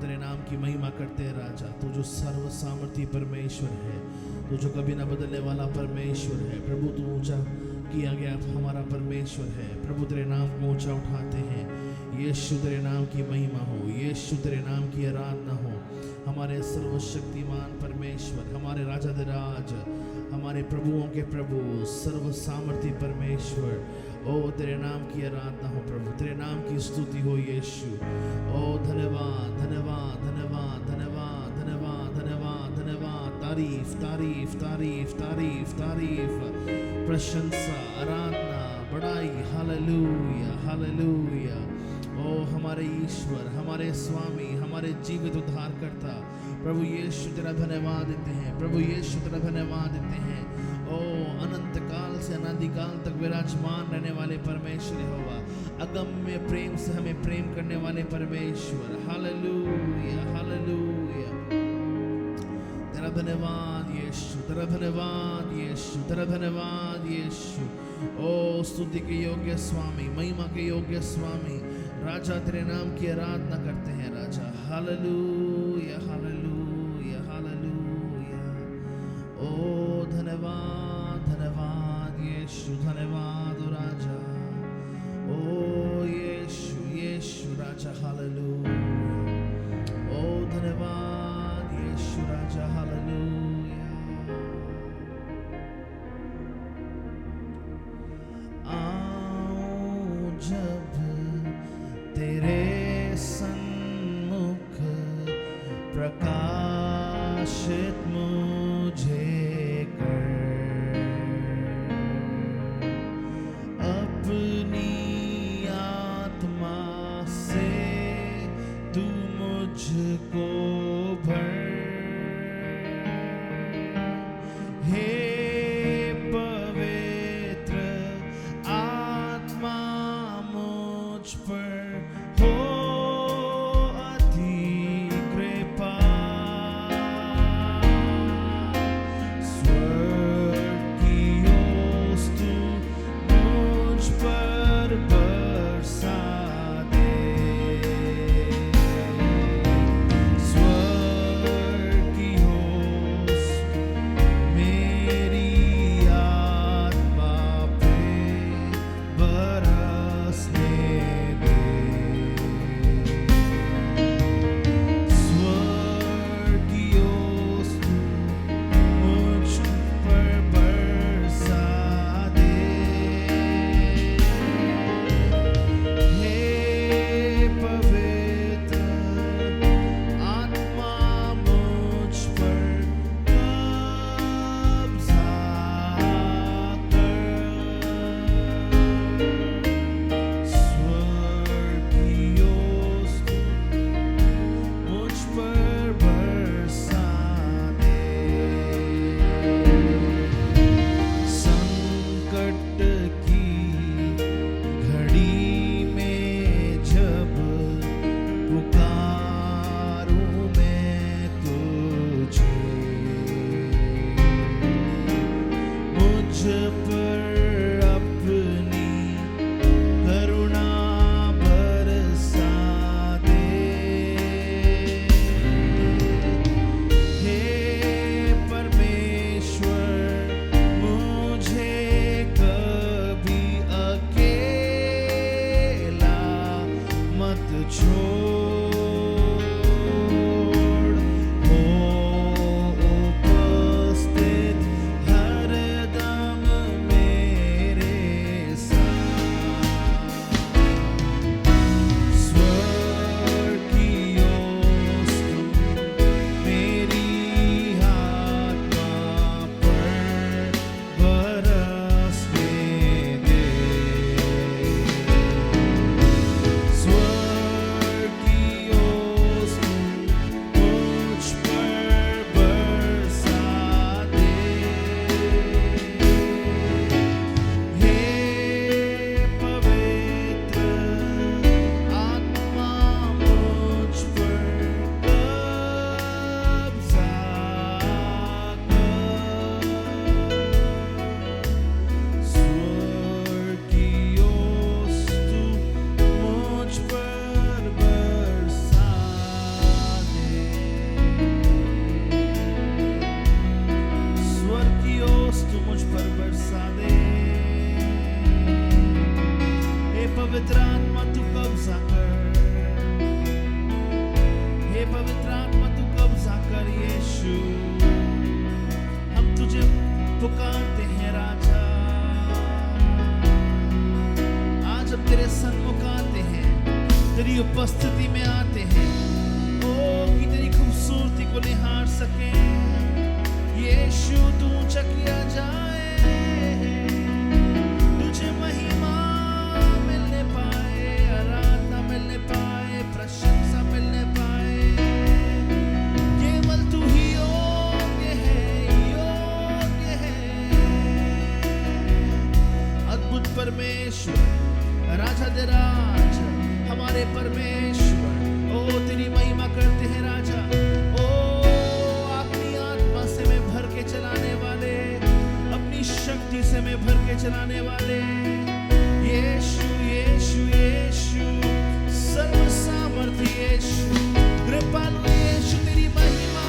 तेरे नाम की महिमा करते हैं राजा। तू जो सर्व सामर्थी परमेश्वर है, तू जो कभी ना बदलने वाला परमेश्वर है प्रभु, तू ऊंचा किया गया हमारा परमेश्वर है प्रभु। तेरे नाम को ऊंचा उठाते हैं। यीशु तेरे नाम की महिमा हो, यीशु तेरे नाम की आराधना हो। हमारे सर्वशक्तिमान परमेश्वर, हमारे राजा दे राज, हमारे प्रभुओं के प्रभु, सर्व सामर्थी परमेश्वर, ओ तेरे नाम की आराधना हो प्रभु, तेरे नाम की स्तुति हो यीशु। ओ धन्यवाद धन्यवाद धन्यवाद धन्यवाद धन्यवाद धन्यवाद धन्यवाद, तारीफ तारीफ तारीफ तारीफ तारीफ, प्रशंसा, आराधना, बड़ाई, हालेलुया हालेलुया। ओ हमारे ईश्वर, हमारे स्वामी, हमारे जीवित उद्धारकर्ता प्रभु यीशु तेरा धन्यवाद देते हैं प्रभु यीशु तेरा धन्यवाद देते हैं। ओ अनंत काल से अनादि काल तक विराजमान रहने वाले परमेश्वर यहोवा, अगम्य प्रेम से हमें प्रेम करने वाले परमेश्वर, हालेलुया हालेलुया। तेरा धन्यवाद यीशु, तेरा धन्यवाद यीशु, तेरा धन्यवाद यीशु। ओ स्तुति के योग्य स्वामी, महिमा के योग्य स्वामी, राजा तेरे नाम की आराधना करते हैं राजा, हालेलुया हालेलुया हालेलुया। ओ धन्यवाद धन्यवाद यीशु, धन्यवाद ओ राजा, ओ यीशु यीशु राजा, हालेलुया। ओ धन्यवाद यीशु राजा, हालेलुया। आओ जब तेरे सन्मुख प्रकाशित मुझे कर, अपनी आत्मा से तू मुझको भर। हे पवित्र आत्मा मुझ पर हो अधिक कृपा, स्वर्ग की ओस तू मुझ पर बरसा दे, स्वर्ग ऊंचा किया जाए, तुझे महिमा मिलने पाए, आराधना मिलने पाए, प्रशंसा मिलने पाए। केवल तू ही योग्य है। अद्भुत परमेश्वर, राजा दे राज, हमारे परमेश्वर, ओ तेरी महिमा करते हैं राजा। ओ अपनी आत्मा से मैं भर के चलाने वाले, अपनी शक्ति से मैं भर के चलाने वाले, यीशु यीशु यीशु, सर्व सामर्थ्य यीशु, कृपालु यीशु, तेरी महिमा,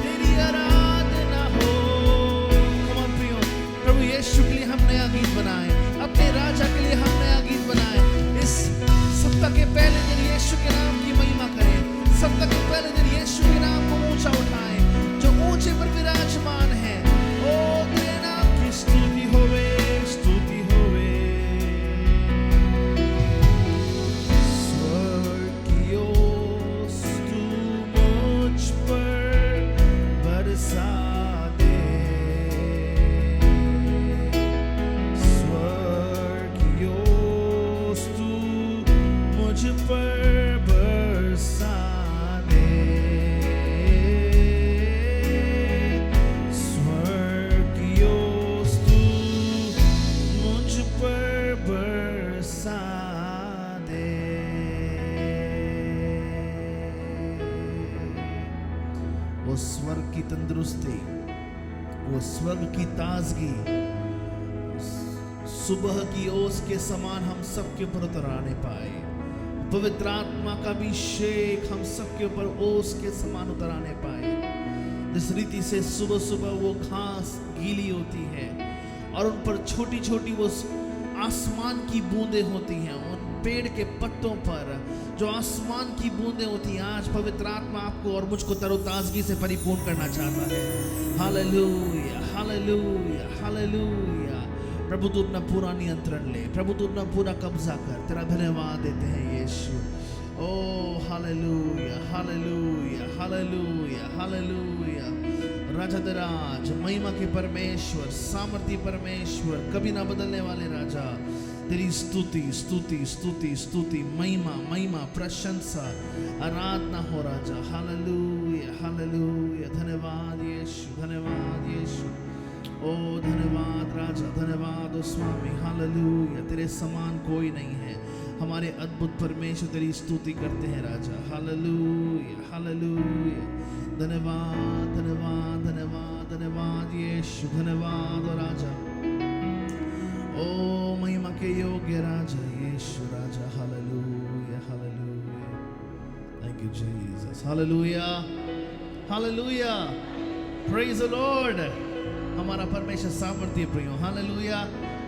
तेरी आराधना हो। Come on प्रियो, प्रभु यीशु के लिए हम नया गीत बनाए, अपने राजा के लिए हम नया गीत बनाए। इस सप्ताह के पहले दिन यीशु के नाम की महिमा करें, सप्ताह के पहले दिन यीशु के नाम को ऊंचा उठाएं, जो ऊंचे पर विराजमान है। ओ तेरे नाम की स्तुति होवे, स्तुति होवे। स्वर्ग की ओस तू मुझ पर बरसा दे, मुझ पर बरसा दे, स्वर्ग की ओस तू मुझ पर बरसा दे। वो स्वर्ग की तंदुरुस्ती, वो स्वर्ग की ताजगी, सुबह की ओस के समान हम सबके ऊपर उतर आने पाए। पवित्र आत्मा का अभिषेक हम सबके ऊपर ओस के समान उतर आने पाए। जिस रीति से सुबह सुबह वो घास गीली होती है और उन पर छोटी छोटी वो आसमान की बूंदें होती हैं, उन पेड़ के पत्तों पर जो आसमान की बूंदें होती हैं, आज पवित्र आत्मा आपको और मुझको तरोताजगी से परिपूर्ण करना चाहता है। Hallelujah, hallelujah, hallelujah. प्रभु तू अपना पूरा नियंत्रण ले, प्रभु तू अपना पूरा कब्जा कर। तेरा धन्यवाद देते हैं यीशु। ओ हालेलुया, हालेलुया, हालेलुया, हालेलुया। राजा दे राज, महिमा के परमेश्वर, सामर्थ्य परमेश्वर, कभी ना बदलने वाले राजा, तेरी स्तुति स्तुति स्तुति स्तुति, महिमा महिमा, प्रशंसा, आराधना हो राजा। Hallelujah, hallelujah. धन्यवाद यीशु, धन्यवाद यीशु। ओ धन्यवाद राजा, धन्यवाद ओ स्वामी। हालेलुया, तेरे समान कोई नहीं है। हमारे अद्भुत परमेश्वर तेरी स्तुति करते हैं राजा। Hallelujah, hallelujah. धन्यवाद, धन्यवाद, धन्यवाद, धन्यवाद यीशु, धन्यवाद ओ राजा। ओ महिमा के योग्य राजा यीशु राजा। Hallelujah, hallelujah. Thank you Jesus. Hallelujah, hallelujah. Praise the lord. हमारा परमेश्वर सामर्थ्य प्रियो, हालेलुया,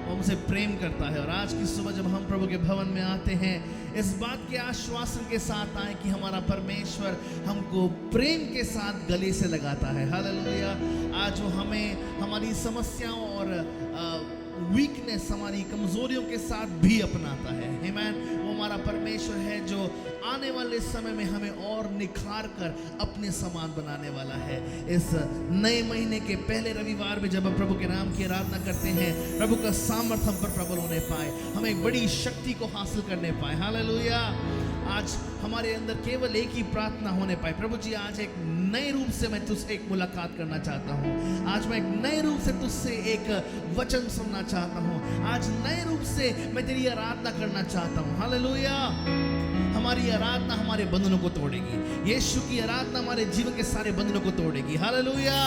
हमसे प्रेम करता है। और आज की सुबह जब हम प्रभु के भवन में आते हैं, इस बात के आश्वासन के साथ आए कि हमारा परमेश्वर हमको प्रेम के साथ गले से लगाता है। हालेलुया। आज वो हमें हमारी समस्याओं और वीकनेस, हमारी कमजोरियों के साथ भी अपनाता है। आमीन। वो हमारा परमेश्वर है जो आने वाले समय में हमें और निखार कर अपने समान बनाने वाला है। इस नए महीने के पहले रविवार में जब हम प्रभु के नाम की आराधना करते हैं, प्रभु का सामर्थ हम पर प्रबल होने पाए, हम एक बड़ी शक्ति को हासिल करने पाए। हालेलुया। आज हमारे अंदर केवल एक ही प्रार्थना होने पाए, प्रभु जी आज एक नए रूप से मैं तुझसे एक मुलाकात करना चाहता हूँ। आज मैं एक नए रूप से तुझसे एक वचन सुनना चाहता हूँ। आज नए रूप से मैं तेरी आराधना करना चाहता हूँ। हालेलुया। हमारी आराधना हमारे बंधनों को तोड़ेगी। यीशु की आराधना हमारे जीवन के सारे बंधनों को तोड़ेगी। हालेलुया।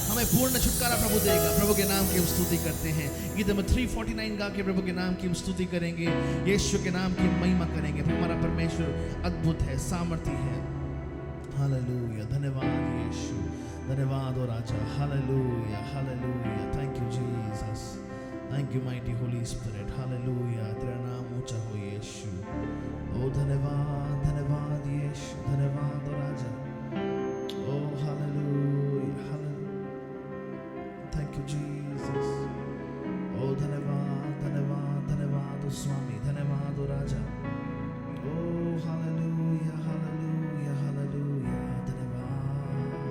हमें पूर्ण छुटकारा प्रभु देगा। प्रभु के नाम की हम स्तुति करते हैं। गीत नंबर 349 गा के प्रभु के नाम की हम स्तुति करेंगे, यीशु के नाम की महिमा करेंगे। हमारा परमेश्वर अद्भुत है, सामर्थी है। हालेलुया। धन्यवाद यीशु, धन्यवाद ओ राजा। Hallelujah, hallelujah. Thank you Jesus, thank you mighty holy spirit. Hallelujah. तेरा नाम ऊंचा हो यीशु। ओ धन्यवाद, धन्यवाद यीशु, धन्यवाद ओ राजा। ओ hallelujah, hallelujah. Thank you Jesus. ओ धन्यवाद, धन्यवाद, धन्यवाद ओ स्वामी, धन्यवाद ओ राजा। ओ हालेलुया, हालेलुया, हालेलुया। धन्यवाद,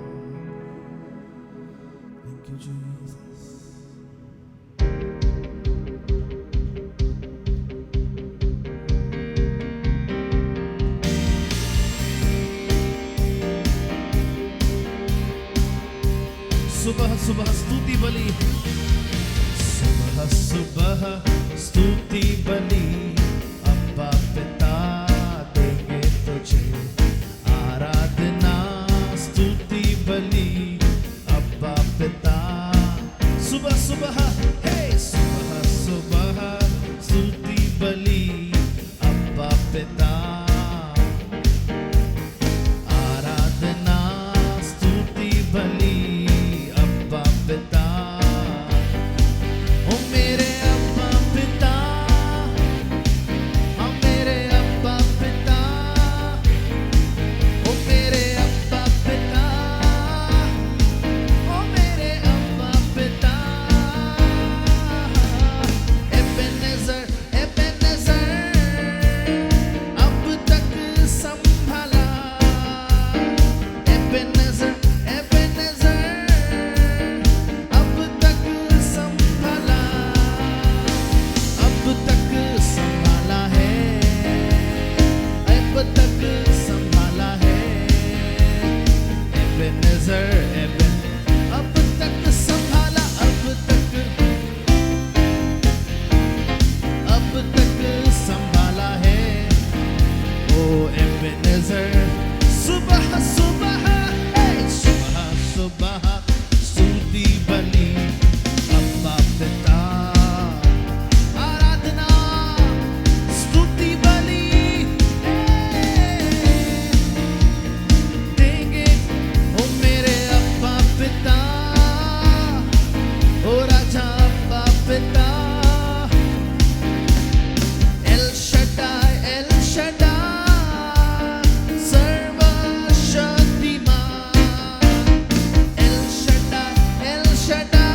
Jesus. सुबह सुबह स्तुति बलि, सुबह सुबह स्तुति बलि, अब्बा पिता देंगे तुझे आराधना स्तुति बलि, अब्बा पिता। सुबह सुबह हे सुबह सुबह स्तुति बलि, अब्बा पिता आराधना स्तुति बलि, अब्बा पिता। ओ मेरे अब्बा पिता, हाँ मेरे अब्बा पिता, ओ मेरे अब्बा पिता, ओ मेरे अब्बा पिता। एबेनेज़र एबेनेज़र अब तक संभाला, एबेनेज़र एबेनेज़र अब तक संभाला, अब तक संभाला है, अब तक संभाला है। एबेनेज़र अब तक संभाला, अब तक संभाला है। ओ एबेनेज़र सुबह सुबह हे सुबह सुबह स्तुति बलि, अब्बा पिता आराधना स्तुति बलि देंगे। ओ मेरे अब्बा पिता, ओ राजा अब्बा पिता। एल शड्डाई सर्वशक्तिमान, एल शड्डाई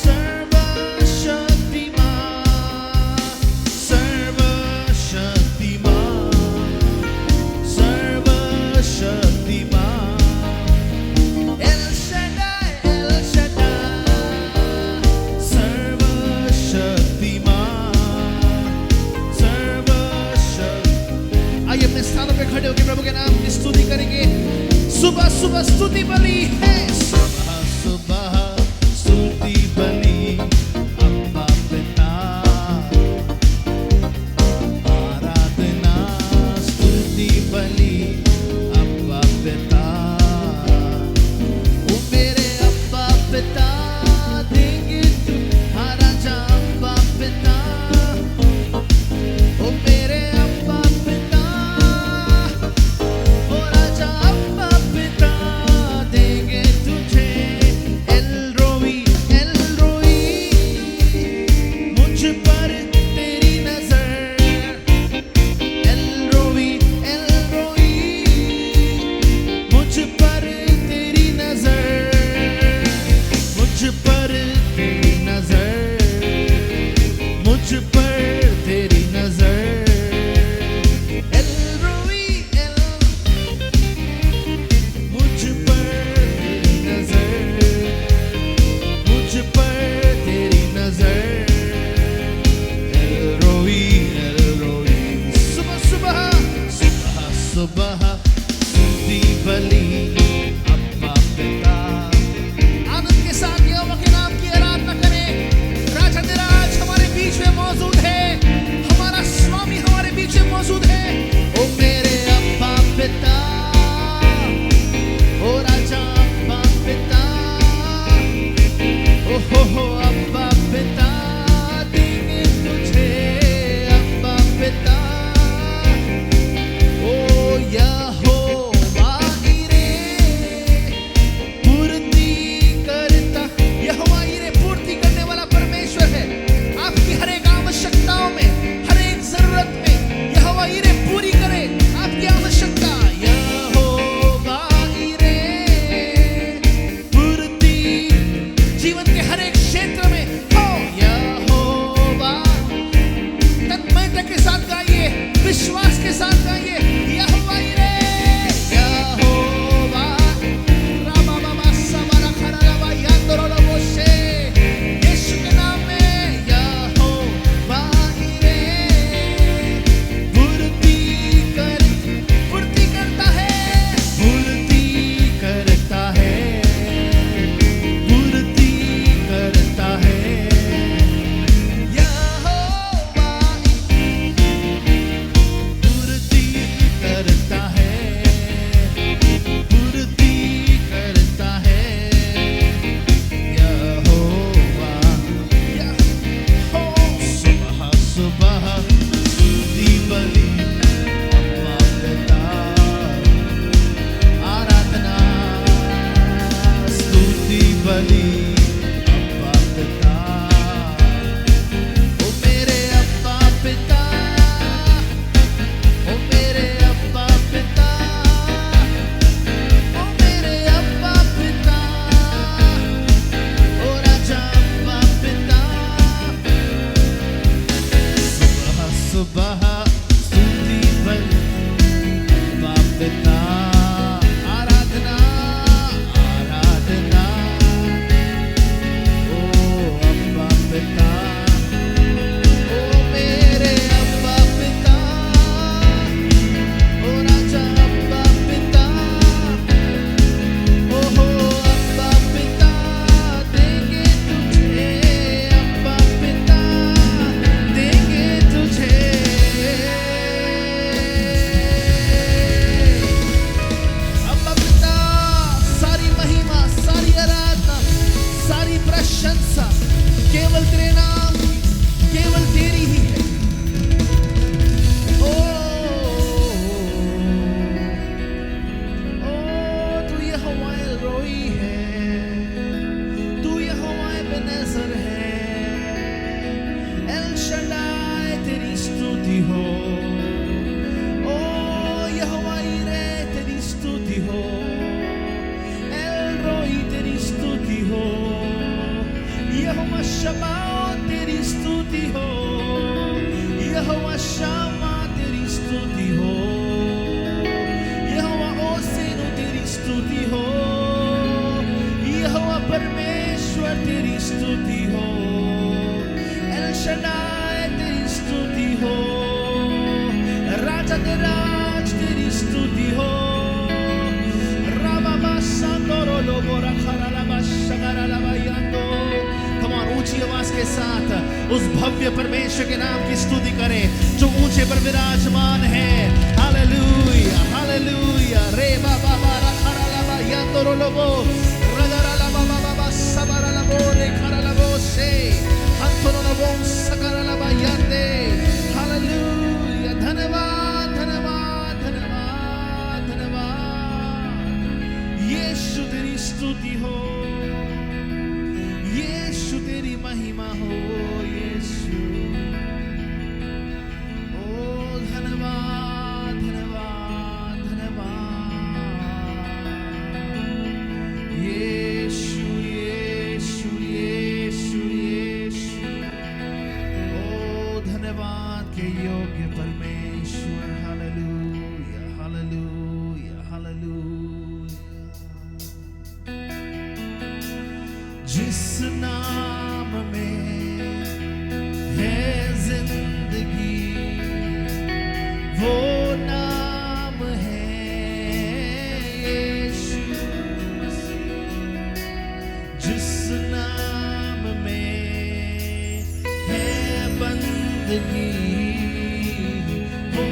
सर्वशक्तिमान, सर्वशक्तिमान, सर्वशक्तिमान। एल शड्डाई सर्वशक्तिमान, सर्वशक्ति। आइए अपने स्थानों पे खड़े होकर प्रभु के नाम की स्तुति करेंगे। सुबह सुबह स्तुति बलि है, सुबह सुबह स्तुति बलि, अब्बा पिता आराधना स्तुति बलि, अब्बा पिता। ओ मेरे अब्बा पिता देंगे तू राजा अब्बा पिता। ओ मेरे अब्बा पिता, ओ राजा अब्बा पिता देंगे तू राज तेरी स्तुति हो। Come on, ऊंची आवाज के साथ उस भव्य परमेश्वर के नाम की स्तुति करें जो ऊंचे पर विराजमान है। Hallelujah hallelujah. रे बाबा बारा खरा लबा यांदरो लोबो रगरा लबा बाबा सबरा लबो रे खरा लबो से हंतरो लबो सकरा लबा यांदे। हालेलुया। धन्यवाद धन्यवाद धन्यवाद धन्यवाद। यीशु तेरी स्तुति हो, यीशु तेरी महिमा हो। यीशु ओ धन्यवाद धन्यवाद धन्यवाद। यीशु यीशु यीशु यीशु ओ धन्यवाद के योग्य परमेश्वर। Hallelujah hallelujah hallelujah. जिस नाम में है जिंदगी वो नाम है यीशु मसीह। जिस नाम में है बंदगी वो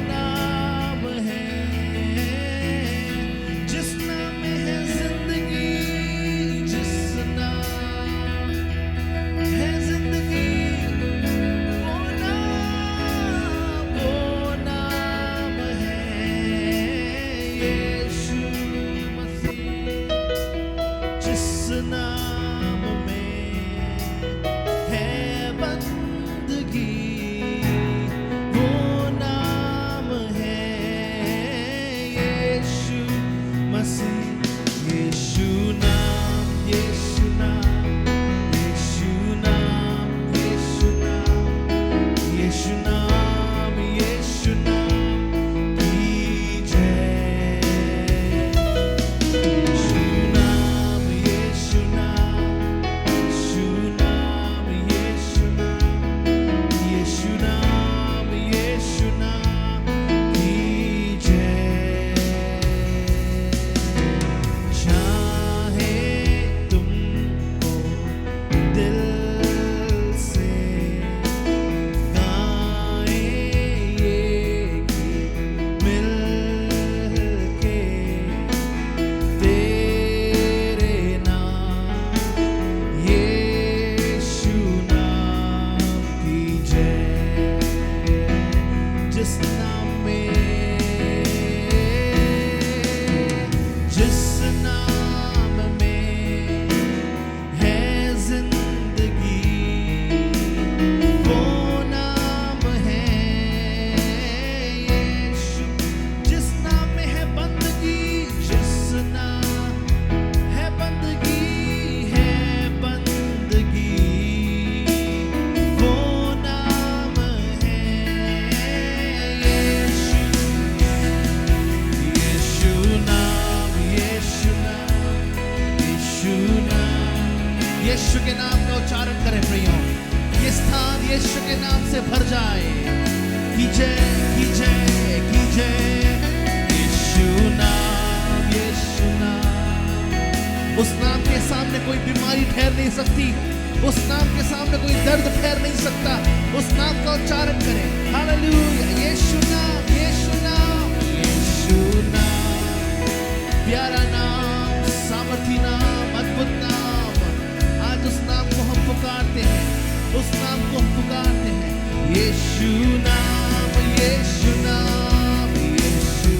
नाम है। जिस नाम में है जिंदगी, जिस नाम है जिंदगी वो नाम है यीशु मसीह। जिस नाम में है बंदगी वो नाम है यीशु मसीह। यीशु नाम यीशु नाम यीशु नाम यीशु नाम यीशु नाम यीशु नाम की जय। यीशु नाम यीशु नाम यीशु नाम यीशु नाम यीशु नाम यीशु नाम की जय। चाहे तुमको दिल से गाएं ये गीत मिल के तेरे नाम यीशु नाम की जय। जिस नाम में जिस नाम में है जिंदगी वो नाम है यीशु। जिस नाम में है बंदगी, जिस नाम है बंदगी वो नाम है यीशु। यीशु नाम यीशु नाम यीशु नाम। यीशु के नाम का उच्चारण करें प्रियो। ये स्थान यीशु के नाम से भर जाए। की जय की जय की जय। यीशु नाम यीशु नाम। उस नाम के सामने कोई बीमारी ठहर नहीं सकती, उस नाम के सामने कोई दर्द ठहर नहीं सकता। उस नाम का उच्चारण करें। हालेलुया। यीशु नाम यीशु नाम यीशु नाम। प्यारा नाम, सामर्थी नाम, अद्भुत नाम। आज उस नाम को हम पुकारते हैं, उस नाम को हम पुकारते हैं। यीशु नाम यीशु नाम यीशु।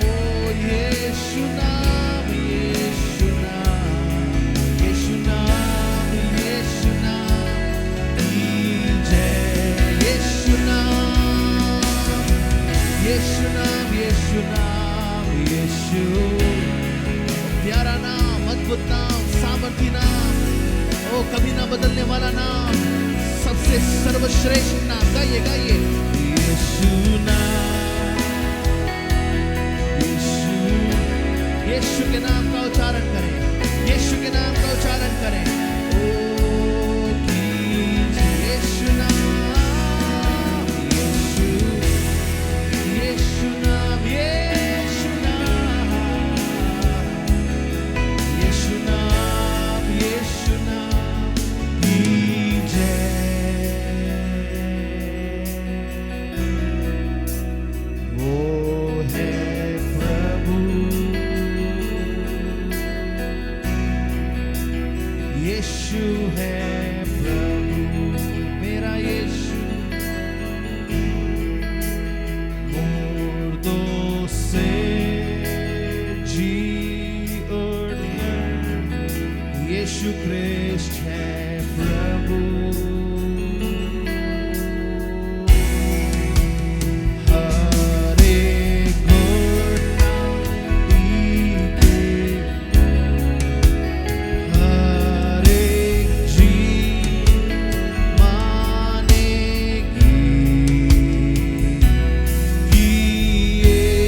ओ यीशु नाम यीशु नाम यीशु नाम यीशु नाम की जय। यीशु नाम यीशु नाम यीशु नाम यीशु। प्यारा नाम, अद्भुत नाम, सामर्थी नाम, ओ कभी ना बदलने वाला नाम, सबसे सर्वश्रेष्ठ नाम। गाइए गाइए। यीशु नाम यीशु। यीशु के नाम का उच्चारण करें, यीशु के नाम का उच्चारण करें। ओ की यीशु नाम यीशु वो है प्रभु, यीशु है प्रभु, मेरा यीशु। मुर्दों से जी उठकर यीशु क्रिस्ट है प्रभु। हर एक घुटना पीटे, हर एक जीभ मानेगी कि यीशु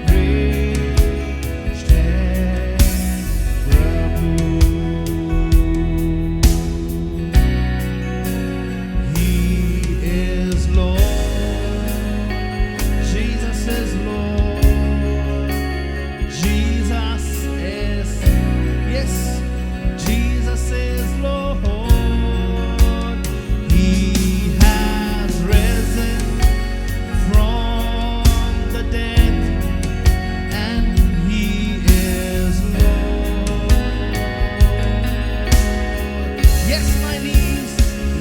क्रिस्ट है प्रभु। He is Lord. Jesus is Lord. Jesus is, yes, Jesus is Lord. He has risen from the dead, and He is Lord. Yes, my knees,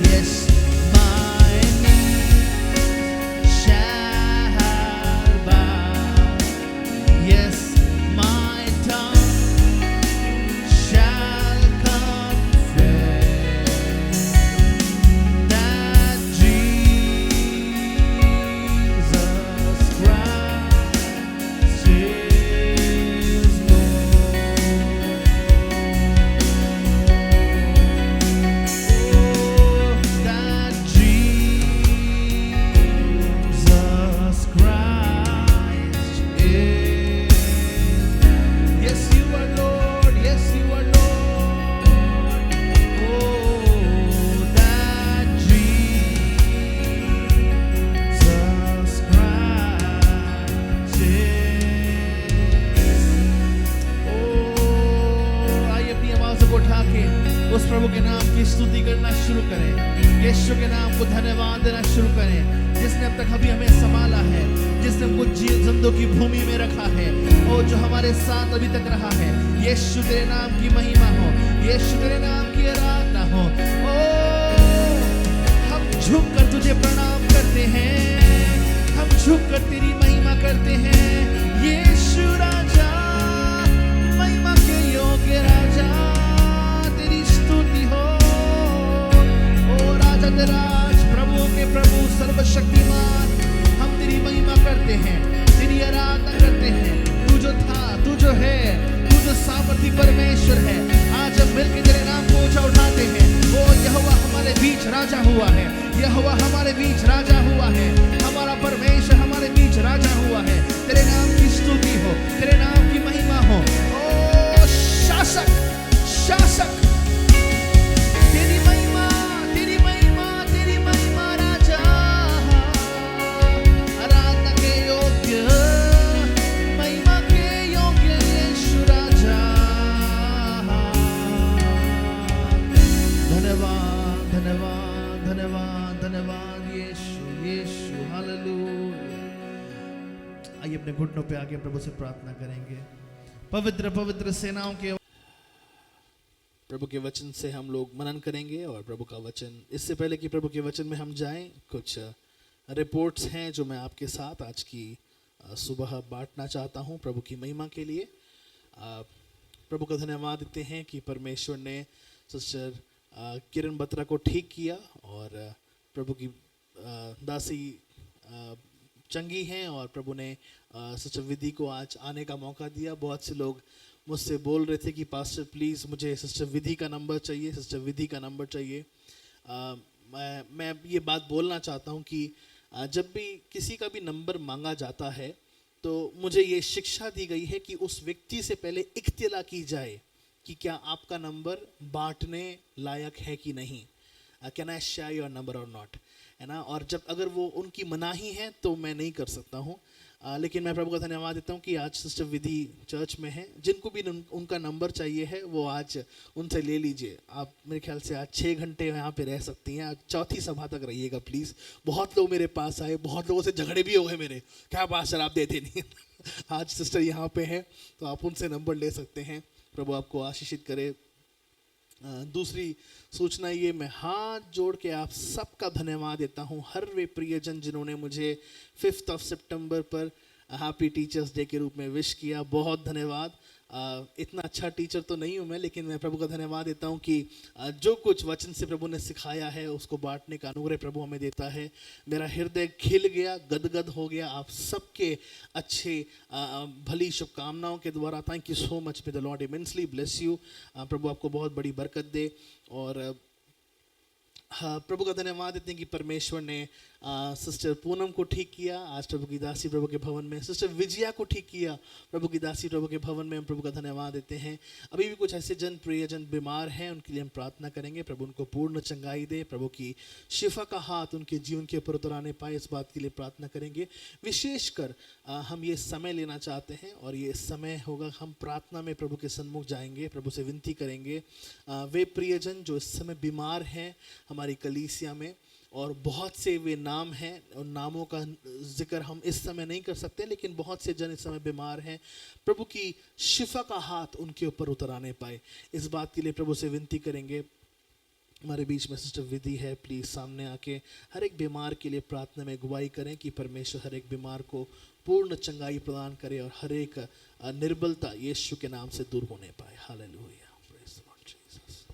yes, my knees shall bow. Yes, my tongue shall confess that Jesus Christ is Lord. Oh, that Jesus Christ is. Yes, you are Lord. Yes, you are Lord. Oh, that Jesus Christ is. Oh, आइए अपनी आवाज़ को उठा के उस प्रभु के नाम की स्तुति करना शुरू करें। यीशु के नाम को धन्यवाद देना शुरू करें, जिसने अब तक अभी हमें संभाला है, जिसने हमको जिंदों की भूमि में रखा है, और जो हमारे साथ अभी तक रहा है। यीशु तेरे नाम की महिमा हो, यीशु तेरे नाम की आराधना हो। ओ हम झुक कर तुझे प्रणाम करते हैं, हम झुक कर तेरी महिमा करते हैं। यीशु राजा, महिमा के योग्य राजा, तेरी स्तुति हो। ओ राजा तेरा राज, प्रभुओं के प्रभु, सर्वशक्तिमान, हम तेरी महिमा करते हैं, तेरी आराधना करते हैं। तू जो था, तू जो है, तू जो सामर्थी परमेश्वर है, आज हम मिलकर तेरे नाम को ऊंचा उठाते हैं। ओ यहोवा हमारे बीच राजा हुआ है, यहोवा हमारे बीच राजा हुआ है, हमारा परमेश्वर हमारे बीच राजा हुआ है। तेरे नाम की स्तुति हो, तेरे नाम की महिमा हो। ओ शासक, शासक, तेरी महिमा, तेरी महिमा, तेरी महिमा राजा, आराधना के योग्य, महिमा के योग्य यीशु राजा। धन्यवाद, धन्यवाद, धन्यवाद, धन्यवाद यीशु, यीशु, हालेलुया। आइए अपने घुटनों पे आके प्रभु से प्रार्थना करेंगे। पवित्र पवित्र सेनाओं के प्रभु के वचन से हम लोग मनन करेंगे। और प्रभु का वचन, इससे पहले कि प्रभु के वचन में हम जाएं, कुछ रिपोर्ट्स हैं जो मैं आपके साथ आज की सुबह बांटना चाहता हूं प्रभु की महिमा के लिए। प्रभु का धन्यवाद देते हैं कि परमेश्वर ने सिस्टर किरण बत्रा को ठीक किया, और प्रभु की दासी चंगी हैं, और प्रभु ने सिस्टर विधि को आज आने का मौका दिया। बहुत से लोग मुझसे बोल रहे थे कि पास्टर प्लीज़ मुझे सिस्टर विधि का नंबर चाहिए, सिस्टर विधि का नंबर चाहिए। मैं ये बात बोलना चाहता हूँ कि जब भी किसी का भी नंबर मांगा जाता है तो मुझे ये शिक्षा दी गई है कि उस व्यक्ति से पहले इख्तिला की जाए कि क्या आपका नंबर बांटने लायक है कि नहीं। Can I share your number और नॉट, है ना। और जब अगर वो उनकी मनाही है तो मैं नहीं कर सकता हूँ। लेकिन मैं प्रभु का धन्यवाद देता हूँ कि आज सिस्टर विधि चर्च में है। जिनको भी उनका नंबर चाहिए है वो आज उनसे ले लीजिए। आप मेरे ख्याल से आज 6 घंटे यहाँ पे रह सकती हैं। आज चौथी सभा तक रहिएगा प्लीज़। बहुत लोग मेरे पास आए, बहुत लोगों से झगड़े भी हो गए मेरे, क्या पास्टर आप देते नहीं। आज सिस्टर यहाँ पे है तो आप उनसे नंबर ले सकते हैं। प्रभु आपको आशीषित करे। दूसरी सूचना ये, मैं हाथ जोड़ के आप सबका धन्यवाद देता हूँ, हर वे प्रियजन जिन्होंने मुझे 5 सितंबर पर हैप्पी टीचर्स डे के रूप में विश किया। बहुत धन्यवाद। इतना अच्छा टीचर तो नहीं हूँ मैं, लेकिन मैं प्रभु का धन्यवाद देता हूँ कि जो कुछ वचन से प्रभु ने सिखाया है उसको बांटने का अनुग्रह प्रभु हमें देता है। मेरा हृदय खिल गया, गदगद हो गया आप सबके अच्छे भली शुभकामनाओं के द्वारा। Thank you so much. May the lord immensely bless you. प्रभु आपको बहुत बड़ी बरकत दे। और हाँ, प्रभु का धन्यवाद देते हैं कि परमेश्वर ने सिस्टर पूनम को ठीक किया। आज प्रभु की दासी प्रभु के भवन में सिस्टर विजया को ठीक किया। प्रभु की दासी प्रभु के भवन में हम प्रभु का धन्यवाद देते हैं। अभी भी कुछ ऐसे जन प्रियजन बीमार हैं, उनके लिए हम प्रार्थना करेंगे। प्रभु उनको पूर्ण चंगाई दे, प्रभु की शिफा का हाथ उनके जीवन के ऊपर उतर आने पाए, इस बात के लिए प्रार्थना करेंगे। विशेषकर हम ये समय लेना चाहते हैं और ये समय होगा हम प्रार्थना में प्रभु के सन्मुख जाएंगे, प्रभु से विनती करेंगे। वे प्रियजन जो इस समय बीमार हैं हमारी कलीसिया में, और बहुत से वे नाम हैं, उन नामों का जिक्र हम इस समय नहीं कर सकते, लेकिन बहुत से जन इस समय बीमार हैं। प्रभु की शिफा का हाथ उनके ऊपर उतर आने पाए, इस बात के लिए प्रभु से विनती करेंगे। हमारे बीच में सिस्टर विधि है, प्लीज़ सामने आके हर एक बीमार के लिए प्रार्थना में अगुवाई करें कि परमेश्वर हर एक बीमार को पूर्ण चंगाई प्रदान करे और हर एक निर्बलता यीशु के नाम से दूर होने पाए। Hallelujah, praise the Lord Jesus.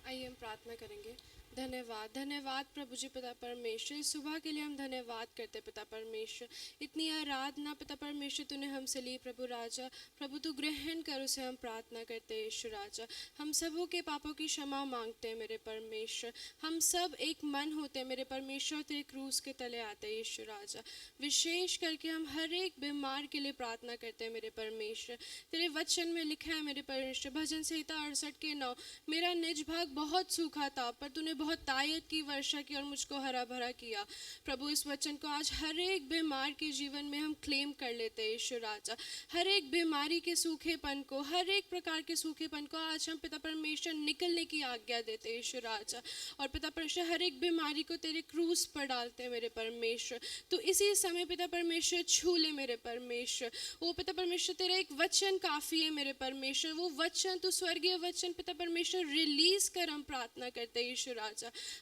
आइए हम प्रार्थना करेंगे। धन्यवाद, धन्यवाद प्रभु जी पिता परमेश्वर, इस सुबह के लिए हम धन्यवाद करते पिता परमेश्वर। इतनी आराधना पिता परमेश्वर तूने हमसे ली प्रभु राजा, प्रभु तू ग्रहण कर उसे हम प्रार्थना करते हैं यीशु राजा। हम सबों के पापों की क्षमा मांगते हैं मेरे परमेश्वर। हम सब एक मन होते हैं मेरे परमेश्वर, तेरे क्रूस के तले आते हैं यीशु राजा। विशेष करके हम हर एक बीमार के लिए प्रार्थना करते हैं मेरे परमेश्वर। तेरे वचन में लिखा है मेरे परमेश्वर, भजन संहिता 68:9, मेरा निज भाग बहुत सूखा था पर तूने बहुत तायत की वर्षा की और मुझको हरा भरा किया। प्रभु इस वचन को आज हर एक बीमार के जीवन में हम क्लेम कर लेते हैं यीशु राजा। हर एक बीमारी के सूखेपन को, हर एक प्रकार के सूखेपन को आज हम पिता परमेश्वर निकलने की आज्ञा देते हैं यीशु राजा। और पिता परमेश्वर हर एक बीमारी को तेरे क्रूस पर डालते हैं मेरे परमेश्वर। तो इसी समय पिता परमेश्वर छू ले मेरे परमेश्वर। वो पिता परमेश्वर तेरा एक वचन काफ़ी है मेरे परमेश्वर। वो वचन तू स्वर्गीय वचन पिता परमेश्वर रिलीज कर हम प्रार्थना करते हैं यीशु राजा।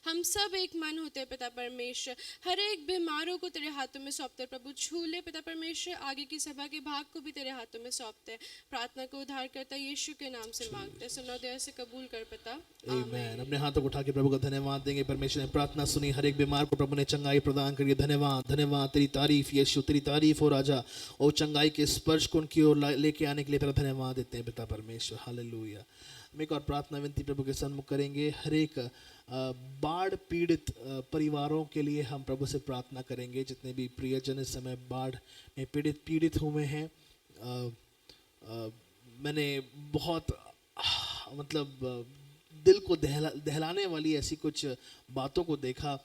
हम सब एक मन होते हैं पिता परमेश्वर। हर एक बीमारों को तेरे हाथों में सौंपते हैं प्रभु। छू ले पिता परमेश्वर, आगे की सभा के भाग को भी तेरे हाथों में सौंपते हैं। प्रार्थना को उद्धार करता यीशु के नाम से मांगते हैं। सुनो दया से कबूल कर पिता, आमीन। अपने हाथों को उठा के प्रभु का धन्यवाद देंगे। परमेश्वर ने प्रार्थना सुनी, हर एक बीमार को प्रभु ने चंगाई प्रदान करी। धन्यवाद, धन्यवाद, तेरी तारीफ यीशु, तेरी तारीफ हो राजा। और चंगाई के स्पर्श को उनकी ओर लेके आने के लिए तेरा धन्यवाद देते हैं पिता परमेश्वर। हालेलुया। हम एक और प्रार्थना विनती प्रभु के सन्मुख करेंगे। हर एक बाढ़ पीड़ित परिवारों के लिए हम प्रभु से प्रार्थना करेंगे। जितने भी प्रियजन इस समय बाढ़ में पीड़ित हुए हैं, मैंने बहुत मतलब दिल को दहलाने वाली ऐसी कुछ बातों को देखा।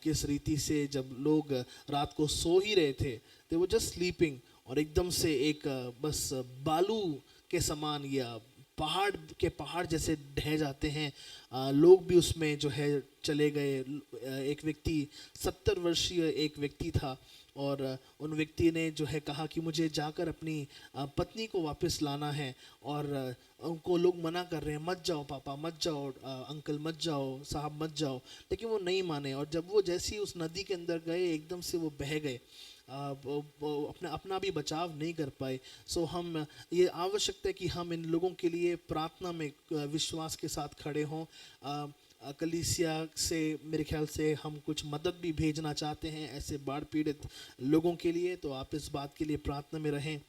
किस रीति से जब लोग रात को सो ही रहे थे, दे वो जस्ट स्लीपिंग, और एकदम से एक बस बालू के समान या पहाड़ जैसे ढह जाते हैं। लोग भी उसमें जो है चले गए। एक व्यक्ति 70 वर्षीय एक व्यक्ति था, और उन व्यक्ति ने जो है कहा कि मुझे जाकर अपनी पत्नी को वापस लाना है, और उनको लोग मना कर रहे हैं, मत जाओ पापा, मत जाओ अंकल, मत जाओ साहब, मत जाओ। लेकिन वो नहीं माने, और जब वो जैसे ही उस नदी के अंदर गए एकदम से वो बह गए, अपना भी बचाव नहीं कर पाए। सो हम ये आवश्यकता है कि हम इन लोगों के लिए प्रार्थना में विश्वास के साथ खड़े हों। कलीसिया से मेरे ख्याल से हम कुछ मदद भी भेजना चाहते हैं ऐसे बाढ़ पीड़ित लोगों के लिए। तो आप इस बात के लिए प्रार्थना में रहें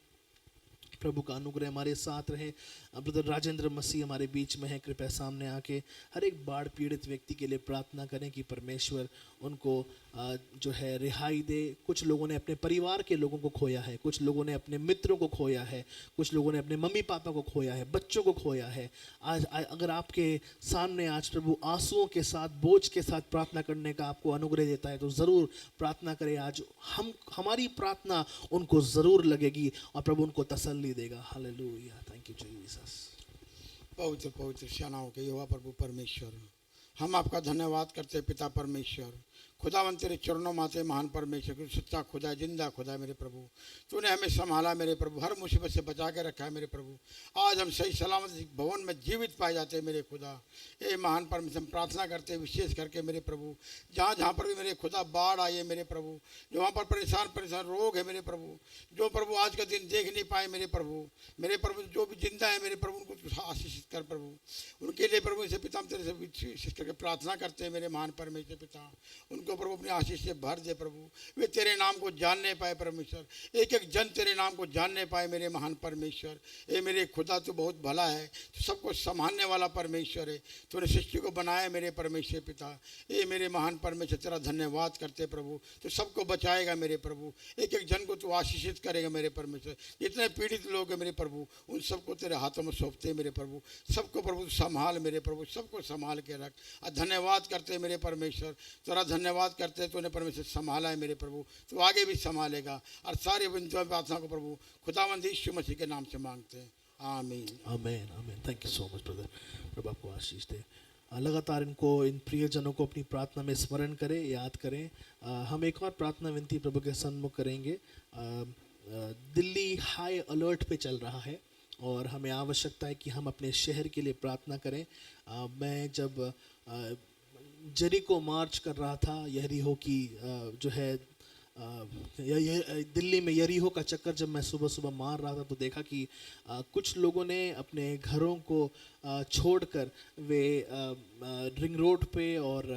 प्रभु का अनुग्रह हमारे साथ रहे। ब्रदर राजेंद्र मसीह हमारे बीच में है, कृपया सामने आके हर एक बाढ़ पीड़ित व्यक्ति के लिए प्रार्थना करें कि परमेश्वर उनको जो है रिहाई दे। कुछ लोगों ने अपने परिवार के लोगों को खोया है, कुछ लोगों ने अपने मित्रों को खोया है, कुछ लोगों ने अपने मम्मी पापा को खोया है, बच्चों को खोया है। आज अगर आपके सामने आज प्रभु आंसुओं के साथ, बोझ के साथ प्रार्थना करने का आपको अनुग्रह देता है तो ज़रूर प्रार्थना करें। आज हमारी प्रार्थना उनको ज़रूर लगेगी और प्रभु उनको तसल्ली देगा। Hallelujah, thank you Jesus. पवित्र पवित्र सेनाओं के यहोवा प्रभु परमेश्वर, हम आपका धन्यवाद करते हैं पिता परमेश्वर। खुदावन तेरे चरणों माते महान परमेश्वर, तू सच्चा खुदा, जिंदा खुदा मेरे प्रभु। तूने हमें संभाला मेरे प्रभु, हर मुसीबत से बचा के रखा है मेरे प्रभु। आज हम सही सलामत भवन में जीवित पाए जाते हैं मेरे खुदा। ये महान परमेश्वर, हम प्रार्थना करते हैं विशेष करके मेरे प्रभु, जहाँ जहाँ पर भी मेरे खुदा बाढ़ आई है मेरे प्रभु, जो वहाँ पर परेशान रोग है मेरे प्रभु, जो प्रभु आज का दिन देख नहीं पाए मेरे प्रभु जो भी जिंदा है मेरे प्रभु, उनको आशीषित कर प्रभु। उनके लिए प्रभु इसे पिता हम तेरे से विशेष करके प्रार्थना करते हैं मेरे महान परमेश्वर पिता। उनको प्रभु अपनी आशीष से भर दे प्रभु, वे तेरे नाम को जानने पाए परमेश्वर। एक एक जन तेरे नाम को जानने पाए मेरे महान परमेश्वर। ये मेरे खुदा तो बहुत भला है, तो सबको संभालने वाला परमेश्वर है। तूने सृष्टि को बनाया मेरे परमेश्वर पिता। ये मेरे महान परमेश्वर तेरा धन्यवाद करते प्रभु। तो सबको बचाएगा मेरे प्रभु, एक एक जन को तू आशीषित करेगा मेरे परमेश्वर। जितने पीड़ित लोग हैं मेरे प्रभु, उन सबको तेरे हाथों में सौंपते मेरे प्रभु। सबको प्रभु संभाल मेरे प्रभु, सबको संभाल के रख। और धन्यवाद करते मेरे परमेश्वर, तेरा धन्यवाद करते तूने परमेश्वर संभाला है मेरे प्रभु, तो आगे भी संभालेगा। और सारी प्रार्थना को प्रभु खुदावंद यीशु मसीह के नाम से मांगते हैं, आमीन आमीन आमीन। Thank you so much brother, प्रभु आपको आशीष दे। लगातार इन प्रियजनों को अपनी प्रार्थना में स्मरण करें, याद करें। हम एक और प्रार्थना विनती प्रभु के सन्मुख करेंगे। दिल्ली हाई अलर्ट पे चल रहा है और हमें आवश्यकता है कि हम अपने शहर के लिए प्रार्थना करें। मैं जब जेरिको मार्च कर रहा था, यरीहो की जो है दिल्ली में यरीहो का चक्कर जब मैं सुबह सुबह मार रहा था तो देखा कि कुछ लोगों ने अपने घरों को छोड़कर वे रिंग रोड पे और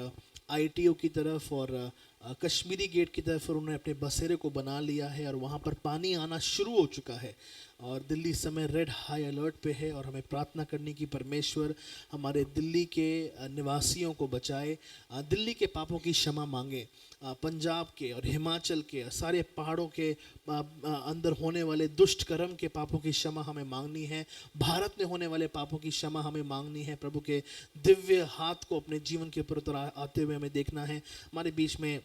ITO की तरफ और कश्मीरी गेट की तरफ उन्होंने अपने बसेरे को बना लिया है और वहाँ पर पानी आना शुरू हो चुका है। और दिल्ली इस समय रेड हाई अलर्ट पे है और हमें प्रार्थना करनी कि परमेश्वर हमारे दिल्ली के निवासियों को बचाए, दिल्ली के पापों की क्षमा मांगे। पंजाब के और हिमाचल के सारे पहाड़ों के अंदर होने वाले दुष्ट कर्म के पापों की क्षमा हमें मांगनी है। भारत में होने वाले पापों की क्षमा हमें मांगनी है। प्रभु के दिव्य हाथ को अपने जीवन के ऊपर आते हुए हमें देखना है। हमारे बीच में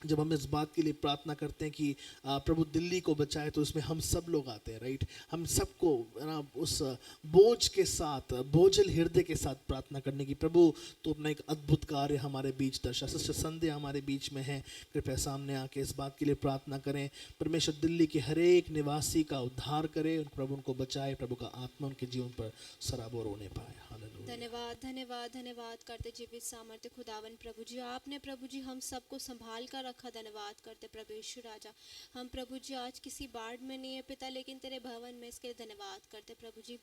जब हम इस बात के लिए प्रार्थना करते हैं कि प्रभु दिल्ली को बचाए, तो इसमें हम सब लोग आते हैं, राइट। हम सबको ना उस बोझ के साथ, बोझल हृदय के साथ प्रार्थना करने की। प्रभु तो अपना एक अद्भुत कार्य हमारे बीच दर्शा। सिस्टर संध्या हमारे बीच में है, कृपया सामने आके इस बात के लिए प्रार्थना करें। परमेश्वर दिल्ली के हर एक निवासी का उद्धार करे और प्रभु उनको बचाए, प्रभु का आत्मा उनके जीवन पर सराबोर होने पाए। धन्यवाद धन्यवाद धन्यवाद करते जीवित सामर्थ्य खुदावन प्रभु जी, आपने प्रभु जी हम सबको संभाल कर रखा। धन्यवाद करते प्रभु यीशु राजा। हम प्रभु जी आज किसी बाढ़ में नहीं है पिता, लेकिन तेरे भवन में, इसके धन्यवाद करते प्रभु जी।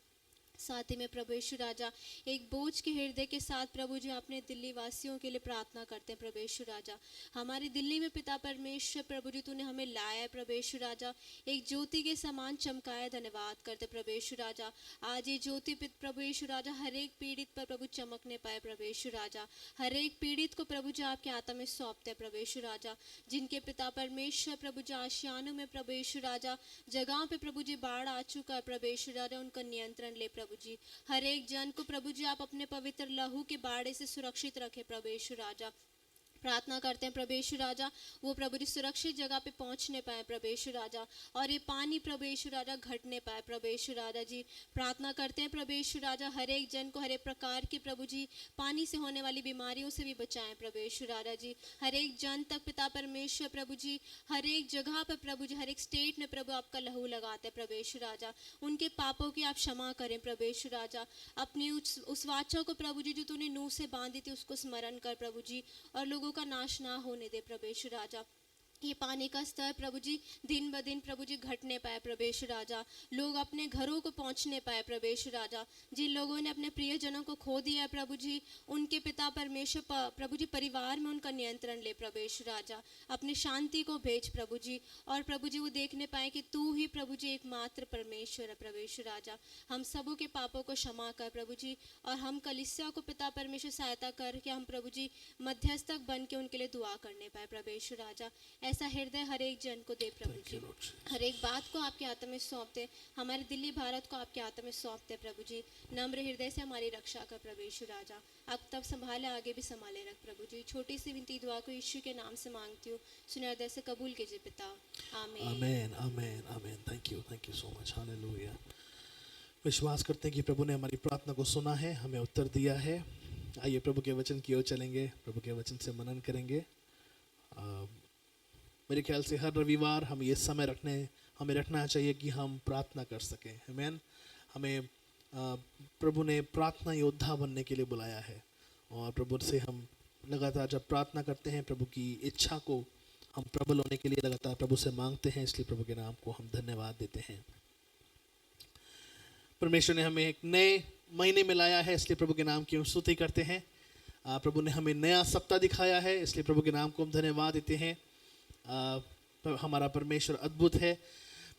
साथ ही में प्रभु यीशु राजा एक बोझ के हृदय के साथ प्रभु जी अपने दिल्ली वासियों के लिए प्रार्थना करते हैं प्रभु यीशु राजा। हमारी दिल्ली में पिता परमेश्वर प्रभु जी तूने हमें लाया है प्रभु यीशु राजा, एक ज्योति के समान चमकाया। धन्यवाद करते प्रभु यीशु राजा। आज ये ज्योति प्रभु यीशु राजा हर एक पीड़ित पर प्रभु चमकने पाए प्रभु यीशु राजा। हर एक पीड़ित को प्रभु जी आपके हाथ में सौंपते प्रभु यीशु राजा। जिनके पिता परमेश्वर प्रभु जी आशियानों में प्रभु यीशु राजा जगहों पे प्रभु जी बाढ़ आ चुका है प्रभु यीशु राजा, उनका नियंत्रण ले प्रभु जी। हर एक जन को प्रभु जी आप अपने पवित्र लहू के बाड़े से सुरक्षित रखे प्रभु यीशु राजा। प्रार्थना करते हैं प्रभु यीशु राजा वो प्रभु जी सुरक्षित जगह पे पहुंचने पाए प्रभु यीशु राजा, और ये पानी प्रभु यीशु राजा घटने पाए प्रभु यीशु राजा जी। प्रार्थना करते हैं प्रभु यीशु राजा हर एक जन को हर एक प्रकार की प्रभु जी पानी से होने वाली बीमारियों से भी बचाएं प्रभु यीशु राजा जी। हर एक जन तक पिता परमेश्वर प्रभु जी हर एक जगह पर प्रभु जी हर एक स्टेट में प्रभु आपका लहू लगाते हैं प्रभु यीशु राजा। उनके पापों की आप क्षमा करें प्रभु यीशु राजा। अपनी उस वाचा को प्रभु जी जो तूने नूह से बांधी थी उसको स्मरण कर प्रभु जी, और लोगों का नाश ना होने दे प्रभु यीशु राजा। ये पानी का स्तर प्रभु जी दिन ब दिन प्रभु जी घटने पाए प्रभेश राजा, लोग अपने घरों को पहुंचने पाए प्रभेश राजा। जिन लोगों ने अपने प्रियजनों को खो दिया है प्रभु जी, उनके पिता परमेश्वर प्रभु जी परिवार में उनका नियंत्रण ले प्रभेश राजा, अपनी शांति को भेज प्रभु जी, और प्रभु जी वो देखने पाए कि तू ही प्रभु जी एकमात्र परमेश्वर है प्रभेश राजा। हम सबों के पापों को क्षमा कर प्रभु जी, और हम कलीसिया को पिता परमेश्वर सहायता कर कि हम प्रभु जी मध्यस्थक बन के उनके लिए दुआ करने पाए प्रभेश राजा। ऐसा हृदय हर एक जन को दे प्रभु जी, हर एक बात को आपके हाथ में सौंपते, हमारे दिल्ली भारत को आपके हाथ में सौंपते प्रभु जी। नम्र हृदय से हमारी रक्षा कर प्रभु यीशु राजा, अब तब संभाले आगे भी संभाले रख प्रभु जी। छोटी सी विनती दुआ को यीशु के नाम से मांगती हूँ, सुने हृदय से कबूल कीजिए पिता, आमीन amen amen amen. Thank you so much, hallelujah. विश्वास करते हैं कि प्रभु ने हमारी प्रार्थना को सुना है, हमें उत्तर दिया है। आइए प्रभु के वचन की ओर चलेंगे, प्रभु के वचन से मनन करेंगे। मेरे ख्याल से हर रविवार हम ये समय हमें रखना चाहिए कि हम प्रार्थना कर सकें। आमीन। हमें प्रभु ने प्रार्थना योद्धा बनने के लिए बुलाया है, और प्रभु से हम लगातार जब प्रार्थना करते हैं, प्रभु की इच्छा को हम प्रबल होने के लिए लगातार प्रभु से मांगते हैं, इसलिए प्रभु के नाम को हम धन्यवाद देते हैं। परमेश्वर ने हमें एक नए महीने में लाया है, इसलिए प्रभु के नाम की हम स्तुति करते हैं। प्रभु ने हमें नया सप्ताह दिखाया है, इसलिए प्रभु के नाम को हम धन्यवाद देते हैं। हमारा परमेश्वर अद्भुत है।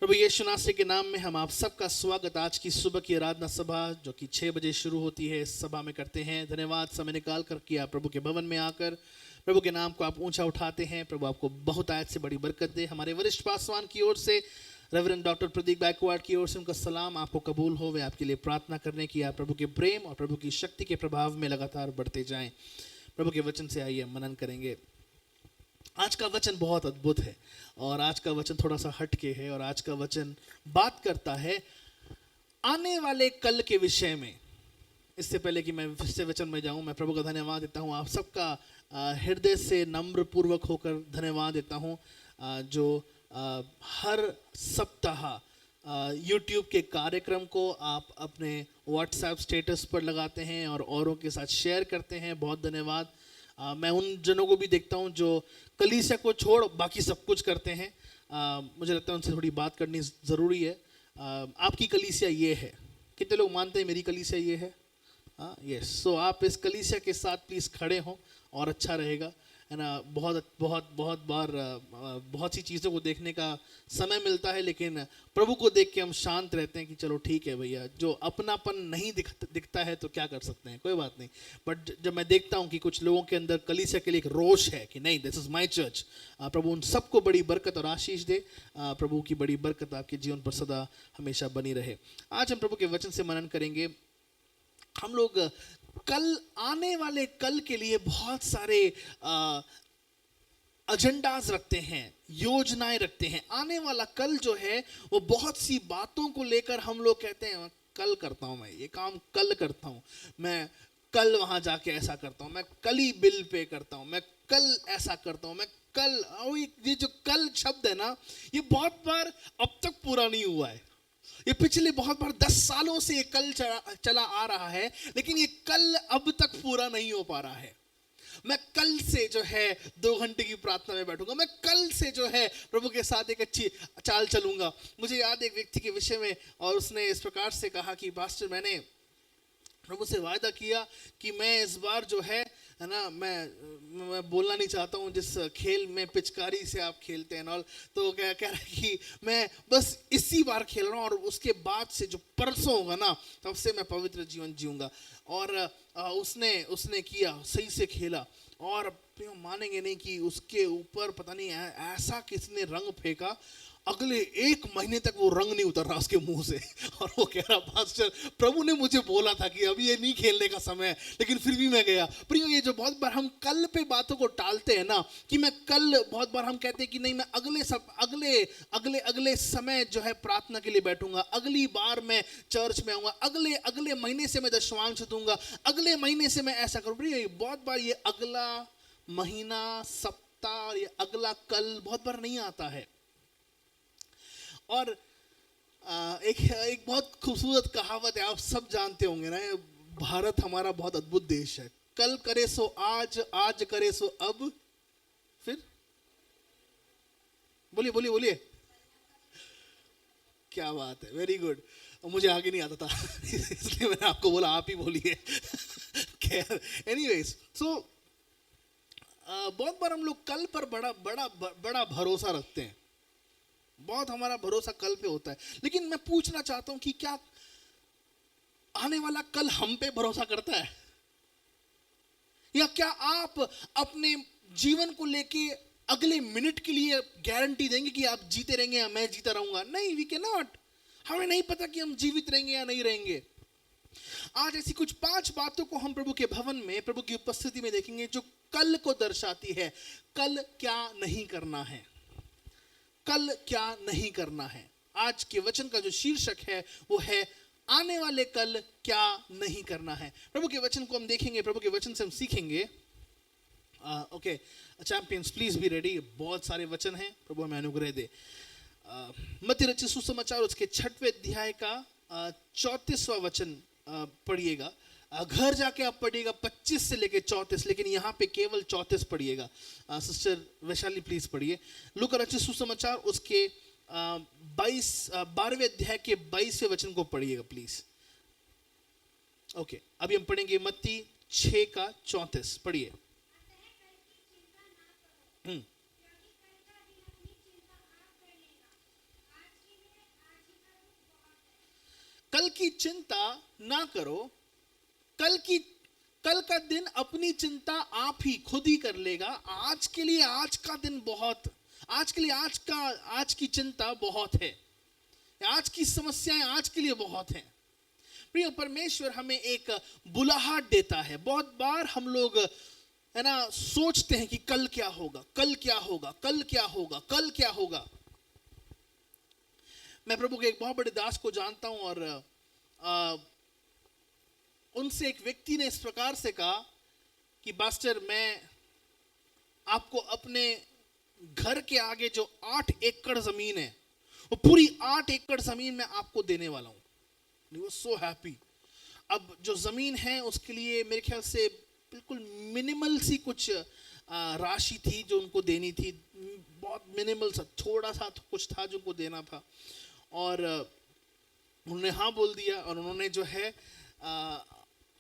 प्रभु यीशु नासरी के नाम में हम आप सबका स्वागत आज की सुबह की आराधना सभा जो कि 6 बजे शुरू होती है, इस सभा में करते हैं। धन्यवाद समय निकाल कर कि आप प्रभु के भवन में आकर प्रभु के नाम को आप ऊंचा उठाते हैं। प्रभु आपको बहुत आयत से बड़ी बरकत दे। हमारे वरिष्ठ पासवान की ओर से, रेवरेंड डॉक्टर प्रदीप गायकवाड़ की ओर से उनका सलाम आपको कबूल हो। वे आपके लिए प्रार्थना करने की, आप प्रभु के प्रेम और प्रभु की शक्ति के प्रभाव में लगातार बढ़ते जाएं। प्रभु के वचन से आइए मनन करेंगे। आज का वचन बहुत अद्भुत है, और आज का वचन थोड़ा सा हटके है, और आज का वचन बात करता है आने वाले कल के विषय में। इससे पहले कि मैं फिर से वचन में जाऊं, मैं प्रभु का धन्यवाद देता हूं। आप सबका हृदय से नम्र पूर्वक होकर धन्यवाद देता हूं, जो हर सप्ताह यूट्यूब के कार्यक्रम को आप अपने व्हाट्सएप स्टेटस पर लगाते हैं और औरों के साथ शेयर करते हैं। बहुत धन्यवाद। मैं उन जनों को भी देखता हूं जो कलीसिया को छोड़ बाकी सब कुछ करते हैं। मुझे लगता है उनसे थोड़ी बात करनी ज़रूरी है। आपकी कलीसिया ये है, कितने लोग मानते हैं मेरी कलीसिया ये है? यस। सो आप इस कलीसिया के साथ प्लीज़ खड़े हों और अच्छा रहेगा, है ना। बहुत बार बहुत सी चीज़ों को देखने का समय मिलता है, लेकिन प्रभु को देख के हम शांत रहते हैं कि चलो ठीक है भैया, जो अपनापन नहीं दिखता है तो क्या कर सकते हैं, कोई बात नहीं। बट जब मैं देखता हूँ कि कुछ लोगों के अंदर कलीसिया के लिए एक रोष है कि नहीं, दिस इज़ माय चर्च, प्रभु उन सबको बड़ी बरकत और आशीष दे। प्रभु की बड़ी बरकत आपके जीवन पर सदा हमेशा बनी रहे। आज हम प्रभु के वचन से मनन करेंगे। हम लोग कल, आने वाले कल के लिए बहुत सारे एजेंडाज रखते हैं, योजनाएं रखते हैं। आने वाला कल जो है वो बहुत सी बातों को लेकर हम लोग कहते हैं कल करता हूं, मैं ये काम कल करता हूं, मैं कल वहां जाके ऐसा करता हूं, मैं कल ही बिल पे करता हूं, मैं कल ऐसा करता हूं, मैं कल। और ये जो कल शब्द है ना, ये बहुत बार अब तक पूरा नहीं हुआ है। ये पिछले बहुत बार 10 सालों से ये कल चला आ रहा है, लेकिन ये कल अब तक पूरा नहीं हो पा रहा है। मैं कल से जो है 2 घंटे की प्रार्थना में बैठूंगा, मैं कल से जो है प्रभु के साथ एक अच्छी चाल चलूंगा। मुझे याद एक व्यक्ति के विषय में, और उसने इस प्रकार से कहा कि पास्टर, मैंने प्रभु से वायदा किया कि मैं इस बार जो है ना, मैं बोलना नहीं चाहता हूँ जिस खेल में पिचकारी से आप खेलते हैं और, तो कह रहा है कि मैं बस इसी बार खेल रहा हूँ, और उसके बाद से जो परसों होगा ना, तब से मैं पवित्र जीवन जीऊंगा। और उसने किया, सही से खेला, और मानेंगे नहीं कि उसके ऊपर पता नहीं ऐसा किसने रंग फेंका, अगले 1 महीने तक वो रंग नहीं उतर रहा उसके मुंह से। और वो कह रहा, पास्टर प्रभु ने मुझे बोला था कि अभी ये नहीं खेलने का समय है, लेकिन फिर भी मैं गया। प्रियो, ये जो बहुत बार हम कल पे बातों को टालते हैं ना, कि मैं कल, बहुत बार हम कहते हैं कि नहीं, मैं अगले समय जो है प्रार्थना के लिए बैठूंगा, अगली बार मैं चर्च में आऊंगा, अगले महीने से मैं दशमांश दूंगा, अगले महीने से मैं ऐसा करूँ। प्रियो, बहुत बार ये अगला महीना, सप्ताह, ये अगला कल बहुत बार नहीं आता है। और एक बहुत खूबसूरत कहावत है, आप सब जानते होंगे ना, भारत हमारा बहुत अद्भुत देश है। कल करे सो आज, आज करे सो अब, फिर बोलिए बोलिए बोलिए। क्या बात है, वेरी गुड। मुझे आगे नहीं आता था इसलिए मैंने आपको बोला आप ही बोलिए। खैर, एनीवेज, सो बहुत बार हम लोग कल पर बड़ा बड़ा बड़ा भरोसा रखते हैं, बहुत हमारा भरोसा कल पे होता है। लेकिन मैं पूछना चाहता हूं कि क्या आने वाला कल हम पे भरोसा करता है? या क्या आप अपने जीवन को लेके अगले मिनट के लिए गारंटी देंगे कि आप जीते रहेंगे या मैं जीता रहूंगा? नहीं, वी कैन नॉट। हमें नहीं पता कि हम जीवित रहेंगे या नहीं रहेंगे। आज ऐसी कुछ 5 बातों को हम प्रभु के भवन में, प्रभु की उपस्थिति में देखेंगे जो कल को दर्शाती है। कल क्या नहीं करना है, कल क्या नहीं करना है। आज के वचन का जो शीर्षक है वो है आने वाले कल क्या नहीं करना है। प्रभु के वचन को हम देखेंगे, प्रभु के वचन से हम सीखेंगे। Okay champions, please be ready. बहुत सारे वचन हैं, प्रभु हमें अनुग्रह दे। मत्ती रचित सुसमाचार उसके 6वें अध्याय का 34वां वचन पढ़िएगा। घर जाके आप पढ़िएगा 25 से लेके 34, लेकिन यहाँ पे केवल 34 पढ़िएगा। सिस्टर वैशाली प्लीज पढ़िए। लूका रचित सुसमाचार उसके 12वें अध्याय के 22वें वचन को पढ़िएगा प्लीज। ओके, अभी हम पढ़ेंगे मत्ती 6 का 34। पढ़िए। कल की चिंता ना करो, कल का दिन अपनी चिंता आप ही खुद ही कर लेगा। आज के लिए आज का दिन बहुत, आज के लिए आज की चिंता बहुत है, आज की समस्याएं आज के लिए बहुत हैं। प्रिय परमेश्वर हमें एक बुलाहट देता है। बहुत बार हम लोग है ना सोचते हैं कि कल क्या होगा, कल क्या होगा, कल क्या होगा, कल क्या होगा। मैं प्रभु के एक बहुत बड़े दास को जानता हूं और उनसे एक व्यक्ति ने इस प्रकार से कहा कि पास्टर, मैं आपको अपने घर के आगे जो 8 एकड़ जमीन है वो पूरी 8 एकड़ जमीन मैं आपको देने वाला हूं। He was so happy. अब जो जमीन है उसके लिए मेरे ख्याल से बिल्कुल मिनिमल सी कुछ राशि थी जो उनको देनी थी, बहुत मिनिमल सा, थोड़ा सा कुछ था जो उनको देना था। और उन्होंने हाँ बोल दिया और उन्होंने जो है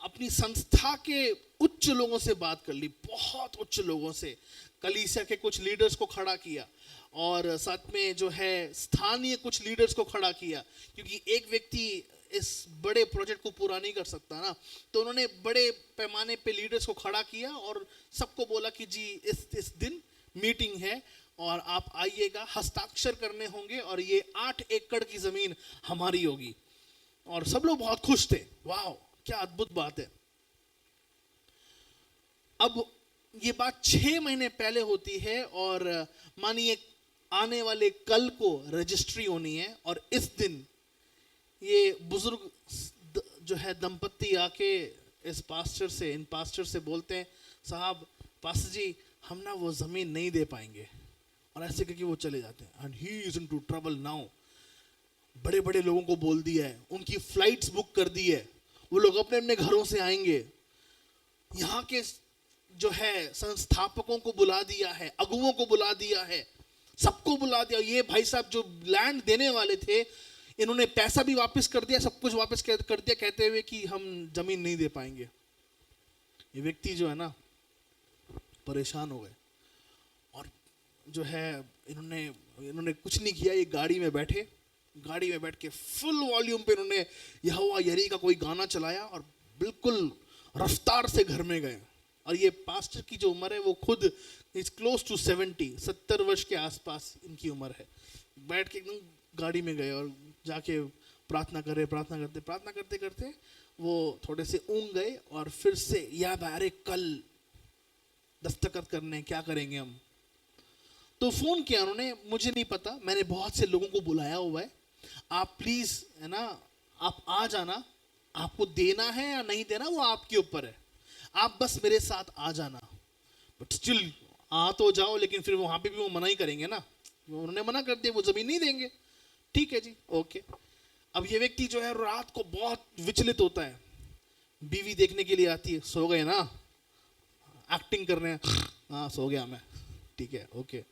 अपनी संस्था के उच्च लोगों से बात कर ली, बहुत उच्च लोगों से, कलीसिया के कुछ लीडर्स को खड़ा किया और साथ में जो है स्थानीय कुछ लीडर्स को खड़ा किया, क्योंकि एक व्यक्ति इस बड़े प्रोजेक्ट को पूरा नहीं कर सकता ना। तो उन्होंने बड़े पैमाने पे लीडर्स को खड़ा किया और सबको बोला कि जी इस दिन मीटिंग है और आप आइएगा, हस्ताक्षर करने होंगे और ये 8 एकड़ की जमीन हमारी होगी। और सब लोग बहुत खुश थे, वाह क्या अद्भुत बात है। अब ये बात 6 महीने पहले होती है और मानिए आने वाले कल को रजिस्ट्री होनी है और इस दिन ये बुजुर्ग जो है दंपत्ति आके इन पास्टर से बोलते हैं, साहब पास्टर जी हम ना वो जमीन नहीं दे पाएंगे, और ऐसे करके वो चले जाते हैं। And he is into trouble now. बड़े बड़े लोगों को बोल दिया है, उनकी फ्लाइट्स बुक कर दी है, वो लोग अपने अपने घरों से आएंगे। यहाँ के जो है संस्थापकों को बुला दिया है, अगुवों को बुला दिया है, सबको बुला दिया। ये भाई साहब जो लैंड देने वाले थे, इन्होंने पैसा भी वापस कर दिया, सब कुछ वापस कर दिया, कहते हुए कि हम जमीन नहीं दे पाएंगे। ये व्यक्ति जो है ना परेशान हो गए और जो है इन्होंने कुछ नहीं किया। ये गाड़ी में बैठ के फुल वॉल्यूम पे इन्होंने यहोवा यरी का कोई गाना चलाया और बिल्कुल रफ्तार से घर में गए। और ये पास्टर की जो उम्र है वो खुद इज क्लोज टू 70 वर्ष के आसपास इनकी उम्र है। बैठ के एकदम गाड़ी में गए और जाके प्रार्थना करते करते वो थोड़े से ऊँग गए और फिर से याद आया, अरे कल दस्तखत करने, क्या करेंगे हम। तो फोन किया उन्होंने, मुझे नहीं पता, मैंने बहुत से लोगों को बुलाया हुआ है, आप प्लीज है ना आप आ जाना, आपको देना है या नहीं देना वो आपके ऊपर है, आप बस मेरे साथ आ जाना। बट स्टिल आ तो जाओ, लेकिन फिर वहां पे भी वो मना ही करेंगे ना, उन्होंने मना कर दिया, वो जमीन नहीं देंगे। ठीक है जी, ओके। अब ये व्यक्ति जो है रात को बहुत विचलित होता है, बीवी देखने के लिए आती है, सो गए ना, एक्टिंग कर रहे हैं, हाँ सो गया मैं, ठीक है ओके।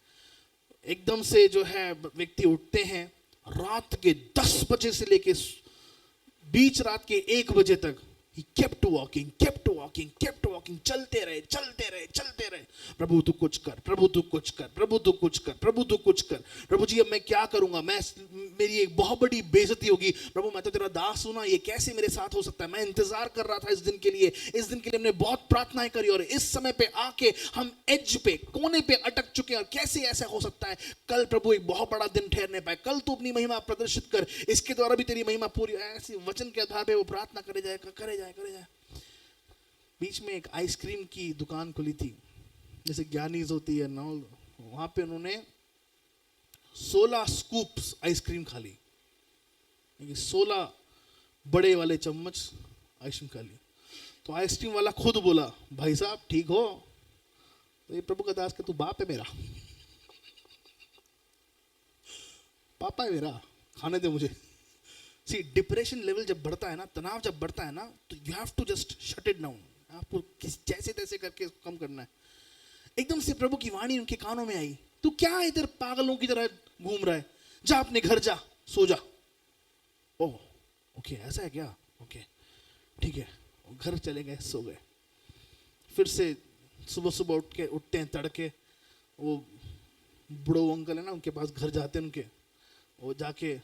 एकदम से जो है व्यक्ति उठते हैं, रात के 10 बजे से लेके बीच रात के 1 बजे तक he kept walking, चलते रहे। प्रभु तू कुछ कर, प्रभु तू कुछ कर, प्रभु तू कुछ कर, प्रभु तू कुछ कर। प्रभु जी अब मैं क्या करूंगा, मेरी एक बहुत बड़ी बेइज्जती होगी। प्रभु मैं तो तेरा दास हूं ना, ये कैसे मेरे साथ हो सकता है। मैं इंतजार कर रहा था इस दिन के लिए हमने बहुत प्रार्थनाएं करी और इस समय पे आके हम एज पे, कोने पे अटक चुके हैं और कैसे ऐसा हो सकता है। कल प्रभु एक बहुत बड़ा दिन ठहरने पाए, कल तू अपनी महिमा प्रदर्शित कर, इसके द्वारा भी तेरी महिमा पूरी। ऐसी वचन के आधार पे वो प्रार्थना करे जाए। बीच में एक आइसक्रीम की दुकान खुली थी, जैसे ज्ञानीज होती है ना, वहां पे उन्होंने 16 स्कूप्स आइसक्रीम खा ली, 16 बड़े वाले चम्मच आइसक्रीम खा ली। तो आइसक्रीम वाला खुद बोला, भाई साहब ठीक हो? तो ये प्रभु का दास का तू बाप है मेरा, पापा है मेरा, खाने दे मुझे। सी डिप्रेशन लेवल जब बढ़ता है ना, तनाव जब बढ़ता है ना, तो you have to just shut it down. आपको जैसे तैसे करके कम करना है। एकदम से प्रभु की वाणी उनके कानों में आई, तू क्या इधर पागलों की तरह घूम रहा है, जा अपने घर जा, सो जा। ओह ओके, ऐसा है क्या? ओके ठीक है। घर चले गए, सो गए। फिर से सुबह उठते हैं तड़के, वो बूढ़ो अंकल है ना, उनके पास घर जाते हैं उनके, वो जाके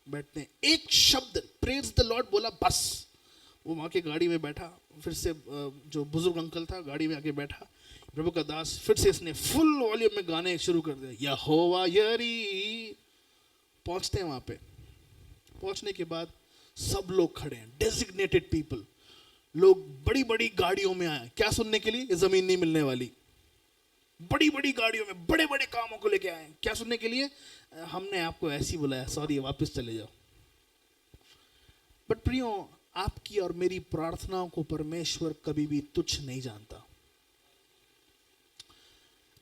बैठते हैं, एक शब्द प्रेज द लॉर्ड बोला, बस वो वहाँ के गाड़ी में बैठा। फिर से जो बुजुर्ग अंकल था गाड़ी में आके बैठा, प्रभु का दास फिर से इसने फुल वॉल्यूम में गाने शुरू कर दिए, यहोवा यरी। पहुँचते हैं वहाँ पे, पहुँचने के बाद सब लोग खड़े हैं, डेजिग्नेटेड पीपल, लोग बड़ी बड़ी गाड़ियों में आए, क्या सुनने के लिए? जमीन नहीं मिलने वाली। बड़ी बड़ी गाड़ियों में बड़े बड़े कामों को लेके आए, क्या सुनने के लिए? हमने आपको ऐसे ही बुलाया, सॉरी वापस चले जाओ। बट प्रियो, आपकी और मेरी प्रार्थनाओं को परमेश्वर कभी भी तुच्छ नहीं जानता।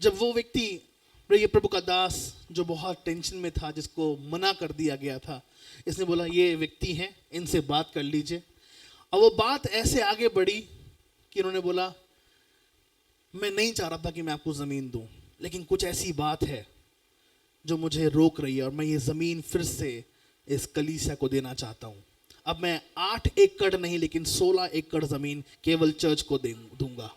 जब वो व्यक्ति, ये प्रभु का दास जो बहुत टेंशन में था, जिसको मना कर दिया गया था, इसने बोला ये व्यक्ति हैं, इनसे बात कर लीजिए। और वो बात ऐसे आगे बढ़ी कि उन्होंने बोला, मैं नहीं चाह रहा था कि मैं आपको जमीन दूं, लेकिन कुछ ऐसी बात है जो मुझे रोक रही है और मैं ये जमीन फिर से इस कलीसिया को देना चाहता हूं। अब मैं 8 एकड़ नहीं, लेकिन 16 एकड़ जमीन केवल चर्च को दूंगा।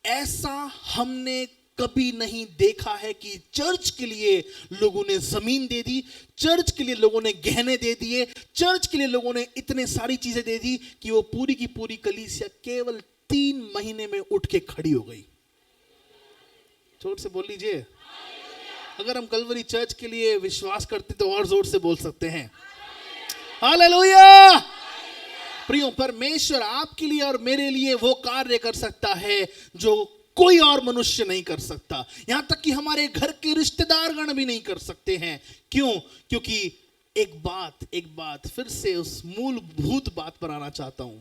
ऐसा हमने कभी नहीं देखा है कि चर्च के लिए लोगों ने जमीन दे दी, चर्च के लिए लोगों ने गहने दे दिए, चर्च के लिए लोगों ने इतने सारी चीजें दे दी कि वो पूरी की पूरी कलीसिया केवल 3 महीने में उठ के खड़ी हो गई। जोर से बोल लीजिए। अगर हम कलवरी चर्च के लिए विश्वास करते तो और जोर से बोल सकते हैं, हालेलुया। प्रियो, परमेश्वर आपके लिए और मेरे लिए वो कार्य कर सकता है जो कोई और मनुष्य नहीं कर सकता। यहां तक कि हमारे घर के रिश्तेदारगण भी नहीं कर सकते हैं। क्यों? क्योंकि एक बात फिर से उस मूलभूत बात पर आना चाहता हूं,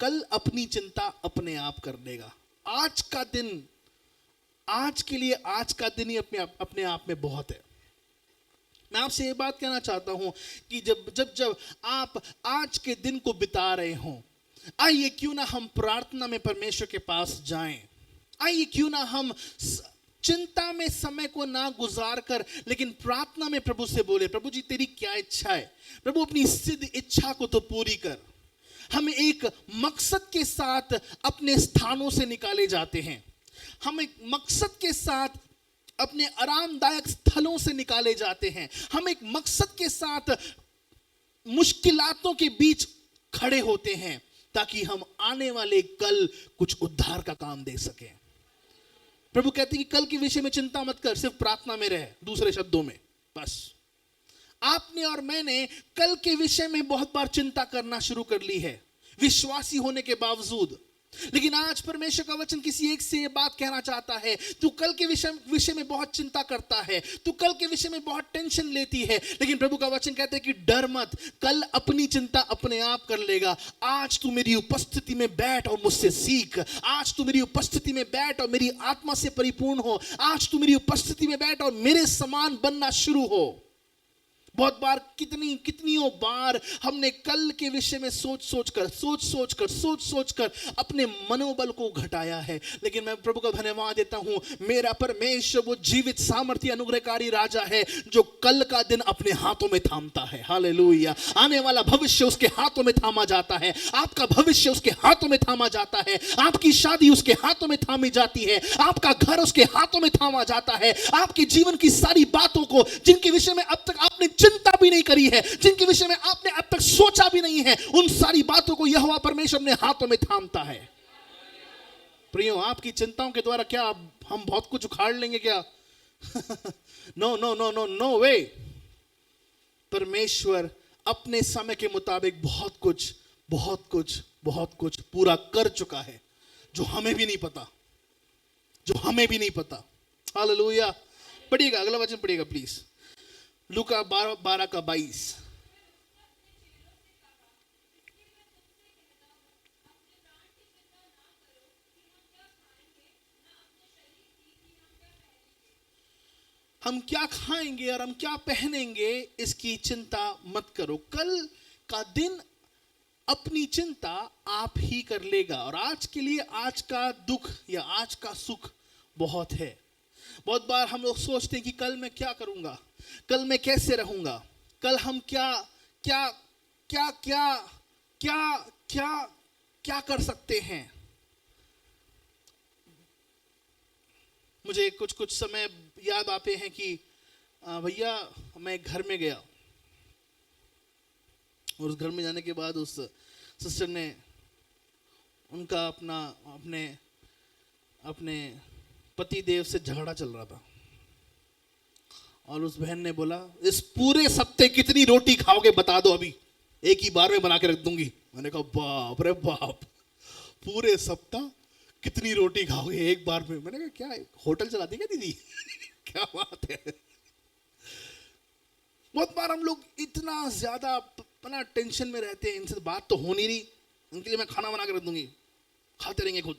कल अपनी चिंता अपने आप कर लेगा। आज का दिन, आज के लिए आज का दिन ही अपने आप में बहुत है। मैं आपसे ये बात कहना चाहता हूं कि जब आप आज के दिन को बिता रहे हो, आइए क्यों ना हम प्रार्थना में परमेश्वर के पास जाएं। आइए क्यों ना हम चिंता में समय को ना गुजार कर, लेकिन प्रार्थना में प्रभु से बोले, प्रभु जी तेरी क्या इच्छा है? प्रभु अपनी सिद्ध इच्छा को तो पूरी कर। हम एक मकसद के साथ अपने स्थानों से निकाले जाते हैं, हम एक मकसद के साथ अपने आरामदायक स्थलों से निकाले जाते हैं, हम एक मकसद के साथ मुश्किलातों के बीच खड़े होते हैं ताकि हम आने वाले कल कुछ उद्धार का काम दे सकें। प्रभु कहते हैं कि कल के विषय में चिंता मत कर, सिर्फ प्रार्थना में रहे। दूसरे शब्दों में, बस आपने और मैंने कल के विषय में बहुत बार चिंता करना शुरू कर ली है, विश्वासी होने के बावजूद। लेकिन आज परमेश्वर का वचन किसी एक से ये बात कहना चाहता है, तू कल के विषय में बहुत चिंता करता है, तू कल के विषय में बहुत टेंशन लेती है, लेकिन प्रभु का वचन कहता है कि डर मत, कल अपनी चिंता अपने आप कर लेगा। आज तू मेरी उपस्थिति में बैठ और मुझसे सीख। आज तू मेरी उपस्थिति में बैठ और मेरी आत्मा से परिपूर्ण हो। आज तू मेरी उपस्थिति में बैठ और मेरे समान बनना शुरू हो। बहुत बार कितनियों बार हमने कल के विषय में सोच सोच कर अपने मनोबल को घटाया है, लेकिन मैं प्रभु का धन्यवाद देता हूं, मेरा परमेश्वर वो जीवित सामर्थी अनुग्रहकारी राजा है जो कल का दिन अपने हाथों में थामता है। हालेलुया। आने वाला भविष्य उसके हाथों में थामा जाता है, आपका भविष्य उसके हाथों में थामा जाता है, आपकी शादी उसके हाथों में थामी जाती है, आपका घर उसके हाथों में थामा जाता है, आपके जीवन की सारी बातों को जिनके विषय में अब तक आपने चिंता भी नहीं करी है, जिनके विषय में आपने अब तक सोचा भी नहीं है, उन सारी बातों को यहोवा परमेश्वर अपने हाथों में थामता है। प्रियो, आपकी चिंताओं के द्वारा क्या हम बहुत कुछ उखाड़ लेंगे क्या? No no no no no way. परमेश्वर अपने समय के मुताबिक बहुत कुछ पूरा कर चुका है जो हमें भी नहीं पता, हालेलुया। पढ़िएगा, अगला वचन पढ़िएगा प्लीज, लूका 12:22। हम क्या खाएंगे और हम क्या पहनेंगे इसकी चिंता मत करो, कल का दिन अपनी चिंता आप ही कर लेगा। और आज के लिए आज का दुख या आज का सुख बहुत है। बहुत बार हम लोग सोचते हैं कि कल मैं क्या करूंगा, कल मैं कैसे रहूंगा, कल हम क्या कर सकते हैं। मुझे कुछ समय याद आते हैं कि भैया मैं घर में गया और उस घर में जाने के बाद उस सिस्टर ने उनका अपने पति देव से झगड़ा चल रहा था और उस बहन ने बोला, इस पूरे सप्ते कितनी रोटी खाओगे बता दो, अभी एक ही बार में बना के रख दूंगी। मैंने कहा बाप रे बाप, पूरे सप्ताह कितनी रोटी खाओगे एक बार में? मैंने कहा क्या होटल चलाती क्या दीदी? क्या बात है। बहुत बार हम लोग इतना ज्यादा टेंशन में रहते हैं, इनसे बात तो हो नहीं रही, इनके लिए मैं खाना बना के रख दूंगी, खाते रहेंगे खुद।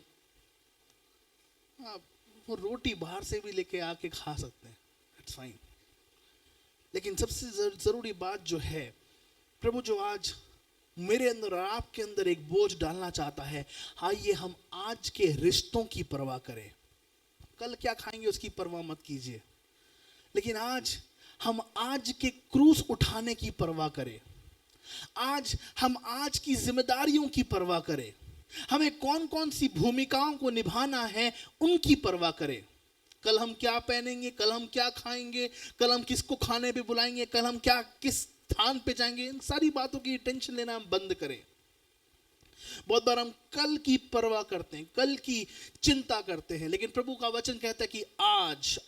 वो रोटी बाहर से भी लेके आके खा सकते हैं, इट्स फाइन। लेकिन सबसे जरूरी बात जो है, प्रभु जो आज मेरे अंदर और आपके अंदर एक बोझ डालना चाहता है, आइए हम आज के रिश्तों की परवाह करें। कल क्या खाएंगे उसकी परवाह मत कीजिए, लेकिन आज हम आज के क्रूस उठाने की परवाह करें। आज हम आज की जिम्मेदारियों की परवाह करें, हमें कौन कौन सी भूमिकाओं को निभाना है उनकी परवाह करें। कल हम क्या पहनेंगे, कल हम क्या खाएंगे, कल हम किसको खाने पे बुलाएंगे, कल हम किस स्थान पे जाएंगे, इन सारी बातों की टेंशन लेना हम बंद करें। बहुत बार हम कल की परवाह करते हैं, कल की चिंता करते हैं, लेकिन प्रभु का वचन कहता है कि आज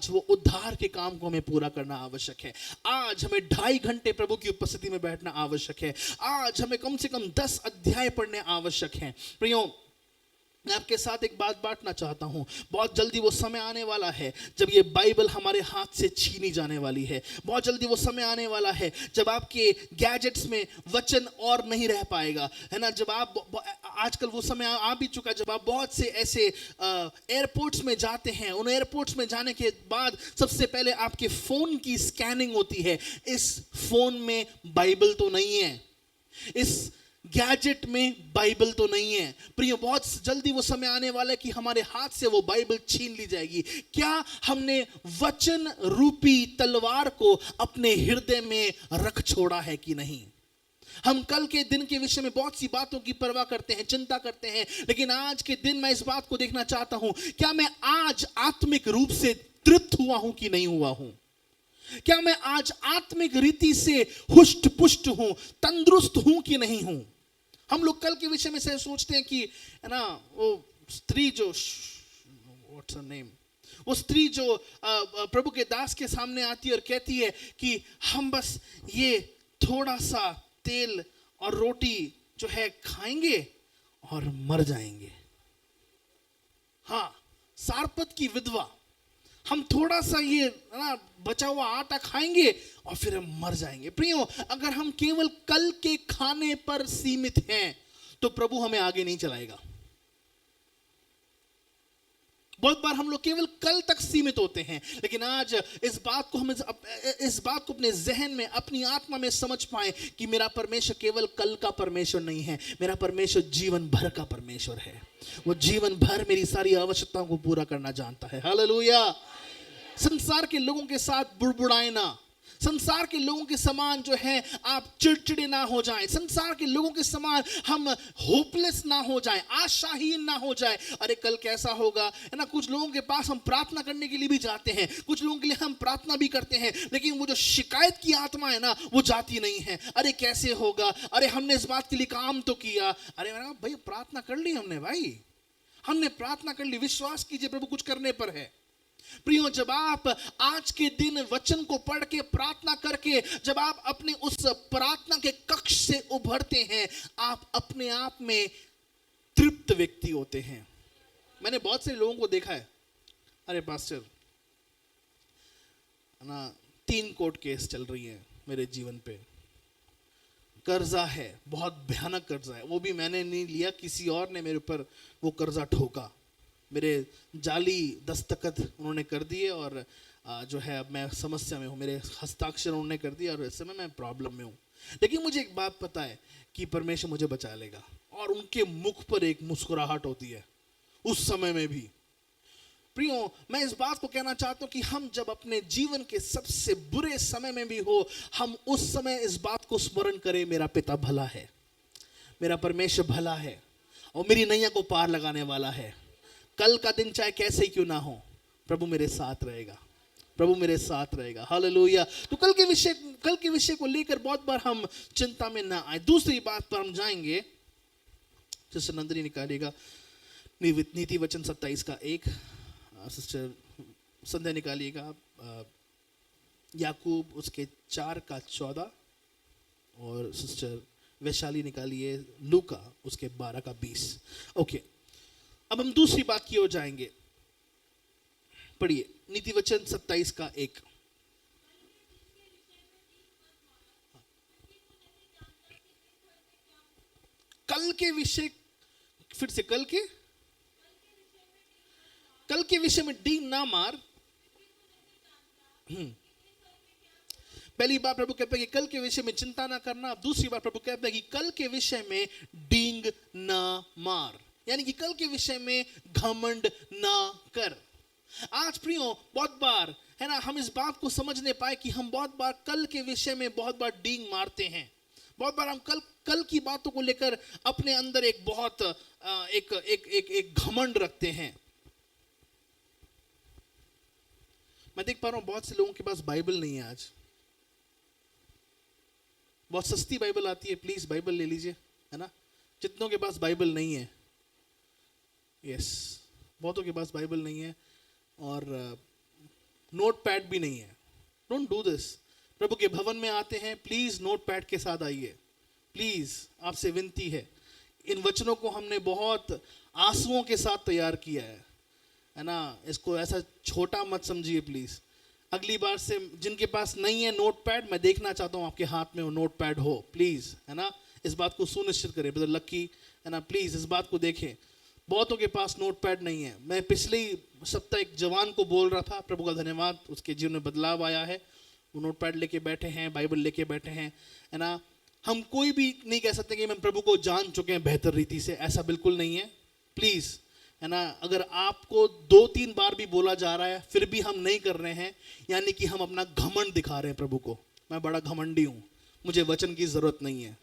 वो उद्धार के काम को हमें पूरा करना आवश्यक है। आज हमें 2.5 घंटे प्रभु की उपस्थिति में बैठना आवश्यक है। आज हमें कम से कम 10 अध्याय पढ़ने आवश्यक हैं। प्रियो, मैं आपके साथ एक बात बांटना चाहता हूं। बहुत जल्दी वो समय आने वाला है जब ये बाइबल हमारे हाथ से छीनी जाने वाली है। बहुत जल्दी वो समय आने वाला है जब आपके गैजेट्स में वचन और नहीं रह पाएगा, है ना। जब आप आजकल वो समय आ भी चुका है जब आप बहुत से ऐसे एयरपोर्ट्स में जाते हैं, उन एयरपोर्ट्स में जाने के बाद सबसे पहले आपके फोन की स्कैनिंग होती है। इस फोन में बाइबल तो नहीं है, इस गैजेट में बाइबल तो नहीं है। प्रियो, बहुत जल्दी वो समय आने वाला है कि हमारे हाथ से वो बाइबल छीन ली जाएगी। क्या हमने वचन रूपी तलवार को अपने हृदय में रख छोड़ा है कि नहीं? हम कल के दिन के विषय में बहुत सी बातों की परवाह करते हैं, चिंता करते हैं, लेकिन आज के दिन मैं इस बात को देखना चाहता हूं, क्या मैं आज आत्मिक रूप से तृप्त हुआ हूं कि नहीं हुआ हूं? क्या मैं आज आत्मिक रीति से हुष्ट पुष्ट हूं, तंदुरुस्त हूं कि नहीं हूं? हम लोग कल के विषय में से सोचते हैं कि, है ना, वो स्त्री जो व्हाट्स हर नेम, वो स्त्री जो प्रभु के दास के सामने आती है और कहती है कि हम बस ये थोड़ा सा तेल और रोटी जो है खाएंगे और मर जाएंगे। हाँ, सारपत की विधवा, हम थोड़ा सा ये ना बचा हुआ आटा खाएंगे और फिर हम मर जाएंगे। प्रियो, अगर हम केवल कल के खाने पर सीमित हैं तो प्रभु हमें आगे नहीं चलाएगा। बहुत बार हम लोग केवल कल तक सीमित होते हैं, लेकिन आज इस बात को अपने जहन में, अपनी आत्मा में समझ पाए कि मेरा परमेश्वर केवल कल का परमेश्वर नहीं है, मेरा परमेश्वर जीवन भर का परमेश्वर है। वो जीवन भर मेरी सारी आवश्यकताओं को पूरा करना जानता है। हालेलुया। संसार के लोगों के साथ बुड़बुड़ाए ना, संसार के लोगों के समान जो है आप चिड़चिड़े ना हो जाएं, संसार के लोगों के समान हम होपलेस ना हो जाएं, आशाहीन ना हो जाएं। अरे कल कैसा होगा, है ना। कुछ लोगों के पास हम प्रार्थना करने के लिए भी जाते हैं, कुछ लोगों के लिए हम प्रार्थना भी करते हैं, लेकिन वो जो शिकायत की आत्मा है ना, वो जाती नहीं है। अरे कैसे होगा, अरे हमने इस बात के लिए काम तो किया। अरे मैंने कहा भाई प्रार्थना कर ली हमने, भाई हमने प्रार्थना कर ली, विश्वास कीजिए प्रभु कुछ करने पर है। प्रियो, जब आप आज के दिन वचन को पढ़ के प्रार्थना करके जब आप अपने उस प्रार्थना के कक्ष से उभरते हैं, आप अपने आप में तृप्त व्यक्ति होते हैं। मैंने बहुत से लोगों को देखा है, अरे पास्टर ना 3 कोर्ट केस चल रही है मेरे जीवन पे, कर्जा है, बहुत भयानक कर्जा है, वो भी मैंने नहीं लिया, किसी और ने मेरे ऊपर वो कर्जा ठोका, मेरे जाली दस्तखत उन्होंने कर दिए और जो है अब मैं समस्या में हूँ, मेरे हस्ताक्षर उन्होंने कर दिए और इस समय मैं प्रॉब्लम में हूँ। लेकिन मुझे एक बात पता है कि परमेश्वर मुझे बचा लेगा, और उनके मुख पर एक मुस्कुराहट होती है उस समय में भी। प्रियो, मैं इस बात को कहना चाहता हूँ कि हम जब अपने जीवन के सबसे बुरे समय में भी हो, हम उस समय इस बात को स्मरण करें, मेरा पिता भला है, मेरा परमेश्वर भला है और मेरी नैया को पार लगाने वाला है। कल का दिन चाहे कैसे ही क्यों ना हो, प्रभु मेरे साथ रहेगा, प्रभु मेरे साथ रहेगा। हालेलुया। तो कल के विषय को लेकर बहुत बार हम चिंता में ना आए। दूसरी बात पर हम जाएंगे, सिस्टर नंदिनी निकालिएगा नीति वचन 27 का 1, सिस्टर संध्या निकालिएगा याकूब उसके 4 का 14, और सिस्टर वैशाली निकालिए लूका उसके 12 का 20। ओके, अब हम दूसरी बात की ओर जाएंगे। पढ़िए नीति वचन 27 का 1। कल के विषय, फिर से कल के विषय में डींग ना मार। पहली बार प्रभु कहता है कि कल के विषय में चिंता ना करना। अब दूसरी बार प्रभु कहता है कि कल के विषय में डींग ना मार, यानी कि कल के विषय में घमंड ना कर। आज प्रियो, बहुत बार है ना, हम इस बात को समझ नहीं पाए कि हम बहुत बार कल के विषय में बहुत बार डींग मारते हैं। बहुत बार हम कल की बातों को लेकर अपने अंदर एक बहुत एक घमंड रखते हैं। मैं देख पा रहा हूं बहुत से लोगों के पास बाइबल नहीं है। आज बहुत सस्ती बाइबल आती है, प्लीज बाइबल ले लीजिए, है ना। जितनों के पास बाइबल नहीं है, यस, बहुतों के पास बाइबल नहीं है और नोट पैड भी नहीं है। Don't do this. प्रभु के भवन में आते हैं, प्लीज नोट पैड के साथ आइए, प्लीज आपसे विनती है। इन वचनों को हमने बहुत आंसुओं के साथ तैयार किया है ना। इसको ऐसा छोटा मत समझिए प्लीज। अगली बार से जिनके पास नहीं है नोट पैड, मैं देखना चाहता हूँ आपके हाथ में वो नोट पैड हो, प्लीज, है ना। इस बात को सुनिश्चित करें ब्रदर लक्की, है ना, प्लीज इस बात को देखें। बहुतों के पास नोट पैड नहीं है। मैं पिछले सप्ताह एक जवान को बोल रहा था, प्रभु का धन्यवाद, उसके जीवन में बदलाव आया है। वो नोट पैड लेके बैठे हैं, बाइबल लेके बैठे हैं, है ना। हम कोई भी नहीं कह सकते कि हम प्रभु को जान चुके हैं बेहतर रीति से, ऐसा बिल्कुल नहीं है, प्लीज, है ना। अगर आपको 2-3 बार भी बोला जा रहा है फिर भी हम नहीं कर रहे हैं, यानी कि हम अपना घमंड दिखा रहे हैं प्रभु को। मैं बड़ा घमंडी हूं, मुझे वचन की जरूरत नहीं है।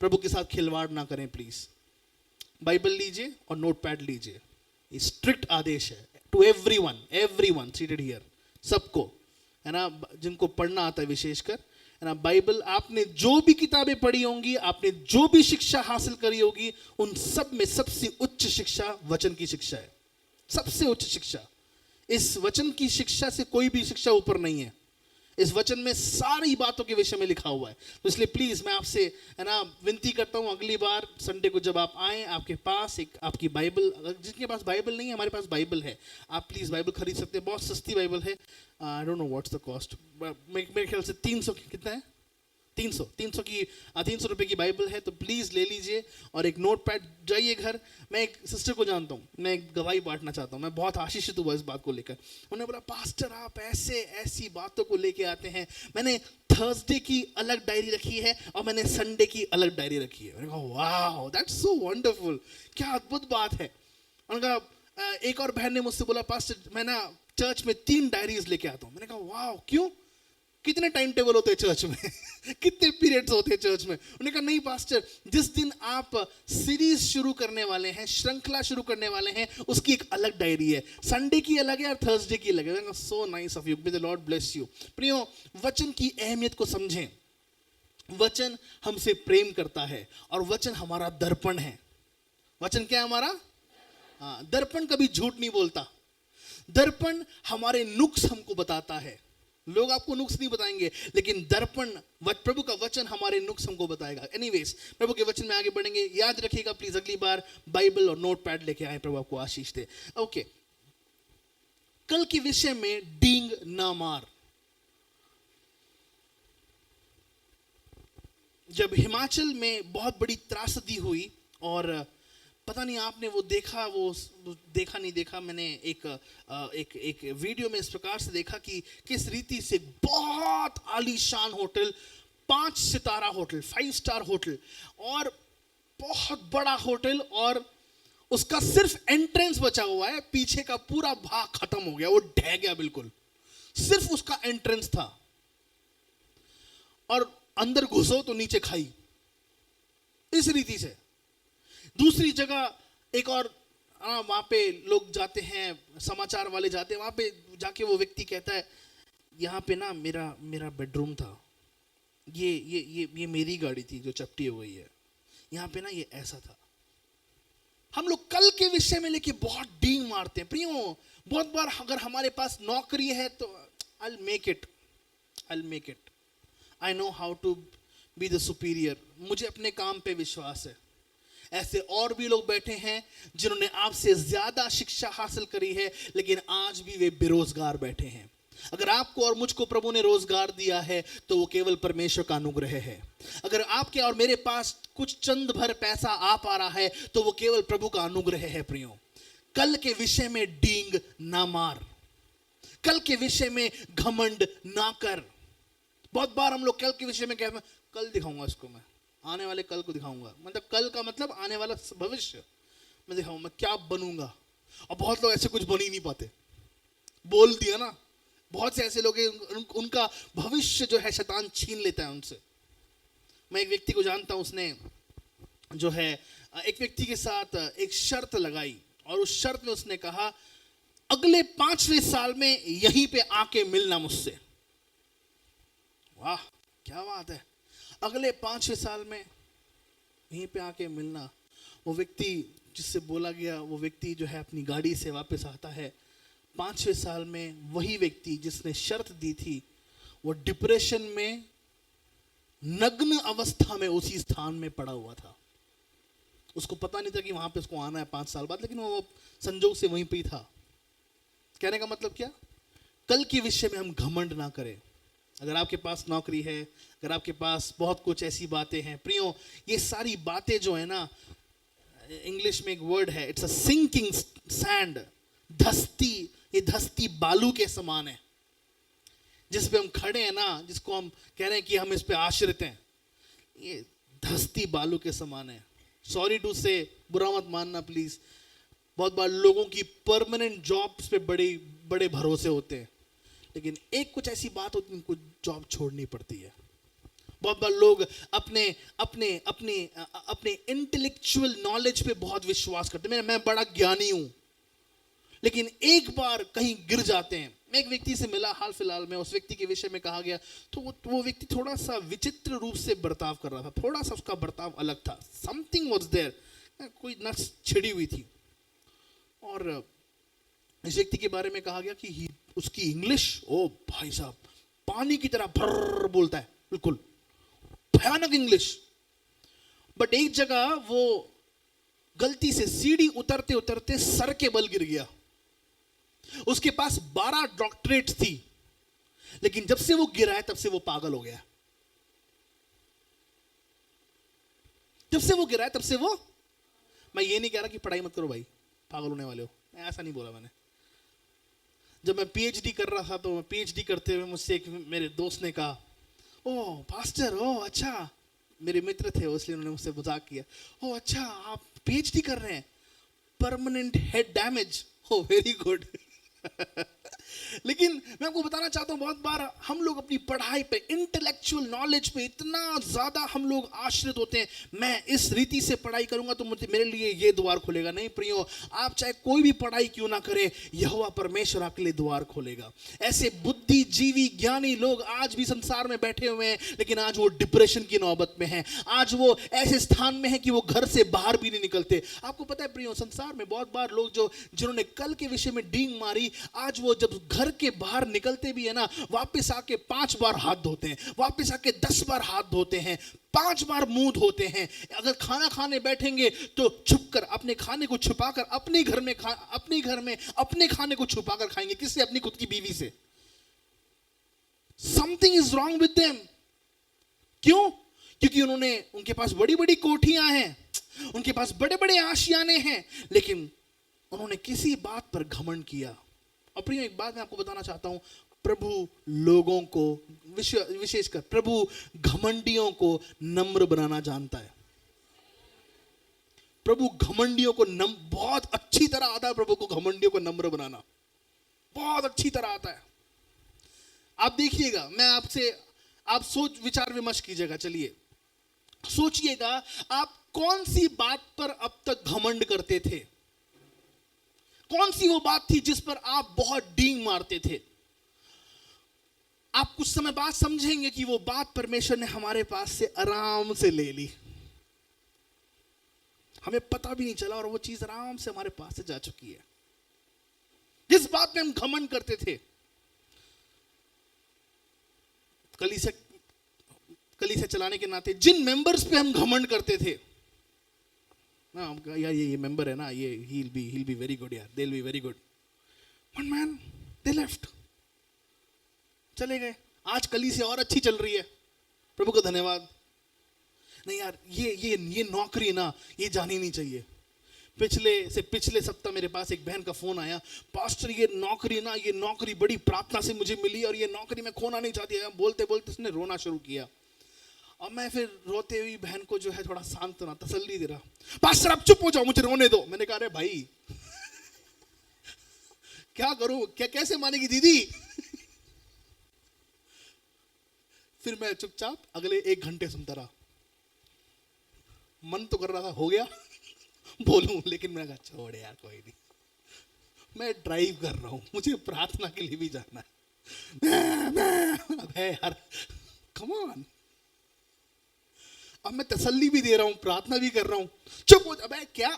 प्रभु के साथ खिलवाड़ ना करें प्लीज। बाइबल लीजिए और नोट पैड लीजिए, ये स्ट्रिक्ट आदेश है टू एवरीवन सीटेड हियर, सबको, है ना, जिनको पढ़ना आता है विशेषकर, है ना। बाइबल आपने जो भी किताबें पढ़ी होंगी, आपने जो भी शिक्षा हासिल करी होगी, उन सब में सबसे उच्च शिक्षा वचन की शिक्षा है, सबसे उच्च शिक्षा। इस वचन की शिक्षा से कोई भी शिक्षा ऊपर नहीं है। इस वचन में सारी बातों के विषय में लिखा हुआ है। तो इसलिए प्लीज मैं आपसे, है ना, विनती करता हूं, अगली बार संडे को जब आप आए, आपके पास एक आपकी बाइबल, जिनके पास बाइबल नहीं है, हमारे पास बाइबल है, आप प्लीज बाइबल खरीद सकते हैं। बहुत सस्ती बाइबल है, I don't know what's the cost, मेरे ख्याल से 300 कितना है, 300 रुपए की बाइबल है, तो प्लीज ले लीजिए और एक नोट पैड। जाइए घर। मैं एक सिस्टर को जानता हूँ, मैं एक गवाही बांटना चाहता हूँ, मैं बहुत आशीषित हुआ इस बात को लेकर। उन्होंने बोला, पास्टर आप ऐसी बातों को लेके आते हैं। मैंने थर्सडे की अलग डायरी रखी है और मैंने संडे की अलग डायरी रखी है। मैंने कहा वाह, दैट्स सो वंडरफुल, क्या अद्भुत बात है। उन्होंने कहा, एक और बहन ने मुझसे बोला, पास्टर मैं ना चर्च में 3 डायरीज लेके आता हूँ। मैंने कहा वाह, क्यों, कितने टाइम टेबल होते हैं चर्च में कितने पीरियड्स होते हैं चर्च में? उन्होंने कहा नहीं पास्टर, जिस दिन आप सीरीज शुरू करने वाले हैं, श्रृंखला शुरू करने वाले हैं, उसकी एक अलग डायरी है, संडे की अलग है और थर्सडे की अलग है। So nice of you, may the Lord bless you. प्रियो, वचन की अहमियत को समझें। वचन हमसे प्रेम करता है और वचन हमारा दर्पण है। वचन क्या है हमारा? दर्पण कभी झूठ नहीं बोलता। दर्पण हमारे नुक्स हमको बताता है। लोग आपको नुक्स नहीं बताएंगे, लेकिन दर्पण, प्रभु का वचन हमारे नुक्स हमको बताएगा। एनीवेज, प्रभु के वचन में आगे बढ़ेंगे। याद रखिएगा प्लीज, अगली बार बाइबल और नोट पैड लेके आए। प्रभु आपको आशीष दे। ओके, कल के विषय में डींग ना मार। जब हिमाचल में बहुत बड़ी त्रासदी हुई, और पता नहीं आपने वो देखा नहीं देखा, मैंने एक वीडियो में इस प्रकार से देखा कि किस रीति से बहुत आलीशान होटल, 5 सितारा होटल, 5 स्टार होटल, और बहुत बड़ा होटल, और उसका सिर्फ एंट्रेंस बचा हुआ है, पीछे का पूरा भाग खत्म हो गया, वो ढह गया बिल्कुल, सिर्फ उसका एंट्रेंस था, और अंदर घुसो तो नीचे खाई, इस रीति से। दूसरी जगह एक और, वहां पे लोग जाते हैं, समाचार वाले जाते हैं, वहां पे जाके वो व्यक्ति कहता है, यहाँ पे ना मेरा बेडरूम था, ये मेरी गाड़ी थी जो चपटी हो गई है, यहाँ पे ना ये ऐसा था। हम लोग कल के विषय में लेके बहुत डींग मारते हैं। प्रियो, बहुत बार अगर हमारे पास नौकरी है तो I'll make it, I know how to be the superior, मुझे अपने काम पे विश्वास है। ऐसे और भी लोग बैठे हैं जिन्होंने आपसे ज्यादा शिक्षा हासिल करी है, लेकिन आज भी वे बेरोजगार बैठे हैं। अगर आपको और मुझको प्रभु ने रोजगार दिया है तो वो केवल परमेश्वर का अनुग्रह है। अगर आपके और मेरे पास कुछ चंद भर पैसा आ पा रहा है तो वो केवल प्रभु का अनुग्रह है। प्रियो, कल के विषय में डींग ना मार, कल के विषय में घमंड ना कर। बहुत बार हम लोग कल के विषय में कहते हैं, कल दिखाऊंगा इसको, मैं आने वाले कल को दिखाऊंगा, मतलब कल का मतलब आने वाला भविष्य मैं दिखाऊंगा, मैं क्या बनूंगा। और बहुत लोग ऐसे कुछ बन ही नहीं पाते, बोल दिया ना। बहुत से ऐसे लोग हैं, उनका भविष्य जो है शैतान छीन लेता है उनसे। मैं एक व्यक्ति को जानता हूं, उसने जो है एक व्यक्ति के साथ एक शर्त लगाई, और उस शर्त में उसने कहा, अगले 5वें साल में यहीं पे आके मिलना मुझसे। वाह, क्या बात है, अगले 5वें साल में यहीं पे आके मिलना। वो व्यक्ति जिससे बोला गया, वो व्यक्ति जो है अपनी गाड़ी से वापस आता है। 5वें साल में वही व्यक्ति जिसने शर्त दी थी, वो डिप्रेशन में नग्न अवस्था में उसी स्थान में पड़ा हुआ था। उसको पता नहीं था कि वहां पे उसको आना है 5 साल बाद, लेकिन वो संजोग से वहीं पे ही था। कहने का मतलब क्या? कल के विषय में हम घमंड ना करें। अगर आपके पास नौकरी है, अगर आपके पास बहुत कुछ ऐसी बातें हैं, प्रियो, ये सारी बातें जो है ना, इंग्लिश में एक वर्ड है, इट्स अ सिंकिंग सैंड, धसती, ये धसती बालू के समान है, जिस पे हम खड़े हैं ना, जिसको हम कह रहे हैं कि हम इस पे आश्रित हैं, ये धसती बालू के समान है। सॉरी टू से, बुरा मत मानना प्लीज। बहुत बार लोगों की परमानेंट जॉब्स पे बड़े बड़े भरोसे होते हैं, लेकिन एक कुछ ऐसी बात होती है, उनको जॉब छोड़नी पड़ती है। बहुत बार लोग अपने अपने अपने अपने इंटेलेक्चुअल नॉलेज पे बहुत विश्वास करते हैं, मैं बड़ा ज्ञानी हूं, लेकिन एक बार कहीं गिर जाते हैं। मैं एक व्यक्ति से मिला हाल फिलहाल में, उस व्यक्ति के विषय में कहा गया तो वो व्यक्ति थोड़ा सा विचित्र रूप से बर्ताव कर रहा था, थोड़ा सा उसका बर्ताव अलग था। समथिंग वाज देयर, कोई नस छिड़ी हुई थी। और इस व्यक्ति के बारे में कहा गया कि उसकी इंग्लिश, ओ भाई साहब, पानी की तरह भर्र बोलता है, बिल्कुल भयानक इंग्लिश। बट एक जगह वो गलती से सीढ़ी उतरते उतरते सर के बल गिर गया। उसके पास 12 डॉक्टरेट थी, लेकिन जब से वो गिरा है तब से वो पागल हो गया। जब से वो गिरा है तब से वो, मैं ये नहीं कह रहा कि पढ़ाई मत करो भाई, पागल होने वाले हो, मैं ऐसा नहीं बोला मैंने। जब मैं पीएचडी कर रहा था तो मैं पीएचडी करते हुए मुझसे एक मेरे दोस्त ने कहा, ओ पास्टर, ओ अच्छा, मेरे मित्र थे इसलिए उन्होंने मुझसे मजाक किया, ओ अच्छा आप पीएचडी कर रहे हैं, परमानेंट हेड डैमेज, ओ वेरी गुड। लेकिन मैं आपको बताना चाहता हूं, बहुत बार हम लोग अपनी पढ़ाई पे, इंटेलेक्चुअल नॉलेज पे इतना ज्यादा हम लोग आश्रित होते हैं, मैं इस रीति से पढ़ाई करूंगा तो मेरे लिए ये द्वार खुलेगा। नहीं प्रियो, आप चाहे कोई भी पढ़ाई क्यों ना करें, यहोवा परमेश्वर आपके लिए द्वार खोलेगा। ऐसे बुद्धिजीवी ज्ञानी लोग आज भी संसार में बैठे हुए हैं, लेकिन आज वो डिप्रेशन की नौबत में हैं, आज वो ऐसे स्थान में है कि वो घर से बाहर भी नहीं निकलते। आपको पता है प्रियो, संसार में बहुत बार लोग जिन्होंने कल के विषय में डींग मारी, आज वो जब घर के बाहर निकलते भी है ना, वापस आके 5 बार हाथ धोते हैं, वापस आके 10 बार हाथ धोते हैं, 5 बार मुंह धोते हैं। अगर खाना खाने बैठेंगे तो छुपकर अपने खाने को छुपाकर अपने घर में अपने खाने को छुपाकर खाएंगे। किससे? अपनी खुद की बीवी से। Something is wrong with them. क्यों? क्योंकि उनके पास बड़ी बड़ी कोठियां हैं, उनके पास बड़े बड़े आशियाने हैं, लेकिन उन्होंने किसी बात पर घमंड किया। और प्रिय, एक बात मैं आपको बताना चाहता हूं, प्रभु लोगों को, विशेषकर प्रभु घमंडियों को नम्र बनाना जानता है। प्रभु घमंडियों को बहुत अच्छी तरह आता है। प्रभु को घमंडियों को नम्र बनाना बहुत अच्छी तरह आता है। आप देखिएगा, आप सोच विचार विमर्श कीजिएगा। चलिए सोचिएगा, आप कौन सी बात पर अब तक घमंड करते थे? कौन सी वो बात थी जिस पर आप बहुत डींग मारते थे? आप कुछ समय बाद समझेंगे कि वो बात परमेश्वर ने हमारे पास से आराम से ले ली, हमें पता भी नहीं चला और वो चीज आराम से हमारे पास से जा चुकी है। जिस बात में हम घमंड करते थे, कलीसिया चलाने के नाते जिन मेंबर्स पे हम घमंड करते थे, यार ये मेंबर है ना, ये he'll be very good यार, they'll be very good, but man they left, चले गए। आज कलीसिया और अच्छी चल रही है, प्रभु का धन्यवाद। नहीं यार, ये नौकरी ना, ये जानी नहीं चाहिए। पिछले सप्ताह मेरे पास एक बहन का फोन आया, पास्टर ये नौकरी बड़ी प्रार्थना से मुझे मिली और ये नौकरी मैं खोना नहीं चाहती। बोलते बोलते उसने रोना शुरू किया और मैं फिर रोते हुई बहन को जो है थोड़ा सांत्वना, तसल्ली दे रहा, पास्टर आप चुप हो जाओ, मुझे रोने दो। मैंने कहा अरे भाई क्या करूं, कैसे मानेगी दीदी। फिर मैं चुपचाप अगले 1 घंटे सुनता रहा। मन तो कर रहा था हो गया बोलूं, लेकिन मैं कहा छोड़ यार कोई नहीं, मैं ड्राइव कर रहा हूं, मुझे प्रार्थना के लिए भी जाना है। अबे यार कम ऑन, अब मैं तसल्ली भी दे रहा हूं, प्रार्थना भी कर रहा हूं, चुप हो। अबे क्या,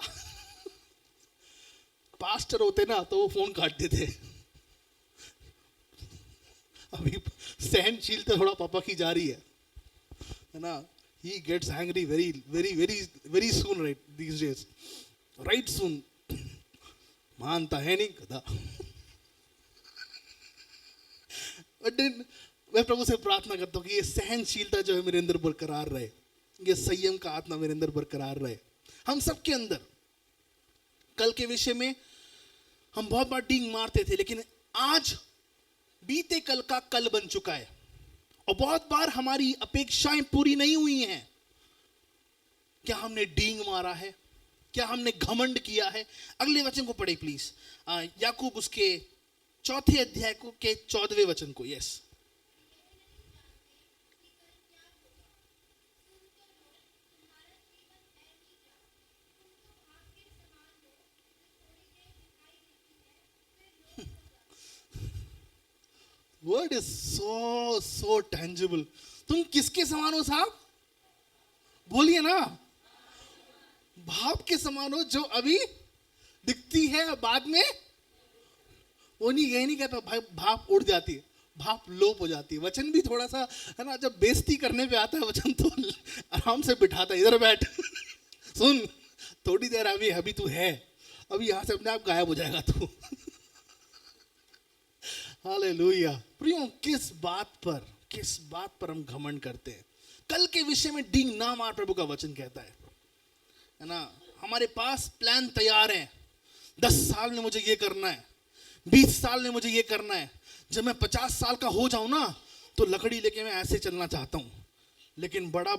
पास्टर होते ना तो वो फोन काट देते। अभी सहनशीलता थोड़ा पापा की जा रही है ना। He gets angry very soon, right? These days, right soon. मानता है नहीं कदा। But then मैं प्रभु से प्रार्थना करता हूँ कि ये सहनशीलता जो है मेरे अंदर बरकरार रहे, ये संयम का आत्मा मेरे अंदर बरकरार रहे, हम सबके अंदर। कल के विषय में हम बहुत बार डींग मारते थे, लेकिन आज बीते कल का कल बन चुका है और बहुत बार हमारी अपेक्षाएं पूरी नहीं हुई हैं। क्या हमने डींग मारा है? क्या हमने घमंड किया है? अगले वचन को पढ़े प्लीज, याकूब उसके 4थे अध्याय को के 14वें वचन को। Yes, word is so tangible. तुम किसके समान हो साहब? बोलिए ना, भाप के समान हो, जो अभी दिखती है बाद में वो नहीं, यही नहीं कहता भाई भाप उड़ जाती है, भाप लोप हो जाती है। वचन भी थोड़ा सा है ना, जब बेइज्जती करने पे आता है वचन तो आराम से बिठाता है, इधर बैठ सुन थोड़ी देर, अभी तू है, अभी यहां से अपने आप गायब हो जाएगा तू। हालेलुया। प्रियो, किस बात पर हम घमंड करते हैं? कल के विषय में डींग ना मार, प्रभु का वचन कहता है। है ना, हमारे पास प्लान तैयार है, 10 साल में मुझे ये करना है, 20 साल में मुझे ये करना है, जब मैं 50 साल का हो जाऊं ना तो लकड़ी लेके मैं ऐसे चलना चाहता हूं, लेकिन बड़ा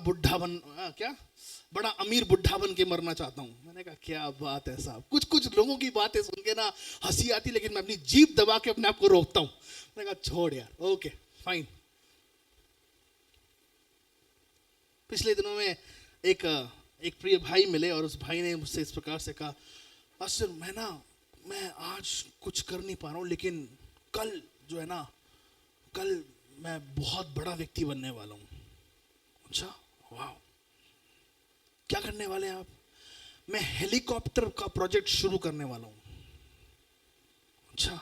अमीर बुढ़ा बन के मरना चाहता हूं। मैंने कहा क्या बात है साहब, कुछ लोगों की बातें सुन के ना हंसी आती, लेकिन मैं अपनी जीभ दबा के अपने आप को रोकता हूं। मैंने कहा छोड़ यार, ओके फाइन। पिछले दिनों में एक प्रिय भाई मिले और उस भाई ने मुझसे इस प्रकार से कहा, पास्टर मैं आज कुछ कर नहीं पा रहा हूं, लेकिन कल जो है ना, कल मैं बहुत बड़ा व्यक्ति बनने वाला हूं। अच्छा, वाह, क्या करने वाले हैं आप? मैं हेलीकॉप्टर का प्रोजेक्ट शुरू करने वाला हूं। अच्छा,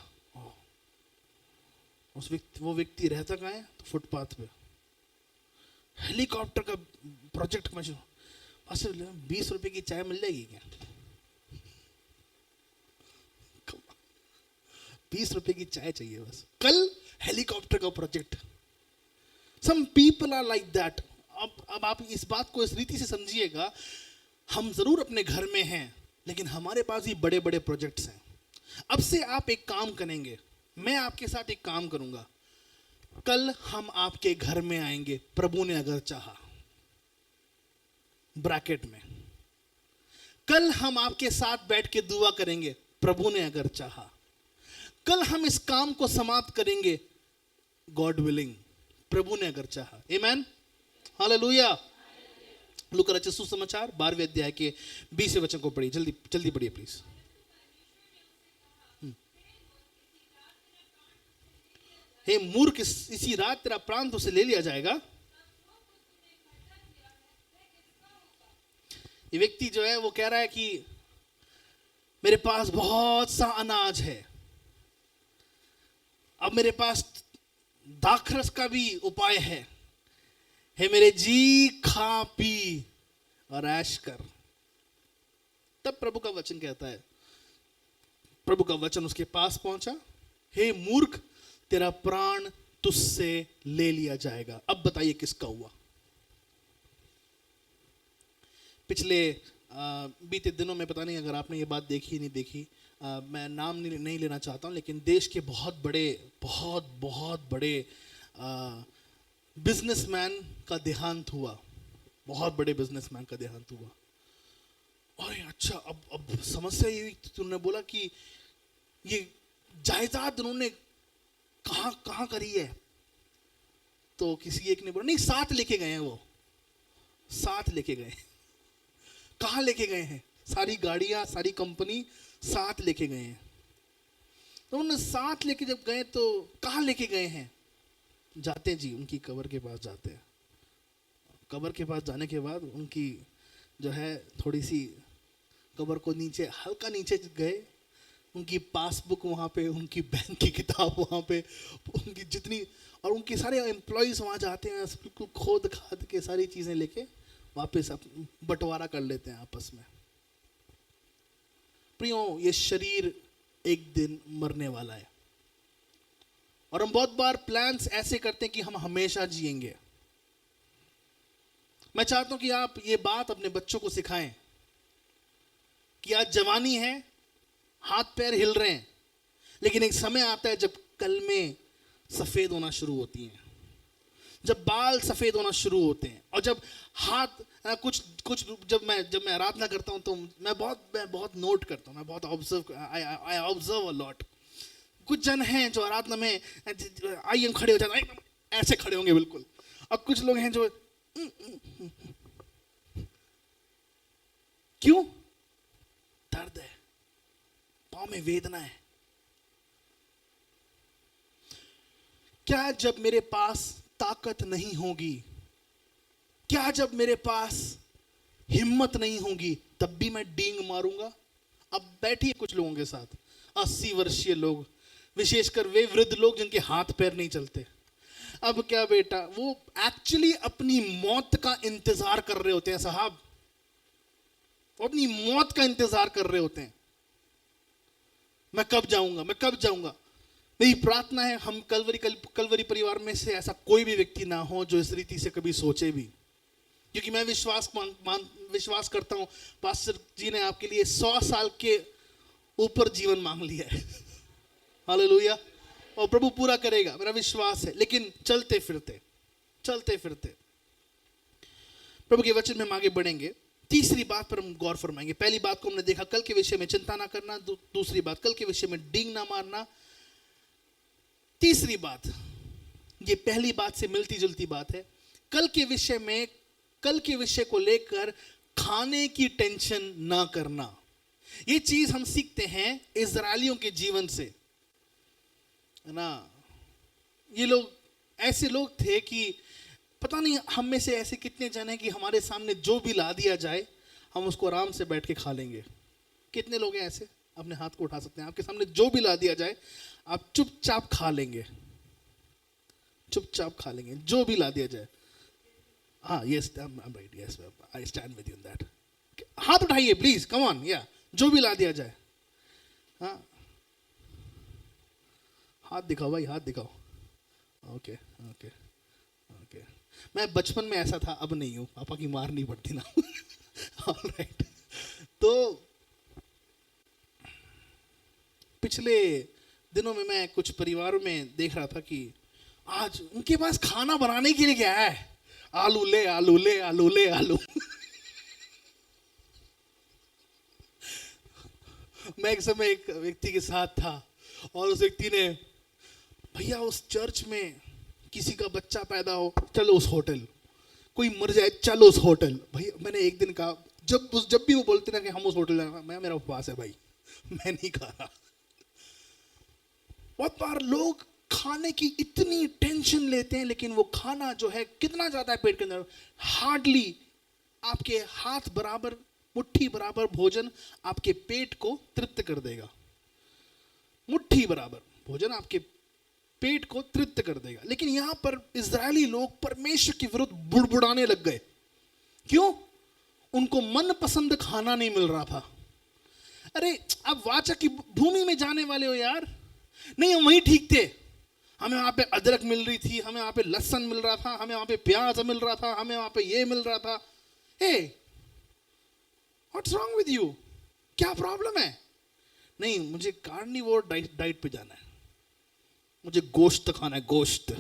वो व्यक्ति रहता कहाँ है? तो फुटपाथ पे। हेलीकॉप्टर का प्रोजेक्ट में 20 रुपए की चाय मिल जाएगी क्या? 20 रुपए की चाय चाहिए बस। कल हेलीकॉप्टर का project. Some people are like that. अब आप इस बात को इस रीति से समझिएगा, हम जरूर अपने घर में हैं, लेकिन हमारे पास भी बड़े बड़े प्रोजेक्ट्स हैं। अब से आप एक काम करेंगे, मैं आपके साथ एक काम करूंगा। कल हम आपके घर में आएंगे, प्रभु ने अगर चाहा, ब्रैकेट में। कल हम आपके साथ बैठ के दुआ करेंगे, प्रभु ने अगर चाहा। कल हम इस काम को समाप्त करेंगे, गॉड विलिंग, प्रभु ने अगर चाहा। आमेन, हालेलुया। लूका रचित सुसमाचार 12वें अध्याय के 20वें वचन को पढ़िए, जल्दी पढ़िए प्लीज। हे मूर्ख, इसी रात तेरा प्राण तुझसे ले लिया जाएगा। ये व्यक्ति जो है वो कह रहा है कि मेरे पास बहुत सा अनाज है, अब मेरे पास दाखरस का भी उपाय है। हे मेरे जी, खा पी और ऐश कर। तब प्रभु का वचन कहता है, प्रभु का वचन उसके पास पहुंचा, हे मूर्ख, तेरा प्राण तुझसे ले लिया जाएगा। अब बताइए किसका हुआ? पिछले बीते दिनों में, पता नहीं अगर आपने ये बात देखी नहीं देखी, मैं नाम नहीं लेना चाहता हूं, लेकिन देश के बहुत बड़े बिजनेसमैन का देहांत हुआ। बहुत बड़े बिजनेसमैन का देहांत हुआ। और अच्छा, अब समस्या ये हुई, तुमने बोला कि ये जायदाद उन्होंने कहां करी है? तो किसी एक ने बोला, नहीं, साथ लेके गए हैं। वो साथ लेके गए। कहां लेके गए हैं? सारी गाड़ियां, सारी कंपनी साथ लेके गए हैं। तो उन्होंने साथ लेके जब गए तो कहां लेके गए हैं? जाते जी उनकी कब्र के पास जाते हैं। कब्र के पास जाने के बाद उनकी जो है थोड़ी सी कब्र को नीचे, हल्का नीचे गए, उनकी पासबुक वहाँ पे, उनकी बैंक की किताब वहाँ पे, उनकी जितनी, और उनके सारे एम्प्लॉयज़ वहाँ जाते हैं, बिल्कुल खोद खाद के सारी चीज़ें लेके वापस बंटवारा कर लेते हैं आपस में। प्रियो, ये शरीर एक दिन मरने वाला है, और हम बहुत बार प्लान्स ऐसे करते हैं कि हम हमेशा जिएंगे। मैं चाहता हूं कि आप ये बात अपने बच्चों को सिखाएं कि आज जवानी है, हाथ पैर हिल रहे हैं, लेकिन एक समय आता है जब कलमें सफेद होना शुरू होती हैं, जब बाल सफेद होना शुरू होते हैं, और जब हाथ कुछ जब मैं आराधना करता हूं तो मैं बहुत नोट करता हूं, मैं बहुत आई ऑब्जर्व अ लॉट। कुछ जन हैं जो आराधना में आइए खड़े हो जाते हैं, ऐसे खड़े होंगे बिल्कुल, और कुछ लोग हैं जो क्यों? दर्द है, पांव में वेदना है। क्या जब मेरे पास ताकत नहीं होगी, क्या जब मेरे पास हिम्मत नहीं होगी, तब भी मैं डींग मारूंगा? अब बैठिए कुछ लोगों के साथ, 80 वर्षीय लोग, विशेषकर वे वृद्ध लोग जिनके हाथ पैर नहीं चलते। अब क्या बेटा, वो एक्चुअली अपनी मौत का इंतजार कर रहे होते हैं साहब, वो अपनी मौत का इंतजार कर रहे होते हैं। मैं कब जाऊंगा। मेरी प्रार्थना है हम कलवरी परिवार में से ऐसा कोई भी व्यक्ति ना हो जो इस रीति से कभी सोचे भी क्योंकि मैं विश्वास करता हूं पास्टर जी ने आपके लिए 100 साल के ऊपर जीवन मांग लिया है। हालेलुया। और प्रभु पूरा करेगा, मेरा विश्वास है। लेकिन चलते फिरते प्रभु के वचन में हम आगे बढ़ेंगे। तीसरी बात पर हम गौर फरमाएंगे। पहली बात को हमने देखा, कल के विषय में चिंता ना करना। दूसरी बात, कल के विषय में डींग ना मारना। तीसरी बात, ये पहली बात से मिलती जुलती बात है, कल के विषय को लेकर खाने की टेंशन ना करना। ये चीज हम सीखते हैं इजरायलियों के जीवन से, है ना। ये लोग ऐसे लोग थे कि पता नहीं हम में से ऐसे कितने जन हैं कि हमारे सामने जो भी ला दिया जाए हम उसको आराम से बैठ के खा लेंगे। कितने लोग हैं ऐसे? अपने हाथ को उठा सकते हैं। आपके सामने जो भी ला दिया जाए आप चुपचाप खा लेंगे, जो भी ला दिया जाए। हाँ, yes, I am right, yes, I stand with you in that. हाथ उठाइए प्लीज, कम ऑन, या जो भी ला दिया जाए। हाँ, हाथ दिखाओ भाई, हाथ दिखाओ। ओके। मैं बचपन में ऐसा था, अब नहीं हूं, पापा की मार नहीं पड़ती ना। ऑलराइट। तो पिछले दिनों में मैं कुछ परिवारों में देख रहा था कि आज उनके पास खाना बनाने के लिए क्या है? आलू ले। मैं एक समय एक व्यक्ति के साथ था और उस व्यक्ति ने, भैया उस चर्च में किसी का बच्चा पैदा हो, चलो उस होटल, कोई मर जाए, चलो उस होटल। भैया मैंने एक दिन कहा, जब भी वो बोलते ना कि हम उस होटल जाएंगे, मेरा उपवास है भाई, मैं नहीं खा रहा। बहुत बार लोग खाने की इतनी टेंशन लेते हैं, लेकिन वो खाना जो है कितना जाता है पेट के अंदर, हार्डली आपके हाथ बराबर, मुट्ठी बराबर भोजन आपके पेट को तृप्त कर देगा। मुट्ठी बराबर भोजन आपके पेट को तृप्त कर देगा। लेकिन यहां पर इजरायली लोग परमेश्वर के विरुद्ध बुड़बुड़ाने लग गए। क्यों? उनको मनपसंद खाना नहीं मिल रहा था। अरे आप वाचा की भूमि में जाने वाले हो यार। नहीं, हम वहीं ठीक थे। हमें वहां पे अदरक मिल रही थी, हमें वहां पे लहसुन मिल रहा था, हमें वहां पे प्याज मिल रहा था, हमें वहां पे ये मिल रहा था। हे, व्हाट्स रॉन्ग विद यू? क्या प्रॉब्लम है? नहीं, मुझे कार्निवोर डाइट पे जाना है, मुझे गोश्त खाना है, गोश्त।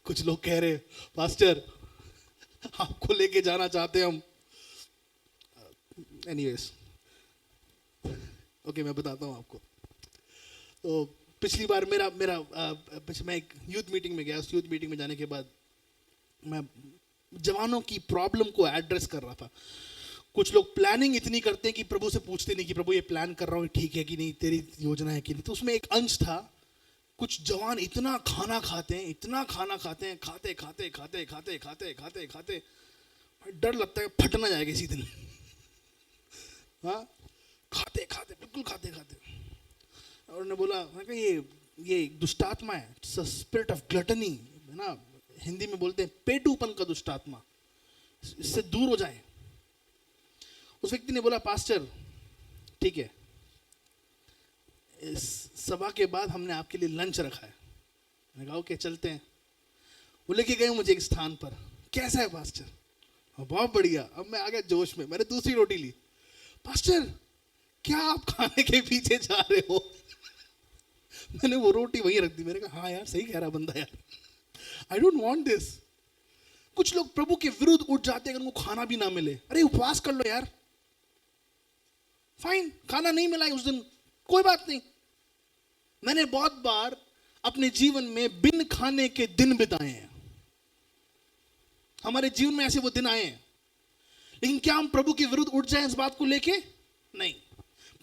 कुछ लोग कह रहे, पास्टर आपको लेके जाना चाहते हम। एनीवेज, ओके, मैं बताता हूं आपको। तो पिछली बार मैं एक यूथ मीटिंग में गया। उस यूथ मीटिंग में जाने के बाद मैं जवानों की प्रॉब्लम को एड्रेस कर रहा था। कुछ लोग प्लानिंग इतनी करते हैं कि प्रभु से पूछते नहीं कि प्रभु ये प्लान कर रहा हूँ ठीक है कि नहीं, तेरी योजना है कि नहीं। तो उसमें एक अंश था, कुछ जवान इतना खाना खाते हैं, खाते डर लगता है फट ना जाए किसी दिन। हाँ, बिल्कुल खाते। और उन्होंने बोला, मैं कहा ये दुष्टात्मा है, स्पिरिट ऑफ ग्लटनी, है ना, हिंदी में बोलते हैं पेटूपन का दुष्टात्मा, इससे दूर हो जाए। उस व्यक्ति ने बोला, पास्टर ठीक है, इस सभा के बाद हमने आपके लिए लंच रखा है। मैंने कहा ओके, चलते हैं। वो लेके गए मुझे एक स्थान पर। कैसा है पास्टर? बहुत बढ़िया। अब मैं आ गया जोश में, मैंने दूसरी रोटी ली। पास्टर क्या आप खाने के पीछे जा रहे हो? मैंने वो रोटी वहीं रख दी। मैंने कहा हाँ यार, सही कह रहा बंदा यार, आई डोंट वांट दिस। कुछ लोग प्रभु के विरुद्ध उठ जाते हैं अगर उनको खाना भी ना मिले। अरे उपवास कर लो यार, फाइन, खाना नहीं मिला उस दिन, कोई बात नहीं। मैंने बहुत बार अपने जीवन में बिन खाने के दिन बिताए हैं। हमारे जीवन में ऐसे वो दिन आए हैं। लेकिन क्या हम प्रभु के विरुद्ध उठ जाएं इस बात को लेके? नहीं।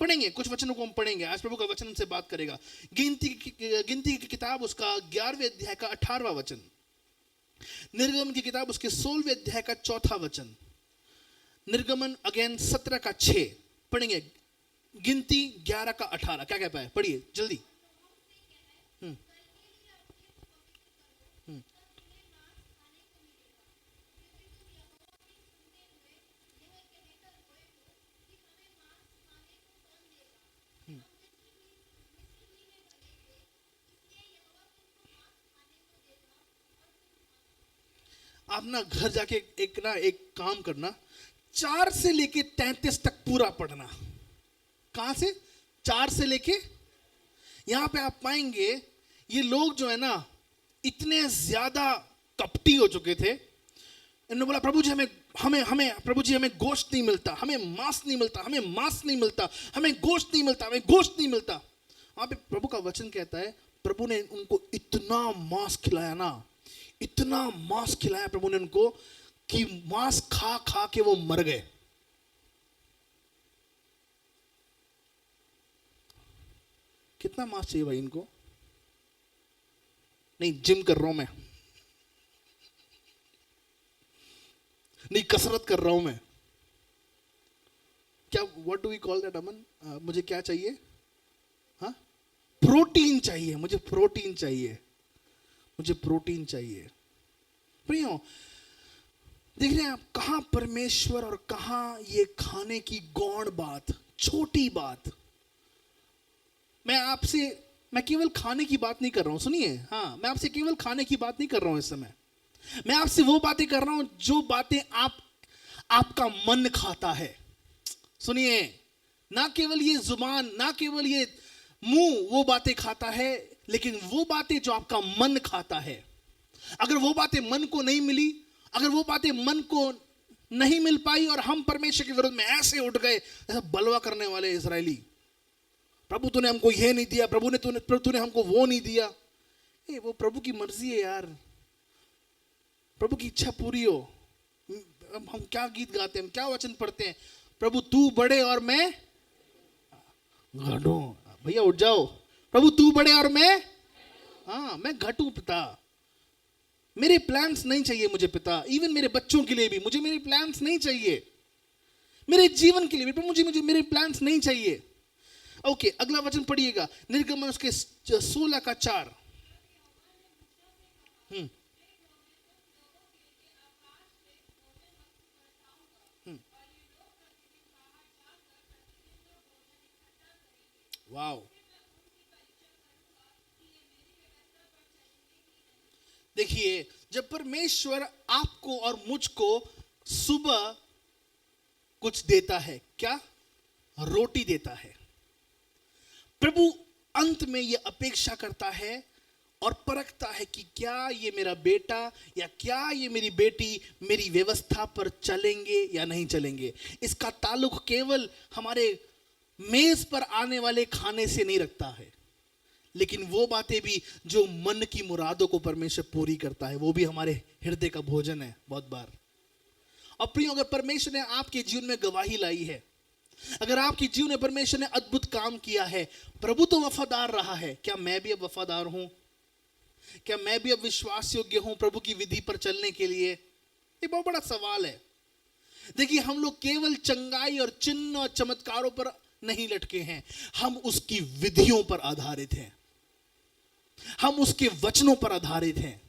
पढ़ेंगे कुछ वचनों को, हम पढ़ेंगे आज। प्रभु का वचन हमसे बात करेगा। गिनती की किताब उसका 11वें अध्याय का 18वां वचन, निर्गमन की किताब उसके 16वें अध्याय का 4था वचन, निर्गमन अगेन 17 का 6। पढ़ेंगे गिनती 11 का 18। क्या कहता है? पढ़िए जल्दी। आप ना घर जाके एक काम करना, 4 से लेके 33 तक पूरा पढ़ना। कहां से? 4 से लेके, यहां पे आप पाएंगे ये लोग जो है ना इतने ज्यादा कपटी हो चुके थे। इन्होंने बोला प्रभु जी हमें प्रभु जी हमें गोश्त नहीं मिलता, हमें मांस नहीं मिलता, हमें मांस नहीं मिलता, हमें गोश्त नहीं मिलता, हमें गोश्त नहीं मिलता। वहां पे प्रभु का वचन कहता है प्रभु ने उनको इतना मांस खिलाया ना, इतना मांस खिलाया प्रभु ने उनको कि मांस खा खा के वो मर गए। कितना मांस चाहिए भाई इनको? नहीं, जिम कर रहा हूं मैं, नहीं कसरत कर रहा हूं मैं। क्या, what do we call that Aman? मुझे क्या चाहिए? हाँ, प्रोटीन चाहिए, मुझे प्रोटीन चाहिए, मुझे प्रोटीन चाहिए। प्रियो, देख रहे हैं आप कहां परमेश्वर और कहां ये खाने की गौण बात, छोटी बात। मैं केवल खाने की बात नहीं कर रहा हूं, सुनिए। हाँ, मैं आपसे केवल खाने की बात नहीं कर रहा हूं इस समय। मैं आपसे वो बातें कर रहा हूं जो बातें आपका मन खाता है। सुनिए, ना केवल ये जुबान, ना केवल ये मुंह वो बातें खाता है, लेकिन वो बातें जो आपका मन खाता है। अगर वो बातें मन को नहीं मिली, अगर वो बातें मन को नहीं मिल पाई और हम परमेश्वर के विरुद्ध में ऐसे उठ गए ऐसा बलवा करने वाले इजरायली, प्रभु तूने हमको ये नहीं दिया, तूने हमको वो नहीं दिया। वो प्रभु की मर्जी है यार, प्रभु की इच्छा पूरी हो। हम क्या गीत गाते हैं, हम क्या वचन पढ़ते हैं? प्रभु तू बड़े और मैं घटूं। भैया उठ जाओ। प्रभु तू बड़े और मैं घटूं। पिता, मेरे प्लान्स नहीं चाहिए मुझे पिता, इवन मेरे बच्चों के लिए भी मुझे मेरे प्लान्स नहीं चाहिए, मेरे जीवन के लिए भी मुझे मेरे प्लान्स नहीं चाहिए। ओके, अगला वचन पढ़िएगा, निर्गमन उसके 16 का 4। वाओ, देखिए, जब परमेश्वर आपको और मुझको सुबह कुछ देता है, क्या? रोटी देता है। प्रभु अंत में यह अपेक्षा करता है और परखता है कि क्या ये मेरा बेटा या क्या ये मेरी बेटी मेरी व्यवस्था पर चलेंगे या नहीं चलेंगे। इसका ताल्लुक केवल हमारे मेज पर आने वाले खाने से नहीं रखता है, लेकिन वो बातें भी जो मन की मुरादों को परमेश्वर पूरी करता है, वो भी हमारे हृदय का भोजन है बहुत बार। और प्रियो, अगर परमेश्वर ने आपके जीवन में गवाही लाई है, अगर आपके जीवन में परमेश्वर ने अद्भुत काम किया है, प्रभु तो वफादार रहा है, क्या मैं भी अब वफादार हूं? क्या मैं भी अब विश्वास योग्य हूं प्रभु की विधि पर चलने के लिए? ये बहुत बड़ा सवाल है। देखिए, हम लोग केवल चंगाई और चिन्ह और चमत्कारों पर नहीं लटके हैं, हम उसकी विधियों पर आधारित हैं, हम उसके वचनों पर आधारित हैं।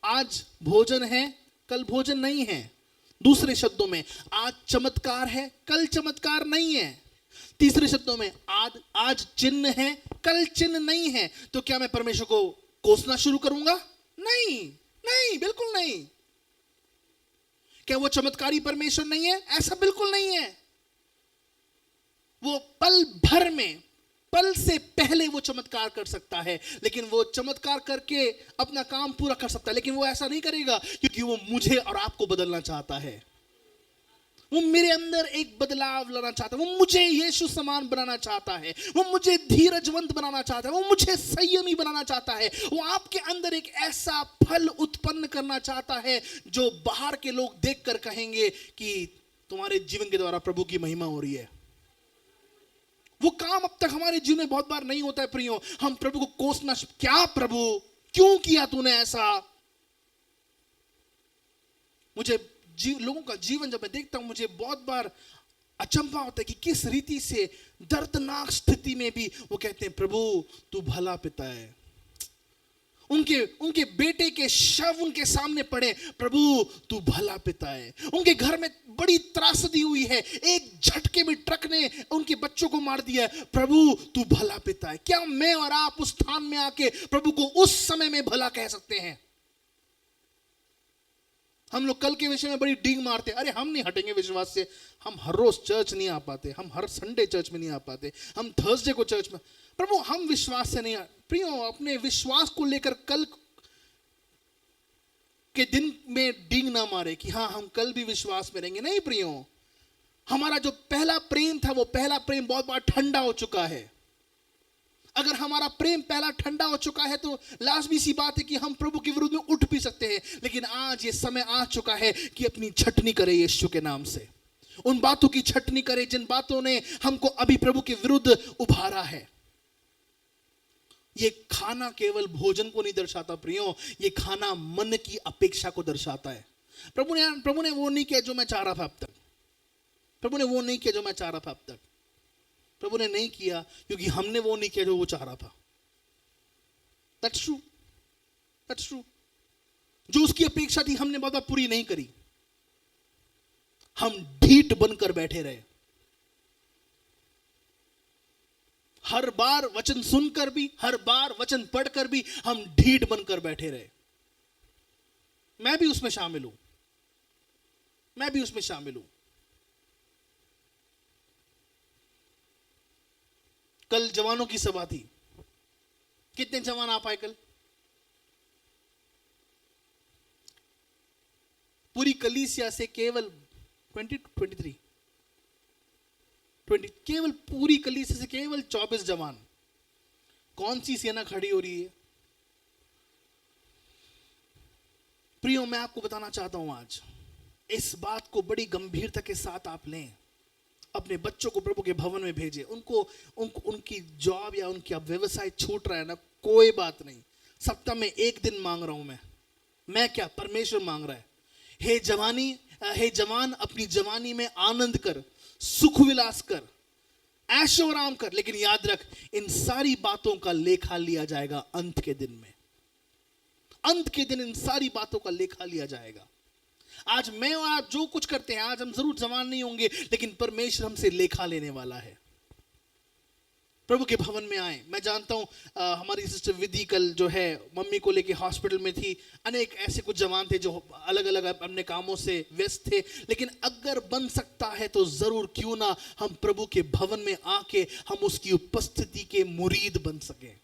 आज भोजन है, कल भोजन नहीं है। दूसरे शब्दों में, आज चमत्कार है, कल चमत्कार नहीं है। तीसरे शब्दों में, आज चिन्ह है, कल चिन्ह नहीं है। तो क्या मैं परमेश्वर को कोसना शुरू करूंगा? नहीं, बिल्कुल नहीं। क्या वो चमत्कारी परमेश्वर नहीं है? ऐसा बिल्कुल नहीं है। वो पल भर में, पल से पहले वो चमत्कार कर सकता है, लेकिन वो चमत्कार करके अपना काम पूरा कर सकता है, लेकिन वो ऐसा नहीं करेगा क्योंकि वो मुझे और आपको बदलना चाहता है। वो मेरे अंदर एक बदलाव लाना चाहता है, वो मुझे यीशु समान बनाना चाहता है, वो मुझे धीरजवंत बनाना चाहता है, वो मुझे संयमी बनाना चाहता है। वो आपके अंदर एक ऐसा फल उत्पन्न करना चाहता है जो बाहर के लोग देखकर कहेंगे कि तुम्हारे जीवन के द्वारा प्रभु की महिमा हो रही है। वो काम अब तक हमारे जीवन में बहुत बार नहीं होता है प्रियो। हम प्रभु को कोसना, क्या प्रभु क्यों किया तूने ऐसा? मुझे लोगों का जीवन जब मैं देखता हूं, मुझे बहुत बार अचंभा होता है कि किस रीति से दर्दनाक स्थिति में भी वो कहते हैं प्रभु तू भला पिता है। उनके बेटे के शव उनके सामने पड़े, प्रभु तू भला पिता है। उनके घर में बड़ी त्रासदी हुई है, एक झटके में ट्रक ने उनके बच्चों को मार दिया है, प्रभु तू भला पिता है। क्या मैं और आप उस स्थान में आके प्रभु को उस समय में भला कह सकते हैं? हम लोग कल के विषय में बड़ी डींग मारते, अरे हम नहीं हटेंगे विश्वास से, हम हर रोज चर्च नहीं आ पाते, हम हर संडे चर्च में नहीं आ पाते, हम थर्सडे को चर्च में। प्रभु हम विश्वास से नहीं प्रियो, अपने विश्वास को लेकर कल के दिन में डींग ना मारे कि हाँ हम कल भी विश्वास में रहेंगे। नहीं प्रियो, हमारा जो पहला प्रेम था वो पहला प्रेम बहुत बार ठंडा हो चुका है। अगर हमारा प्रेम पहला ठंडा हो चुका है तो लाजमी सी बात है कि हम प्रभु के विरुद्ध में उठ भी सकते हैं, लेकिन आज ये समय आ चुका है कि अपनी छटनी करे यीशु के नाम से, उन बातों की छटनी करे जिन बातों ने हमको अभी प्रभु के विरुद्ध उभारा है। ये खाना केवल भोजन को नहीं दर्शाता प्रियो, ये खाना मन की अपेक्षा को दर्शाता है। प्रभु ने वो नहीं किया जो मैं चाह रहा था अब तक, प्रभु ने वो नहीं किया जो मैं चाह रहा था अब तक, प्रभु ने नहीं किया क्योंकि हमने वो नहीं किया जो वो चाह रहा था। That's true, that's true। जो उसकी अपेक्षा थी हमने बहुत पूरी नहीं करी, हम ढीठ बनकर बैठे रहे। हर बार वचन सुनकर भी, हर बार वचन पढ़कर भी हम ढीठ बनकर बैठे रहे। मैं भी उसमें शामिल हूं, मैं भी उसमें शामिल हूं। कल जवानों की सभा थी, कितने जवान आ पाए कल? पूरी कलीसिया से केवल 20 केवल पूरी कलीसिया से केवल 24 जवान। कौन सी सेना खड़ी हो रही है प्रियो? मैं आपको बताना चाहता हूं आज इस बात को बड़ी गंभीरता के साथ आप लें। अपने बच्चों को प्रभु के भवन में भेजें। उनको उनकी जॉब या उनकी व्यवसाय छूट रहा है ना, कोई बात नहीं। सप्ताह में एक दिन मांग रहा हूं मैं क्या, परमेश्वर मांग रहा है। हे जवान, अपनी जवानी में आनंद कर, सुख विलास कर, ऐशो आराम कर, लेकिन याद रख इन सारी बातों का लेखा लिया जाएगा अंत के दिन में। अंत के दिन इन सारी बातों का लेखा लिया जाएगा। आज मैं और आप जो कुछ करते हैं, आज हम जरूर जवान नहीं होंगे, लेकिन परमेश्वर हमसे लेखा लेने वाला है। प्रभु के भवन में आए। मैं जानता हूं हमारी सिस्टर विधि कल जो है मम्मी को लेके हॉस्पिटल में थी। अनेक ऐसे कुछ जवान थे जो अलग अलग अपने कामों से व्यस्त थे, लेकिन अगर बन सकता है तो जरूर क्यों ना हम प्रभु के भवन में आके हम उसकी उपस्थिति के मुरीद बन सके।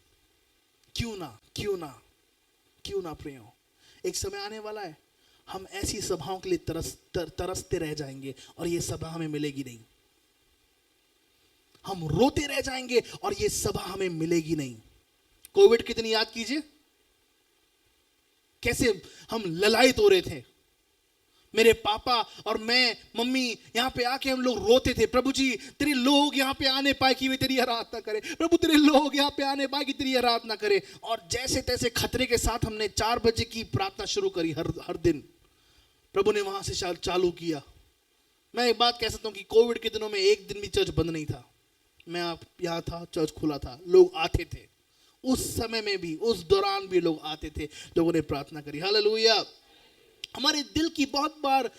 क्यों ना प्रियो, एक समय आने वाला है हम ऐसी सभाओं के लिए तरसते रह जाएंगे और ये सभा हमें मिलेगी नहीं। हम रोते रह जाएंगे और ये सभा हमें मिलेगी नहीं। कोविड के दिन याद कीजिए कैसे हम ललायत हो रहे थे। मेरे पापा और मैं, मम्मी यहां पे आके हम लोग रोते थे, प्रभु जी तेरे लोग यहां पे आने पाए कि वे तेरी आराधना करें, प्रभु तेरे लोग यहां पे आने पाए कि तेरी आराधना करें। और जैसे तैसे खतरे के साथ हमने 4 बजे की प्रार्थना शुरू करी हर दिन। प्रभु ने वहां से चालू किया। मैं एक बात कह सकता हूं कि कोविड के दिनों में एक दिन भी चर्च बंद नहीं था। मैं आप यहां था, चर्च खुला था, लोग आते थे। उस समय में भी, उस दौरान भी लोग आते थे, लोगों ने प्रार्थना करी। हालेलुया। हमारे दिल की बहुत बार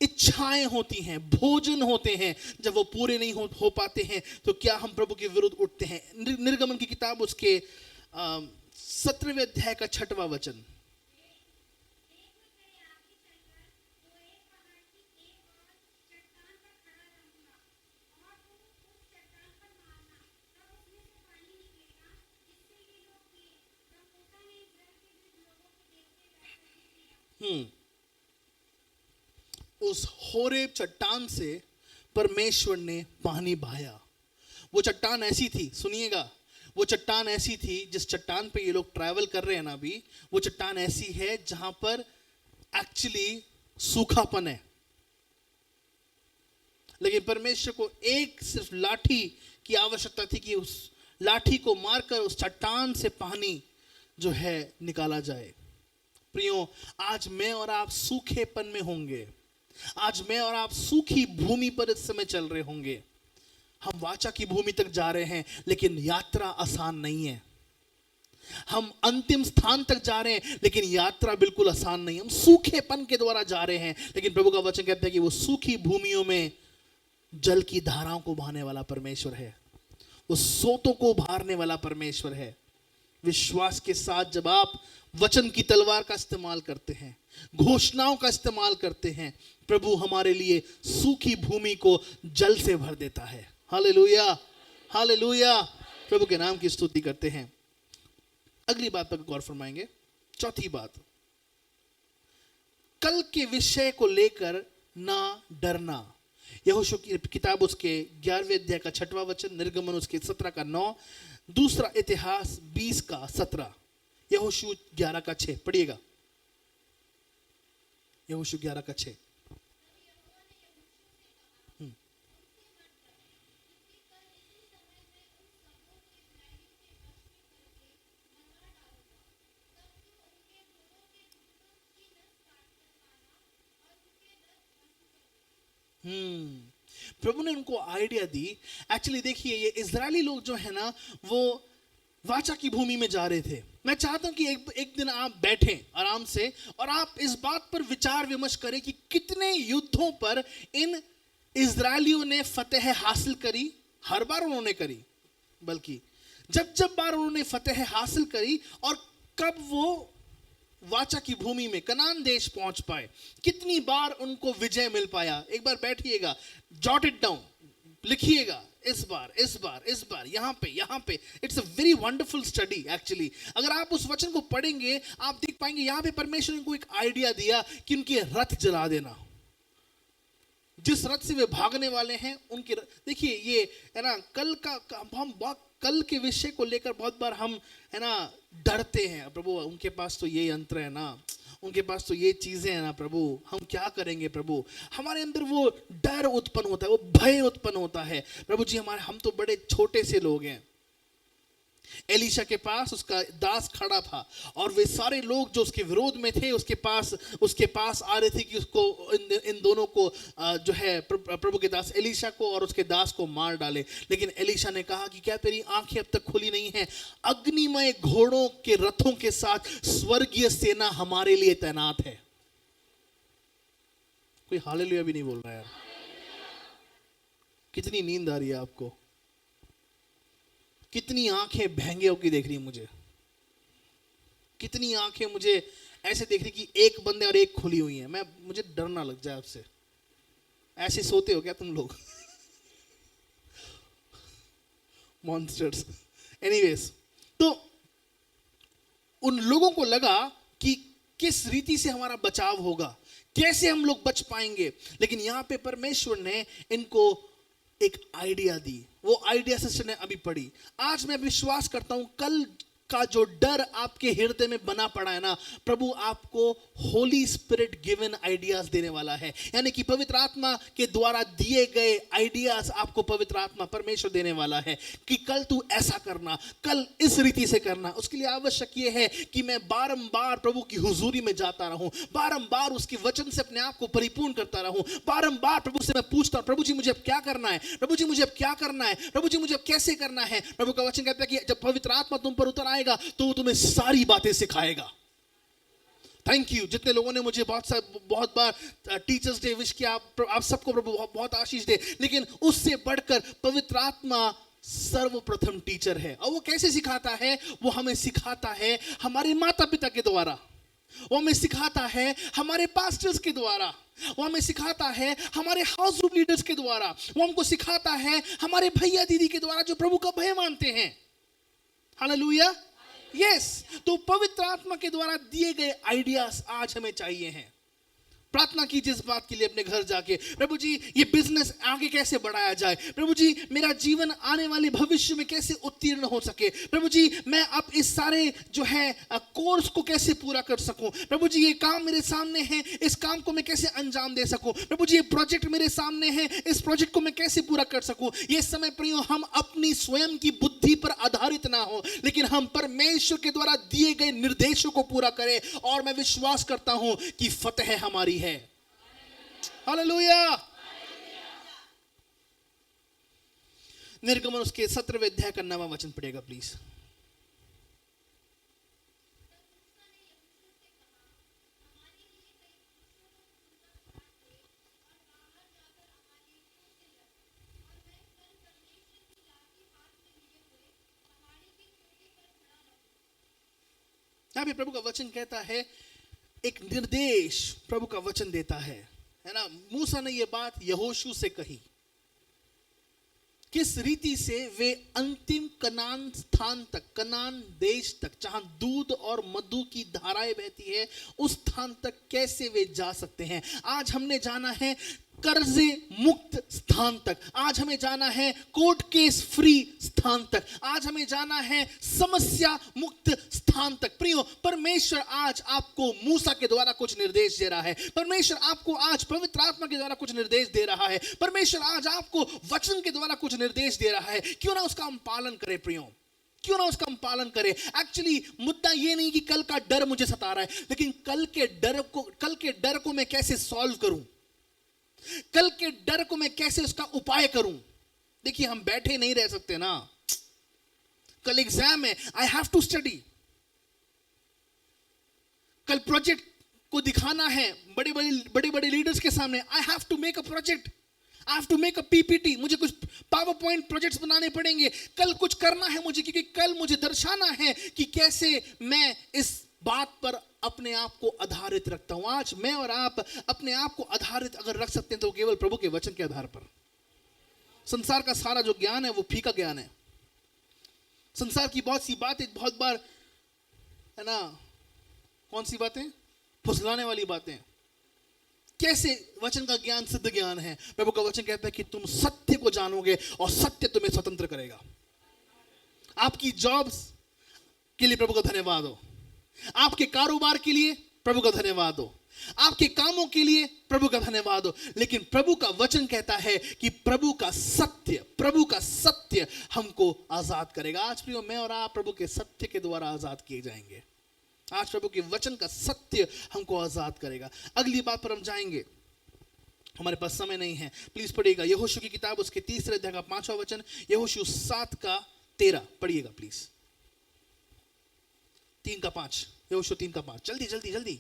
इच्छाएं होती हैं, भोजन होते हैं, जब वो पूरे नहीं हो पाते हैं तो क्या हम प्रभु के विरुद्ध उठते हैं। निर्गमन की किताब उसके 17वें अध्याय का 6वां वचन। उस होरेब चट्टान से परमेश्वर ने पानी बहाया। वो चट्टान ऐसी थी, सुनिएगा, वो चट्टान ऐसी थी जिस चट्टान पे ये लोग ट्रैवल कर रहे हैं ना अभी, वो चट्टान ऐसी है जहां पर एक्चुअली सूखापन है। लेकिन परमेश्वर को एक सिर्फ लाठी की आवश्यकता थी कि उस लाठी को मारकर उस चट्टान से पानी जो है निकाला जाए। प्रियो, आज मैं और आप सूखेपन में होंगे। आज मैं और आप सूखी भूमि पर इस समय चल रहे होंगे। हम वाचा की भूमि तक जा रहे हैं, लेकिन यात्रा आसान नहीं है। हम अंतिम स्थान तक जा रहे हैं, लेकिन यात्रा बिल्कुल आसान नहीं। हम सूखेपन के द्वारा जा रहे हैं, लेकिन प्रभु का वचन कहता है कि वो सूखी भूमियों में जल की धाराओं को बहाने वाला परमेश्वर है। वो सोतों को उभारने वाला परमेश्वर है। विश्वास के साथ जब आप वचन की तलवार का इस्तेमाल करते हैं, घोषणाओं का इस्तेमाल करते हैं, प्रभु हमारे लिए सूखी भूमि को जल से भर देता है। हालेलुया, हालेलुया, प्रभु के नाम की स्तुति करते हैं। अगली बात पर गौर फरमाएंगे। चौथी बात, कल के विषय को लेकर ना डरना। यहोशू की किताब उसके 11वें अध्याय का 6वां वचन, निर्गमन उसके 17 का 9, दूसरा इतिहास 20 का 17, यहोशू 11 का 6 पढ़िएगा। यहोशू 11 का 6। प्रभु ने उनको आइडिया दी। एक्चुअली देखिए, ये इजरायली लोग जो है ना, वो वाचा की भूमि में जा रहे थे। मैं चाहता हूं कि एक दिन आप बैठें आराम से और आप इस बात पर विचार विमर्श करें कि कितने युद्धों पर इन इजरायलियों ने फतेह हासिल करी। हर बार उन्होंने करी, बल्कि जब बार उन्होंने फतेह हासिल करी, और कब वो वाचा की भूमि में कनान देश पहुंच पाए, कितनी बार उनको विजय मिल पाया। एक बार बैठिएगा, जॉट इट डाउन, लिखिएगा, इस बार यहाँ पे। It's a very wonderful study actually. अगर आप उस वचन को पढ़ेंगे, आप देख पाएंगे यहाँ पे परमेश्वर ने उनको एक आइडिया दिया कि उनके रथ जला देना। जिस रथ से वे भागने वाले हैं उनके, देखिए ये है ना, कल के विषय को लेकर बहुत बार हम है ना डरते हैं। प्रभु उनके पास तो ये यंत्र है ना, उनके पास तो ये चीजें हैं ना, प्रभु हम क्या करेंगे। प्रभु हमारे अंदर वो डर उत्पन्न होता है, वो भय उत्पन्न होता है। प्रभु जी हम तो बड़े छोटे से लोग हैं। एलीशा के पास उसका दास खड़ा था, और वे सारे लोग जो उसके विरोध में थे उसके पास आ रहे थे कि उसको इन दोनों को जो है प्रभु के दास एलीशा को और उसके दास को मार डाले। लेकिन एलीशा ने कहा कि क्या तेरी आंखें अब तक खुली नहीं है? अग्निमय घोड़ों के रथों के साथ स्वर्गीय सेना हमारे लिए तैनात है। कोई हालेलुया भी नहीं बोल रहा यार। कितनी नींद आ रही है आपको? कितनी आंखें भैंगे की देख रही है मुझे? कितनी आंखें मुझे ऐसे देख रही कि एक बंदे और एक खुली हुई है। मुझे डर ना लग जाए आपसे। ऐसे सोते हो क्या तुम लोग? मॉन्स्टर्स। एनीवेज, तो उन लोगों को लगा कि किस रीति से हमारा बचाव होगा, कैसे हम लोग बच पाएंगे। लेकिन यहां पे परमेश्वर ने इनको एक आइडिया दी। वो आइडिया सिस्टर ने अभी पढ़ी। आज मैं विश्वास करता हूं कल का जो डर आपके हृदय में बना पड़ा है ना, प्रभु आपको होली स्पिरिट गिवन आइडियाज देने वाला है। यानी कि पवित्र आत्मा के द्वारा दिए गए आइडियाज आपको पवित्र आत्मा परमेश्वर देने वाला है कि कल तू ऐसा करना, कल इस रीति से करना। उसके लिए आवश्यक ये है कि मैं बारंबार प्रभु की हुजूरी में जाता रहूं, बारंबार उसके वचन से अपने आप को परिपूर्ण करता रहूं, बारंबार प्रभु से मैं पूछता हूं, प्रभु जी मुझे अब क्या करना है, प्रभु जी मुझे अब क्या करना है, प्रभु जी मुझे अब कैसे करना है। प्रभु का वचन कहता है कि जब पवित्र आत्मा तुम पर उतर तो वो तुम्हें सारी बातें सिखाएगा। थैंक यू जितने लोगों ने मुझे बहुत बार टीचर्स डे विश किया। आप सबको प्रभु बहुत आशीष दे। लेकिन उससे बढ़कर पवित्र आत्मा सर्वप्रथम टीचर है। और वो कैसे सिखाता है? वो हमें सिखाता है हमारे माता पिता के द्वारा, वो हमें सिखाता है हमारे पास्टर्स के द्वारा, वो हमें सिखाता है हमारे हाउस ग्रुप लीडर्स के द्वारा, वो हमको सिखाता है हमारे भैया दीदी के द्वारा जो प्रभु का भय मानते हैं। Hallelujah, yes. तो पवित्र आत्मा के द्वारा दिए गए आइडियाज आज हमें चाहिए हैं। प्रार्थना कीजिए इस बात के लिए अपने घर जाके, प्रभु जी ये बिजनेस आगे कैसे बढ़ाया जाए, प्रभु जी मेरा जीवन आने वाले भविष्य में कैसे उत्तीर्ण हो सके, प्रभु जी मैं अब इस सारे जो है कोर्स को कैसे पूरा कर सकूं, प्रभु जी ये काम मेरे सामने है, इस काम को मैं कैसे अंजाम दे सकूं, प्रभु जी ये प्रोजेक्ट मेरे सामने है, इस प्रोजेक्ट को मैं कैसे पूरा कर सकूं। ये समय प्रियो हम अपनी स्वयं की बुद्धि पर आधारित ना हो, लेकिन हम परमेश्वर के द्वारा दिए गए निर्देशों को पूरा करें। और मैं विश्वास करता हूं कि फतेह हमारी है। हालेलुया। निर्गमन उसके 17वें अध्याय का 9वां वचन पढ़ेगा प्लीज। यहाँ पे प्रभु का वचन कहता है, एक निर्देश प्रभु का वचन देता है ना। मूसा ने ये बात यहोशू से कही, किस रीति से वे अंतिम कनान स्थान तक, कनान देश तक, जहां दूध और मधु की धाराएं बहती है, उस स्थान तक कैसे वे जा सकते हैं। आज हमने जाना है कर्जे मुक्त स्थान तक, आज हमें जाना है कोर्ट केस फ्री स्थान तक, आज हमें जाना है समस्या मुक्त स्थान तक। प्रियो, परमेश्वर आज आपको मूसा के द्वारा कुछ निर्देश दे रहा है, परमेश्वर आपको आज पवित्र आत्मा के द्वारा कुछ निर्देश दे रहा है, परमेश्वर आज आपको वचन के द्वारा कुछ निर्देश दे रहा है। क्यों ना उसका हम पालन करें प्रियो, क्यों ना उसका हम पालन करें। एक्चुअली मुद्दा ये नहीं कि कल का डर मुझे सता रहा है, लेकिन कल के डर को मैं कैसे सॉल्व करूं, कल के डर को मैं कैसे उसका उपाय करूं। देखिए, हम बैठे नहीं रह सकते ना, कल एग्जाम है, आई हैव टू स्टडी, कल प्रोजेक्ट को दिखाना है बड़े बड़े लीडर्स के सामने, I have to make a project, I have to make a PPT, मुझे कुछ पावर पॉइंट प्रोजेक्ट्स बनाने पड़ेंगे, कल कुछ करना है मुझे, क्योंकि कल मुझे दर्शाना है कि कैसे मैं इस बात पर अपने आप को आधारित रखता हूं। आज मैं और आप अपने आप को आधारित अगर रख सकते हैं तो केवल प्रभु के वचन के आधार पर। संसार का सारा जो ज्ञान है वो फीका ज्ञान है। संसार की बहुत सी बातें बहुत बार, है ना, कौन सी बातें, फुसलाने वाली बातें। कैसे वचन का ज्ञान सिद्ध ज्ञान है। प्रभु का वचन कहता है कि तुम सत्य को जानोगे और सत्य तुम्हें स्वतंत्र करेगा। आपकी जॉब्स के लिए प्रभु का धन्यवाद हो, आपके कारोबार के लिए प्रभु का धन्यवाद हो, आपके कामों के लिए प्रभु का धन्यवाद हो, लेकिन प्रभु का वचन कहता है कि प्रभु का सत्य हमको आजाद करेगा। आज प्रियो, मैं और आप प्रभु के सत्य के द्वारा आजाद किए जाएंगे। आज प्रभु के वचन का सत्य हमको आजाद करेगा। अगली बात पर हम जाएंगे, हमारे पास समय नहीं है, प्लीज पढ़िएगा यहोशू की किताब, उसके 3 अध्याय का 5वां वचन, यहोशू 7:13 पढ़िएगा प्लीज। 3:5, यहोशू 3:5, जल्दी जल्दी जल्दी।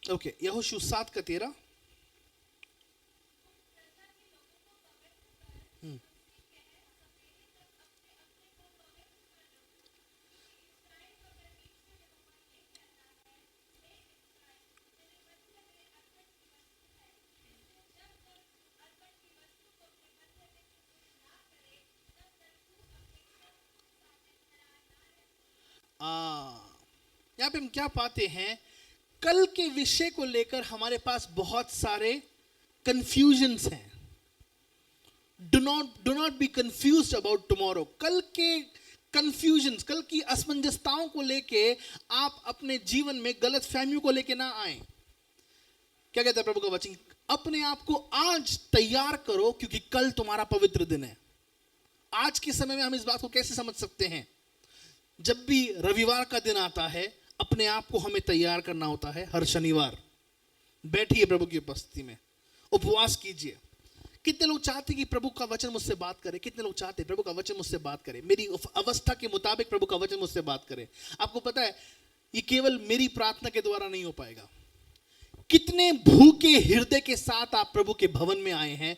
ओके, यहोशू 7:13। यहां पे हम क्या पाते हैं, कल के विषय को लेकर हमारे पास बहुत सारे कंफ्यूजन्स हैं। Do not be confused about tomorrow. कल के कंफ्यूजन्स, कल की असमंजसताओं को लेके आप अपने जीवन में गलत फहमियों को लेके ना आए। क्या कहता है प्रभु का वचन, अपने आप को आज तैयार करो क्योंकि कल तुम्हारा पवित्र दिन है। आज के समय में हम इस बात को कैसे समझ सकते हैं, जब भी रविवार का दिन आता है अपने आप को हमें तैयार करना होता है। हर शनिवार बैठिए प्रभु की उपस्थिति में, उपवास कीजिए। कितने लोग चाहते हैं कि प्रभु का वचन मुझसे बात करे, कितने लोग चाहते हैं प्रभु का वचन मुझसे बात करे, मेरी अवस्था के मुताबिक प्रभु का वचन मुझसे बात करे। आपको पता है ये केवल मेरी प्रार्थना के द्वारा नहीं हो पाएगा। कितने भूखे हृदय के साथ आप प्रभु के भवन में आए हैं,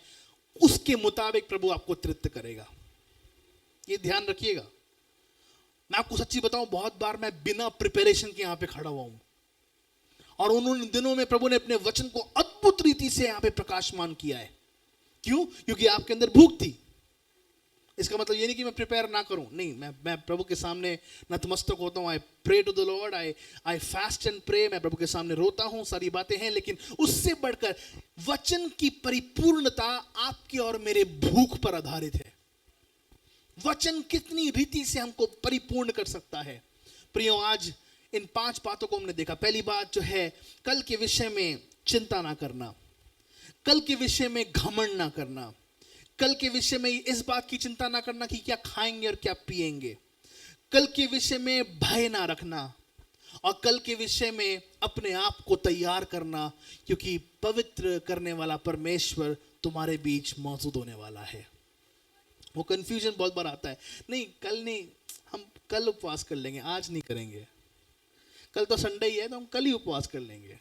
उसके मुताबिक प्रभु आपको तृप्त करेगा। ये ध्यान रखिएगा। मैं आपको सच्ची बताऊं, बहुत बार मैं बिना प्रिपरेशन के यहां पे खड़ा हुआ हूं, और उन दिनों में प्रभु ने अपने वचन को अद्भुत रीति से यहां पे प्रकाशमान किया है। क्यों? क्योंकि आपके अंदर भूख थी। इसका मतलब ये नहीं कि मैं प्रिपेयर ना करूं, नहीं, मैं प्रभु के सामने नतमस्तक होता हूं। I pray to the Lord, I fast and pray. मैं प्रभु के सामने रोता हूं, सारी बातें हैं, लेकिन उससे बढ़कर वचन की परिपूर्णता आपके और मेरे भूख पर आधारित है। वचन कितनी रीति से हमको परिपूर्ण कर सकता है। प्रियो, आज इन 5 बातों को हमने देखा। पहली बात जो है, कल के विषय में चिंता ना करना, कल के विषय में घमंड ना करना, कल के विषय में इस बात की चिंता ना करना कि क्या खाएंगे और क्या पिएंगे, कल के विषय में भय ना रखना, और कल के विषय में अपने आप को तैयार करना, क्योंकि पवित्र करने वाला परमेश्वर तुम्हारे बीच मौजूद होने वाला है। वो कंफ्यूजन बहुत बार आता है, नहीं कल नहीं, हम कल उपवास कर लेंगे, आज नहीं करेंगे, कल तो संडे ही है तो हम कल ही उपवास कर लेंगे।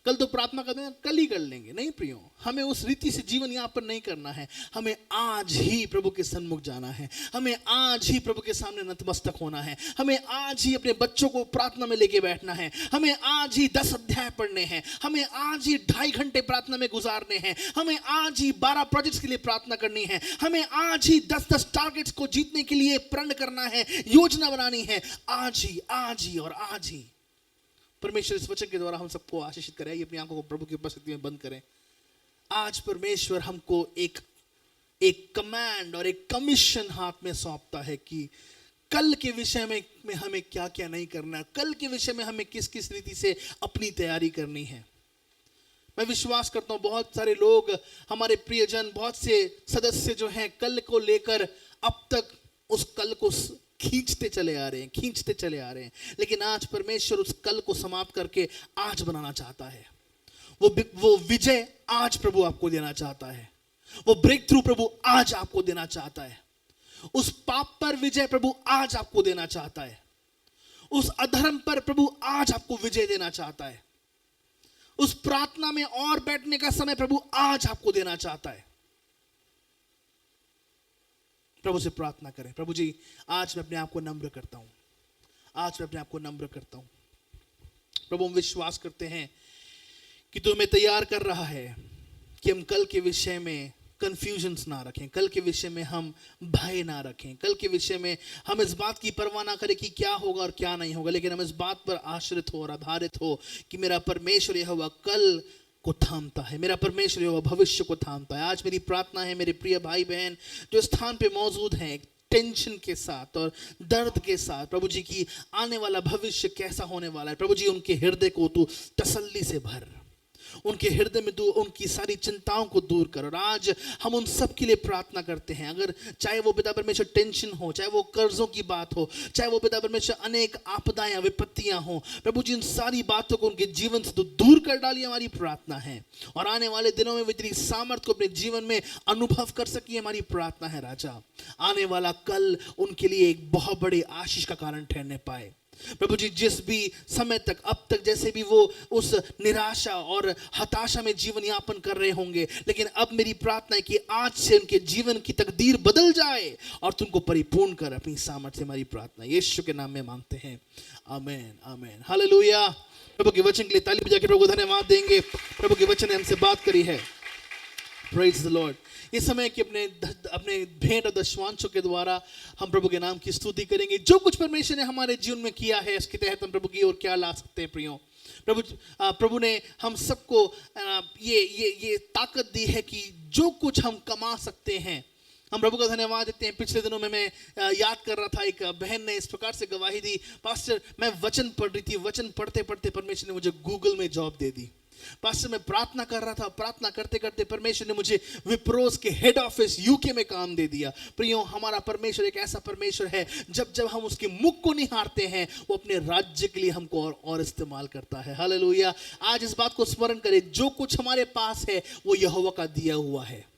कल तो प्रार्थना करते हैं, कल ही कर लेंगे, नहीं प्रियो, हमें उस रीति से जीवन यापन नहीं करना है। हमें आज ही प्रभु के सन्मुख जाना है, हमें आज ही प्रभु के सामने नतमस्तक होना है, हमें आज ही अपने बच्चों को प्रार्थना में लेके बैठना है, हमें आज ही 10 अध्याय पढ़ने हैं, हमें आज ही 2.5 घंटे प्रार्थना में गुजारने हैं, हमें आज ही 12 प्रोजेक्ट्स के लिए प्रार्थना करनी है, हमें आज ही 10-10 टारगेट्स को जीतने के लिए प्रण करना है, योजना बनानी है। आज ही और आज ही। परमेश्वर इस वचन के द्वारा हम सबको आशीषित करे। अपनी आंखों को प्रभु की उपस्थिति में बंद करें। आज परमेश्वर हमको एक कमांड और एक कमीशन हाथ में सौंपता है कि कल के विषय में हमें क्या क्या नहीं करना है, कल के विषय में हमें किस किस रीति से अपनी तैयारी करनी है। मैं विश्वास करता हूं बहुत सारे लोग, हमारे प्रियजन, बहुत से सदस्य जो हैं कल को लेकर अब तक उस कल को खींचते चले आ रहे हैं, लेकिन आज परमेश्वर उस कल को समाप्त करके आज बनाना चाहता है। वो विजय आज प्रभु आपको देना चाहता है, वो ब्रेक थ्रू प्रभु आज आपको देना चाहता है, उस पाप पर विजय प्रभु आज आपको देना चाहता है, उस अधर्म पर प्रभु आज आपको विजय देना चाहता है, उस प्रार्थना में और बैठने का समय प्रभु आज आपको देना चाहता है। प्रभु से प्रार्थना करें, प्रभु जी आज मैं अपने आप को नम्र करता हूं, प्रभु हम विश्वास करते हैं कि तू हमें तैयार कर रहा है कि हम कल के विषय में कंफ्यूजन्स ना रखें, कल के विषय में हम भय ना रखें, कल के विषय में हम इस बात की परवाह ना करें कि क्या होगा और क्या नहीं होगा, लेकिन हम इस बात पर आश्रित हो और आधारित हो कि मेरा परमेश्वर यहोवा कल को थामता है, मेरा परमेश्वर यहोवा भविष्य को थामता है। आज मेरी प्रार्थना है मेरे प्रिय भाई बहन जो स्थान पे मौजूद हैं, टेंशन के साथ और दर्द के साथ, प्रभु जी की आने वाला भविष्य कैसा होने वाला है, प्रभु जी उनके हृदय को तू तसल्ली से भर, उनके हृदय में तू उनकी सारी चिंताओं को दूर कर। और आज हम उन सब के लिए प्रार्थना करते हैं, अगर चाहे वो पिता परमेश्वर टेंशन हो, चाहे वो कर्जों की बात हो, चाहे वो पिता परमेश्वर अनेक आपदाएं विपत्तियां हो, प्रभु जी इन सारी बातों को उनके जीवन से तो दूर कर डालिए, हमारी प्रार्थना है। और आने वाले दिनों में वे तेरी सामर्थ को अपने जीवन में अनुभव कर सकिए, हमारी प्रार्थना है राजा। आने वाला कल उनके लिए एक बहुत बड़ी आशीष का कारण ठहरने पाए प्रभु जी। जिस भी समय तक अब तक जैसे भी वो उस निराशा और हताशा में जीवन यापन कर रहे होंगे, लेकिन अब मेरी प्रार्थना है कि आज से उनके जीवन की तकदीर बदल जाए और तुमको परिपूर्ण कर अपनी सामर्थ्य। हमारी प्रार्थना यीशु के नाम में मांगते हैं, आमीन आमीन हालेलुया। प्रभु के वचन के लिए ताली बजा के प्रभु को धन्यवाद देंगे। प्रभु के वचन ने हमसे बात करी है, प्रेज द लॉर्ड। इस समय के अपने भेंट और दशवांशों के द्वारा हम प्रभु के नाम की स्तुति करेंगे। जो कुछ परमेश्वर ने हमारे जीवन में किया है इसके तहत हम प्रभु की ओर क्या ला सकते हैं प्रियो। प्रभु ने हम सबको ये ताकत दी है कि जो कुछ हम कमा सकते हैं हम प्रभु का धन्यवाद देते हैं। पिछले दिनों में मैं याद कर रहा था, एक बहन ने इस प्रकार से गवाही दी, पास्टर मैं वचन पढ़ रही थी, वचन पढ़ते पढ़ते परमेश्वर ने मुझे गूगल में जॉब दे दी। पास्टर मैं प्रार्थना कर रहा था, प्रार्थना करते करते परमेश्वर ने मुझे विप्रोस के हेड ऑफिस यूके में काम दे दिया। प्रियो हमारा परमेश्वर एक ऐसा परमेश्वर है, जब हम उसके मुख को निहारते हैं वो अपने राज्य के लिए हमको और इस्तेमाल करता है। हालेलुया। आज इस बात को स्मरण करें, जो कुछ हमारे पास है वो यहोवा का दिया हुआ है।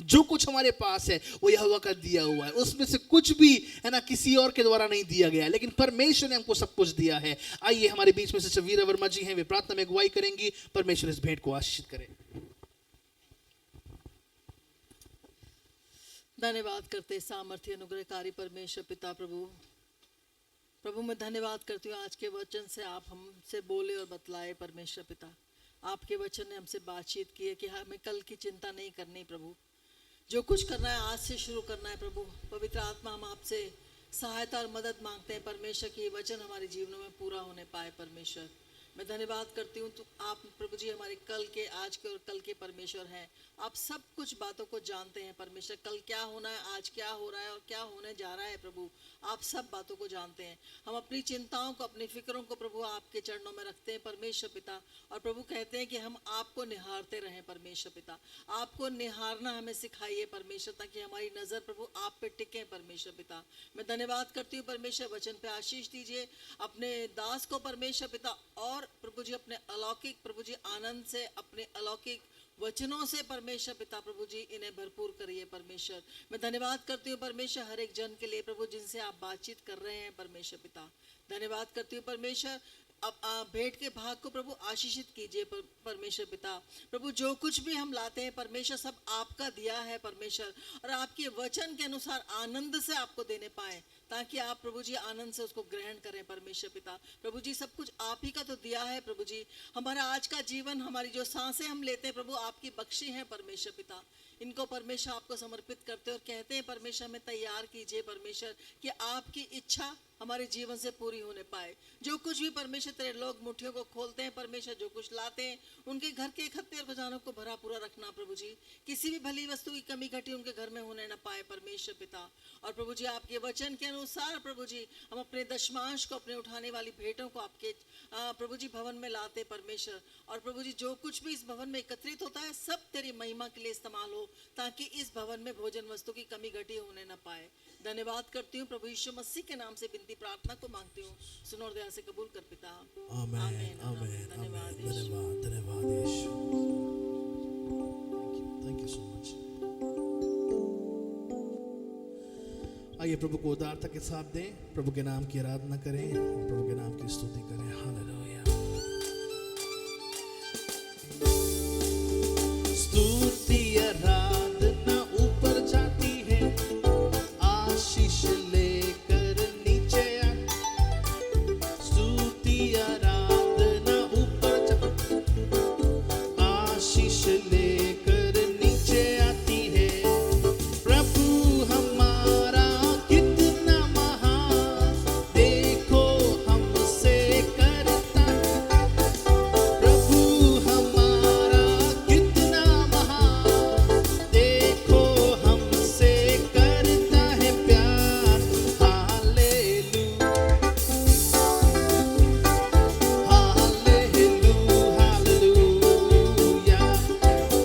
जो कुछ हमारे पास है वो यहोवा का दिया हुआ है, उसमें से कुछ भी है ना किसी और के द्वारा नहीं दिया गया है, लेकिन परमेश्वर ने हमको सब कुछ दिया है। आइए हमारे बीच में से वीरा वर्मा जी हैं, वे प्रार्थना में अगुवाई करेंगी। परमेश्वर इस भेंट को आशीषित करे। धन्यवाद करते सामर्थ्य अनुग्रहकारी परमेश्वर पिता प्रभु मैं धन्यवाद करती हूँ आज के वचन से आप हमसे बोले और बतलाए। परमेश्वर पिता आपके वचन ने हमसे बातचीत की है कि हमें कल की चिंता नहीं करनी प्रभु, जो कुछ करना है आज से शुरू करना है प्रभु। पवित्र आत्मा हम आपसे सहायता और मदद मांगते हैं परमेश्वर की वचन हमारे जीवनों में पूरा होने पाए। परमेश्वर मैं धन्यवाद करती हूँ तो आप प्रभु जी हमारे कल के, आज के और कल के परमेश्वर हैं। आप सब कुछ बातों को जानते हैं परमेश्वर, कल क्या होना है, आज क्या हो रहा है और क्या होने जा रहा है प्रभु, आप सब बातों को जानते हैं। हम अपनी चिंताओं को, अपनी फिक्रों को प्रभु आपके चरणों में रखते हैं परमेश्वर पिता, और प्रभु कहते हैं कि हम आपको निहारते रहें परमेश्वर पिता। आपको निहारना हमें सिखाइए परमेश्वर, ताकि हमारी नज़र प्रभु आप पे टिके परमेश्वर पिता। मैं धन्यवाद करती हूँ परमेश्वर, वचन पे आशीष दीजिए अपने दास को परमेश्वर पिता, और प्रभु जी अपने अलौकिक प्रभु जी आनंद से, अपने अलौकिक वचनों से परमेश्वर पिता प्रभु जी इन्हें भरपूर करिए परमेश्वर। मैं धन्यवाद करती हूँ परमेश्वर हर एक जन के लिए प्रभु जिनसे आप बातचीत कर रहे हैं परमेश्वर पिता। धन्यवाद करती हूँ परमेश्वर अब भेंट के भाग को प्रभु आशीषित कीजिए परमेश्वर पिता। प्रभु जो कुछ भी हम लाते हैं परमेश्वर सब आपका दिया है परमेश्वर, और आपके वचन के अनुसार आनंद से आपको देने पाए, ताकि आप प्रभु जी आनंद से उसको ग्रहण करें परमेश्वर पिता। प्रभु जी सब कुछ आप ही का तो दिया है प्रभु जी। हमारा आज का जीवन, हमारी जो सांसें हम लेते हैं प्रभु आपकी बख्शी है परमेश्वर पिता। इनको परमेश्वर आपको समर्पित करते और कहते हैं परमेश्वर में तैयार कीजिए परमेश्वर, कि आपकी इच्छा हमारे जीवन से पूरी होने पाए। जो कुछ भी परमेश्वर तेरे लोग मुट्ठियों को खोलते हैं परमेश्वर, जो कुछ लाते हैं उनके घर के इकट्ठे और खजानों को भरा पूरा रखना प्रभु जी। किसी भी भली वस्तु की कमी घटी उनके घर में होने न पाए परमेश्वर पिता। और प्रभु जी आपके वचन के अनुसार प्रभु जी हम अपने दशमांश को, अपने उठाने वाली भेंटों को आपके प्रभु जी भवन में लाते परमेश्वर। और प्रभु जी जो कुछ भी इस भवन में एकत्रित होता है सब तेरी महिमा के लिए इस्तेमाल हो, ताकि इस भवन में भोजन वस्तु की कमी घटी होने न पाए। धन्यवाद करती हूँ प्रभु यीशु मसीह के नाम से विनती प्रार्थना को मांगती हूँ, सुनो और दया से कबूल कर पिता। आमेन आमेन, आमेन धन्यवाद आमेन। यीशु। धन्यवाद धन्यवाद Yeshu. Thank you so much. आइए प्रभु को उदारता के साथ दें, प्रभु के नाम की आराधना करें और प्रभु के नाम की स्तुति करें। हालेलुया। स्तुति आराधना ऊपर जाती है, आशीष लेकर नीचे आती। स्तुति आराधना ऊपर आशीष लेकर नीचे आती है। प्रभु हमारा कितना महान, देखो हमसे करता। प्रभु हमारा कितना महान, देखो हमसे करता है प्यार। Hallelujah hallelujah hallelujah.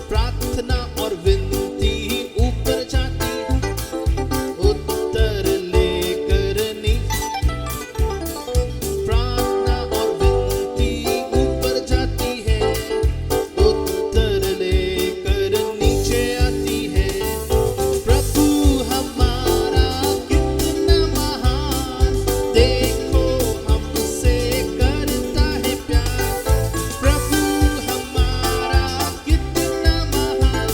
प्रार्थना और विनती ऊपर जाती, उत्तर लेकर नीचे। प्रार्थना और विनती ऊपर जाती है, उत्तर लेकर नीचे आती है। प्रभु हमारा कितना महान, देखो हमसे करता है प्यार। प्रभु हमारा कितना महान,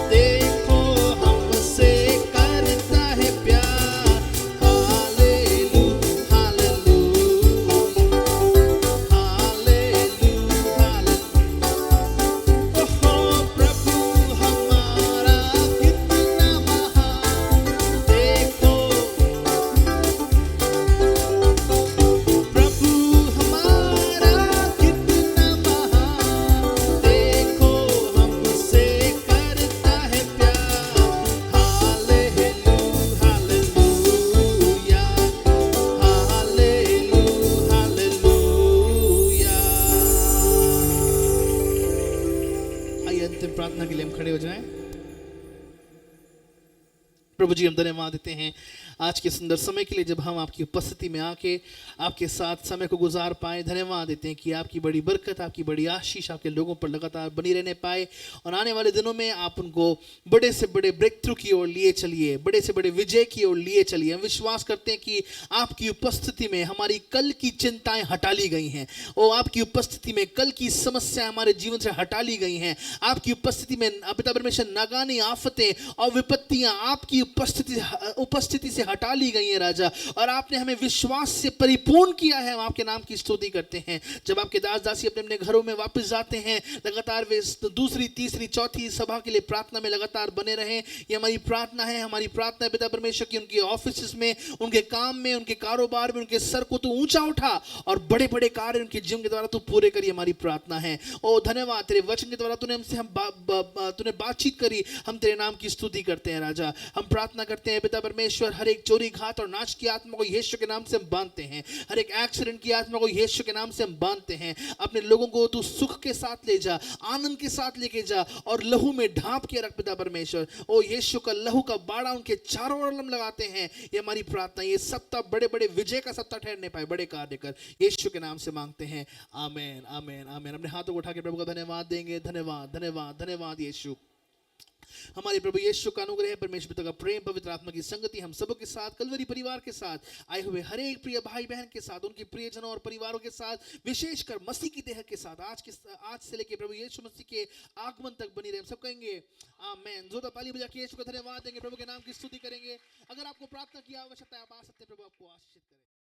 देखो हमसे करता है प्यार। Hallelujah hallelujah hallelujah. ओहो प्रभु हमारा कितना महान, देखो प्रभु हमारा कितना महान, देखो हमसे करता है प्यार। Hallelujah hallelujah hallelujah hallelujah. आइए अंतिम प्रार्थना के लिए हम खड़े हो जाएं। प्रभु जी हम धन्यवाद देते हैं आज के सुंदर समय के लिए, जब हम आपकी उपस्थिति में आके आपके साथ समय को गुजार पाए। धन्यवाद देते हैं कि आपकी बड़ी बरकत, आपकी बड़ी आशीष आपके लोगों पर लगातार बनी रहने पाए, और आने वाले दिनों में आप उनको बड़े से बड़े ब्रेक थ्रू की ओर लिए चलिए, बड़े से बड़े विजय की ओर लिए चलिए। हम विश्वास करते हैं कि आपकी उपस्थिति में हमारी कल की चिंताएं हटा ली गई हैं, और आपकी उपस्थिति में कल की समस्याएं हमारे जीवन से हटा ली गई हैं। आपकी उपस्थिति में पिता परमेश्वर नागानी आफतें और विपत्तियां आपकी उपस्थिति से हटा ली गई हैं राजा, और आपने हमें विश्वास से परिपूर्ण किया है। हम आपके नाम की स्तुति करते हैं। जब आपके दास दासी अपने अपने घरों में वापस जाते हैं, लगातार वे दूसरी तीसरी चौथी सभा के लिए प्रार्थना में लगातार बने रहें। ये हमारी प्रार्थना है। हमारी प्रार्थना है पिता परमेश्वर की उनके ऑफिस में, उनके काम में, उनके कारोबार में, उनके सर को तू ऊंचा उठा और बड़े बड़े कार्य उनके जीवन के द्वारा तू पूरे करिए। हमारी प्रार्थना है। ओ धन्यवाद, तेरे वचन के द्वारा तूने हमसे तूने बातचीत करी। हम तेरे नाम की स्तुति करते हैं राजा। हम प्रार्थना करते हैं पिता परमेश्वर, हर एक चोरी घात और नाच की आत्मा को यीशु के नाम से हम बांधते हैं। हर एक एक्सीडेंट की आत्मा को यीशु के नाम से हम बांधते हैं। अपने लोगों को तू सुख के साथ ले जा, आनंद के साथ लेके जा, और लहू में ढांप के रख पिता परमेश्वर। ओ यीशु का लहू का बाड़ा उनके चारों ओर हम लगाते हैं। ये हमारी प्रार्थना, ये सप्ताह बड़े बड़े विजय का सप्ताह ठहरने पाए, बड़े कार्य कर यीशु के नाम से मांगते हैं। आमीन आमीन आमीन। अपने हाथों को उठा के प्रभु का धन्यवाद देंगे। धन्यवाद धन्यवाद धन्यवाद यीशु। हमारे प्रभु यीशु का अनुग्रह, परमेश्वर पिता का प्रेम, पवित्र आत्मा की संगति हम सबों के साथ, कलवरी परिवार के साथ, आए हुए हर एक प्रिय भाई बहन के साथ, उनके प्रियजनों और परिवारों के साथ, विशेषकर मसीह की देह के साथ आज से लेकर प्रभु यीशु मसीह के आगमन तक बनी रहे। हम सब कहेंगे आमेन। जोरदार ताली बजा के यीशु का धन्यवाद देंगे, प्रभु के नाम की स्तुति करेंगे। अगर आपको प्रार्थना की आवश्यकता है आप आ सकते हैं, प्रभु आपको आशीषित करें।